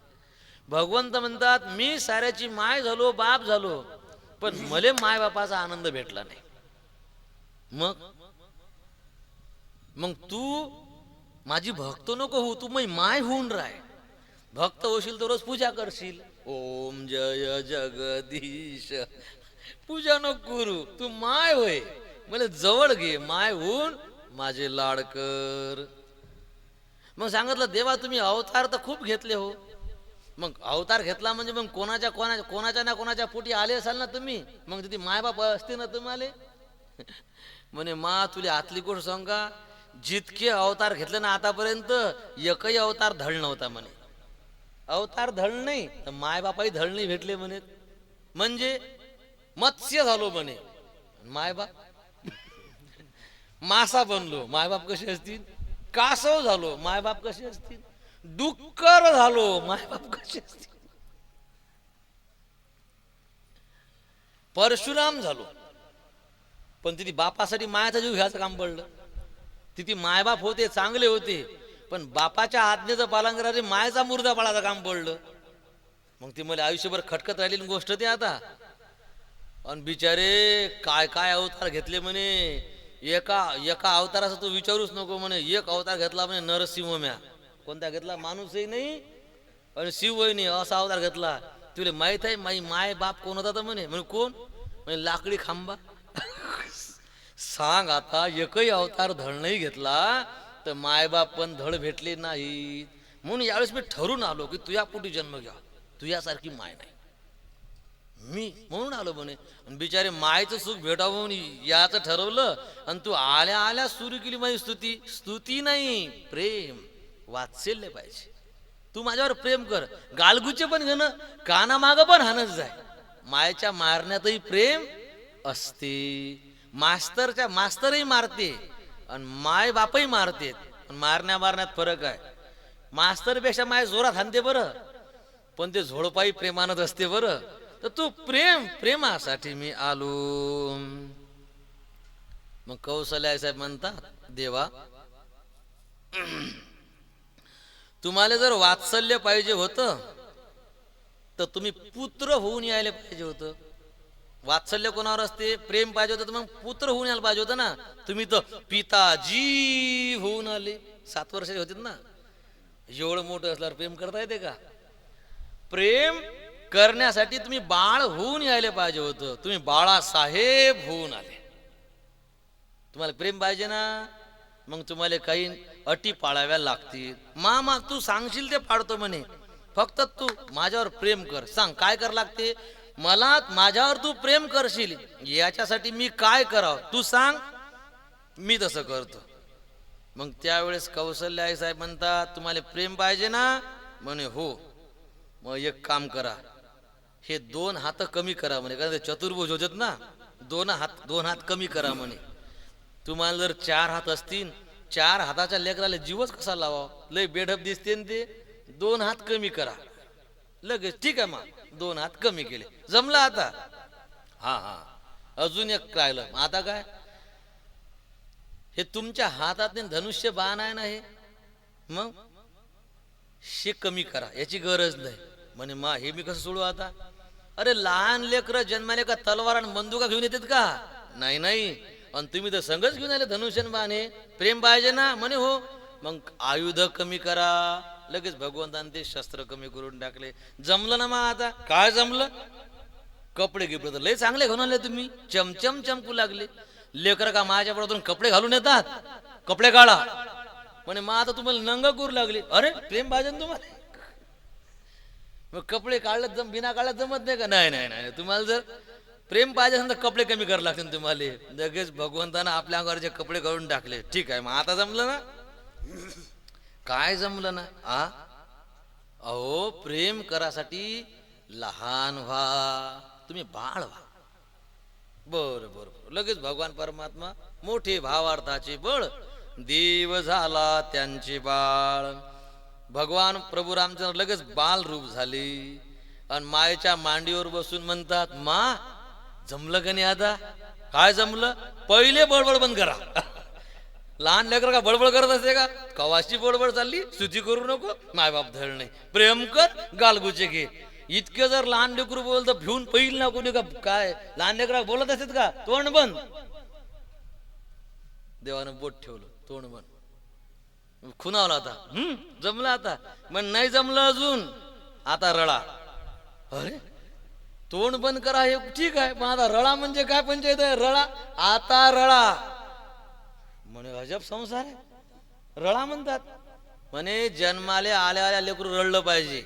S1: भगवंत म्हणतात मी साऱ्याची माय झालो, बाप झालो, पण मले मायबापाचा आनंद भेटला नाही. मग तू माझी भक्त नको हो, तू मग माय होऊन राह. भक्त होशील तर रोज पूजा करशील. ओम जय जगदीश. पूजा नको करू, तू माय होय, मला जवळ घे, माय होऊन माझे लाड कर. मग सांगितलं देवा तुम्ही अवतार तर खूप घेतले हो. मग अवतार घेतला म्हणजे मग कोणाच्या ना कोणाच्या पोटी आले असाल ना तुम्ही. मग तिथे मायबाप असते ना तुम्हाला. म्हणे मा तुला आतली गोष्ट सांगा, जितके अवतार घेतले ना आतापर्यंत एकही अवतार धड नव्हता म्हणे. अवतार धड नाही तर मायबापाही धड नाही भेटले म्हणे. म्हणजे मत्स्य झालो म्हणे मायबाप मासा बनलो मायबाप कसे असतील. कासव झालो मायबाप कसे असतील. डुक्कर झालो मायबाप कसे असतील. परशुराम झालो पण तिथे बापासाठी मायाचा जीव घ्यायचं काम पडलं. तिथे मायबाप होते चांगले होते पण बापाच्या आज्ञेचं पालन करायचे मायचा मुर्दा पाळायचं काम पडलं. मग ती मला आयुष्यभर खटकत राहिलेली गोष्ट ते आता. आणि बिचारे काय काय अवतार घेतले म्हणे. एका एका अवताराचा तू विचारूच नको म्हणे. एक अवतार घेतला म्हणे नरसिंह म्या. कोणता घेतला माणूसही नाही आणि शिवही नाही असा अवतार घेतला. तुला माहित आहे माय बाप कोण होता म्हणे. म्हणे कोण म्हणे लाकडी खांबा. सांग आता एकही अवतार धड नाही घेतला तर मायबाप पण धड भेटले नाहीत. म्हणून यावेळेस मी ठरून आलो की तुझ्या पोटी जन्म घ्या. तुझ्यासारखी माय नाही मी म्हणून आलो म्हणे. बिचारे मायचं सुख भेटावं म्हणून याचं ठरवलं आणि तू आल्या आल्या सुरू केली माझी स्तुती. स्तुती नाही प्रेम वात्सल्य पाहिजे. तू माझ्यावर प्रेम कर. गालगुचे पण घेणं कानामाग पण हाणत जाय. मायच्या मारण्यातही प्रेम असते. मास्तरही मारते आणि माय बापही मारते. मारण्या मारण्यात फरक आहे. मास्तरपेक्षा माय जोरात हाणते बरं पण ते झोडपाई प्रेमानच असते बरं. तर तू प्रेमासाठी मी आलो. मग कौशल्या साहेब म्हणतात देवा तुम्हाला जर वात्सल्य पाहिजे होतं तर तुम्ही पुत्र होऊन यायला पाहिजे होतं. वात्सल्य कोणावर असते प्रेम पाहिजे होतं तर मग पुत्र होऊन यायला पाहिजे होतं ना. तुम्ही तर पिताजी होऊन आले. 7 वर्षाचे होते ना. एवढं मोठं असल्यावर प्रेम करता येते का. प्रेम करण्यासाठी तुम्ही बाळ होऊन यायला पाहिजे होतं. तुम्ही बाळासाहेब होऊन आले. तुम्हाला प्रेम पाहिजे ना मग तुम्हाला काही अटी पाळाव्या लागतील. मामा तू सांगशील ते पाळतो म्हणे. फक्त तू माझ्यावर प्रेम कर. सांग काय कर लागते. मला माझ्यावर तू प्रेम करशील याच्यासाठी मी काय करावं तू सांग मी तसं करतो. मग त्यावेळेस कौशल्या आई साहेब म्हणतात तुम्हाला प्रेम पाहिजे ना म्हणे हो. मग एक काम करा हे 2 हात कमी करा म्हणे. कारण ते चतुर्भुज होतात ना. 2 हात कमी करा म्हणे. तुम्हाला जर 4 हात असतील 4 हाताच्या लेकराला जीवच कसा लावा. लय बेढप दिसते ते. 2 हात कमी करा लगेच. ठीक आहे मग 2 हात कमी केले जमलं आता. हा अजून एक राहिलं. आता काय हे तुमच्या हातात धनुष्य बाण आहे ना हे मग शे कमी करा याची गरज नाही म्हणे. मा हे मी कसं सोडू आता. अरे लहान लेकरं जन्माले का तलवार आणि बंदुका घेऊन येतात का. नाही आणि तुम्ही तर संगच घेऊन आले धनुष्य बाण. हे प्रेम पाहिजे ना म्हणे हो. मग आयुध कमी करा. लगेच भगवंताने ते शस्त्र कमी करून टाकले. जमलं ना मग आता. काय जमलं. कपडे गिपडे तर लय चांगले घेऊन आले तुम्ही. चमचम चमकू लागले. लेकर का माझ्या बरोबर कपडे घालून येतात. कपडे काढा म्हणे. मग आता तुम्हाला नंग करू लागले. अरे प्रेम पाहिजे ना तुम्हाला. मग कपडे काढले बिना काढल्यात जमत नाही का. नाही तुम्हाला जर प्रेम पाहिजे असेल तर कपडे कमी करावे लागतील तुम्हाला. लगेच भगवंतानं आपल्या अंगावरचे कपडे काढून टाकले. ठीक आहे मग आता जमलं ना. काय जमलं ना. अहो प्रेम करासाठी लहान व्हा. तुम्ही बाळ व्हा. बरं लगेच भगवान परमात्मा मोठे भावार्थाचे बळ देव झाला त्यांचे बाळ. भगवान प्रभू रामचंद्र लगेच बाल रूप झाले आणि मायेच्या मांडीवर बसून म्हणतात मा जमलं का नाही आता. काय जमलं. पहिले बडबड बंद करा. लहान लेकर का बडबड करत असते का. कवाची बडबड चालली. स्तुती करू नको. मायबाप धड नाही. प्रेम कर गालगुचे घे. इतके जर लहान लेकरू बोलत भिवून पहिल ना कोणी का काय. लहान लेकरा बोलत असत का. तोंड बंद. देवानं बोट ठेवलं तोंड बंद. खुनावला आता. जमलं आता. मग नाही जमलं अजून. आता रळा. अरे तोंड बंद करा हे ठीक आहे पण आता रळा म्हणजे काय पंचायत आहे. रळा आता रळा म्हणे. अजब संसार आहे. रळा म्हणतात म्हणे. जन्माले आल्या आल्या लेकरू रडलं पाहिजे.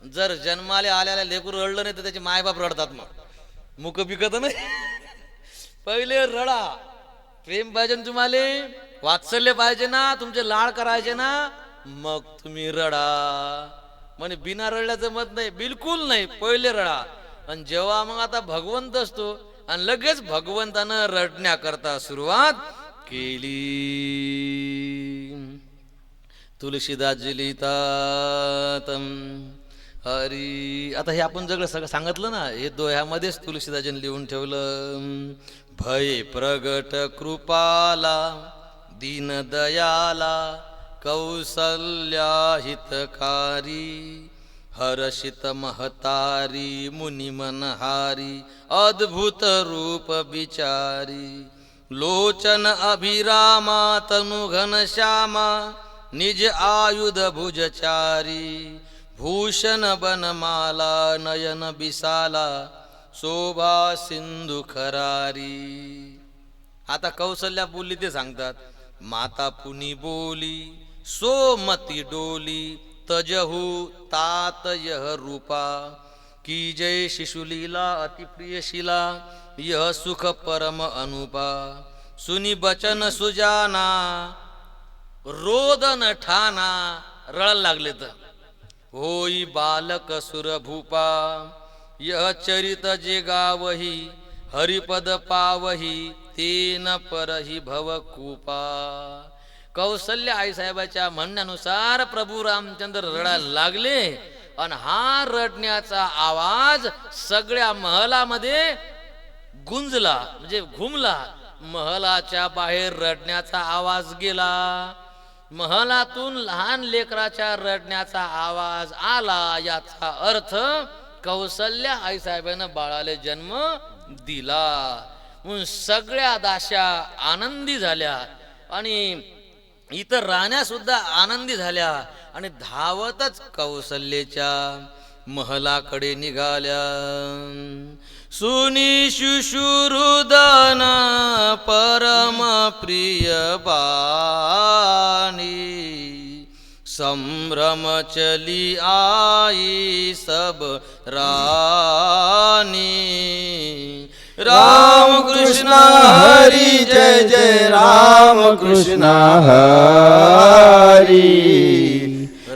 S1: जर जन्माले आल्याला लेकरू रडलं नाही तर त्याचे मायबाप रडतात. मग मुक पिकत नाही. पहिले रडा. प्रेम पाहिजे तुम्हाला वात्सल्य पाहिजे ना, तुमचे लाड करायचे ना, मग तुम्ही रडा. म्हणे बिना रडल्याचं मत नाही, बिलकुल नाही, पहिले रडा. आणि जेव्हा मग आता भगवंत असतो आणि लगेच भगवंतानं रडण्याकरता सुरुवात केली. तुलसीदासजी लिहितात हरी. आता हे आपण सगळं सांगितलं ना, हे दोह्यामध्येच तुलसीदासजीने लिहून ठेवलं. भय प्रगट कृपाला दीन दयाला कौसल्या हितकारी हर्षित महतारी मुनी मनहारी अद्भुत रूप बिचारी लोचन अभिरामा तनु घनश्यामा निज आयुध भुजचारी भूषण बनमाला नयन बिसाला शोभा सिंधू खरारी. आता कौसल्या बोलली ते सांगतात. माता पुनी बोली सोमती डोली तजहू तात यह रूपा की जय शिशुलीला अतिप्रियशिला यह सुख परम अनुपा सुनी बचन सुजाना रोदन ठाना. रळ लागले तर होई बालक सुरभूपा यह चरित जे गावही हरिपद पावही तेन परही भवकूपा. कौसल्य आईसाहेबाच्या म्हणण्यानुसार प्रभू रामचंद्र रडायला लागले आणि हा रडण्याचा आवाज सगळ्या महलामध्ये गुंजला, म्हणजे घुमला. महलाच्या बाहेर रडण्याचा आवाज गेला, महलातून लहान लेकराच्या रडण्याचा आवाज आला. याचा अर्थ कौसल्या आईसाहेबानं बाळाला जन्म दिला. म्हणून सगळ्या दास्या आनंदी झाल्या आणि इतर राण्या सुद्धा आनंदी झाल्या आणि धावतच कौसल्याच्या महलाकडे निघाल्या. सुनी शुश्रुदन परम प्रिय बानी संभ्रम चली आई सब रानी.
S2: राम कृष्ण हरी जय जय राम कृष्ण हरी.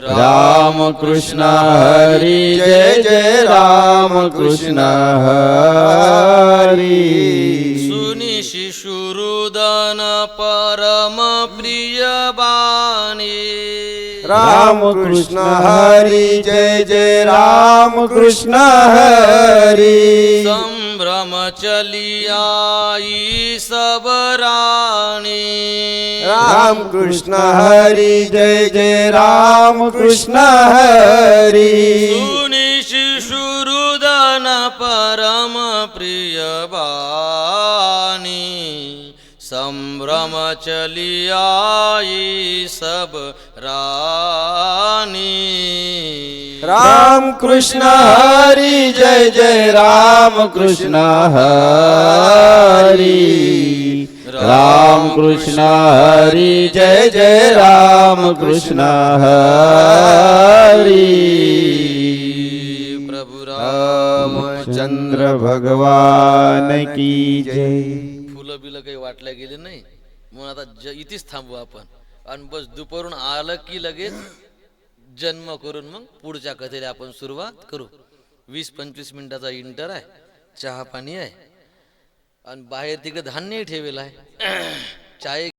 S2: राम कृष्ण हरी जय जय राम कृष्ण हरी.
S1: सुनी शिशुरुदन परम प्रिय बानी.
S2: राम कृष्ण हरी जय जय राम कृष्ण हरी.
S1: संभ्रम चली आई सब रानी.
S2: राम कृष्ण हरी जय जय राम कृष्ण हरी.
S1: सुनी शिशुरुदन परम प्रिय बानी संभ्रम चली आई सब रानी.
S2: राम कृष्ण हरी जय जय राम कृष्ण हरी. राम कृष्ण हरी जय जय राम कृष्ण हरी.
S1: प्रभु
S2: रामचंद्र भगवान की जय.
S1: फुलं बिलं काही वाटल्या गेले नाही म्हणून आता इथेच थांबू आपण आणि बस दुपारून आलं की लगेच जन्म करून मग पुढच्या कथेला आपण सुरुवात करू. 20-25 मिनिटाचा इंटर आहे, चहा पाणी आहे आणि बाहेर तिकडे धान्य ठेवेल आहे. चाय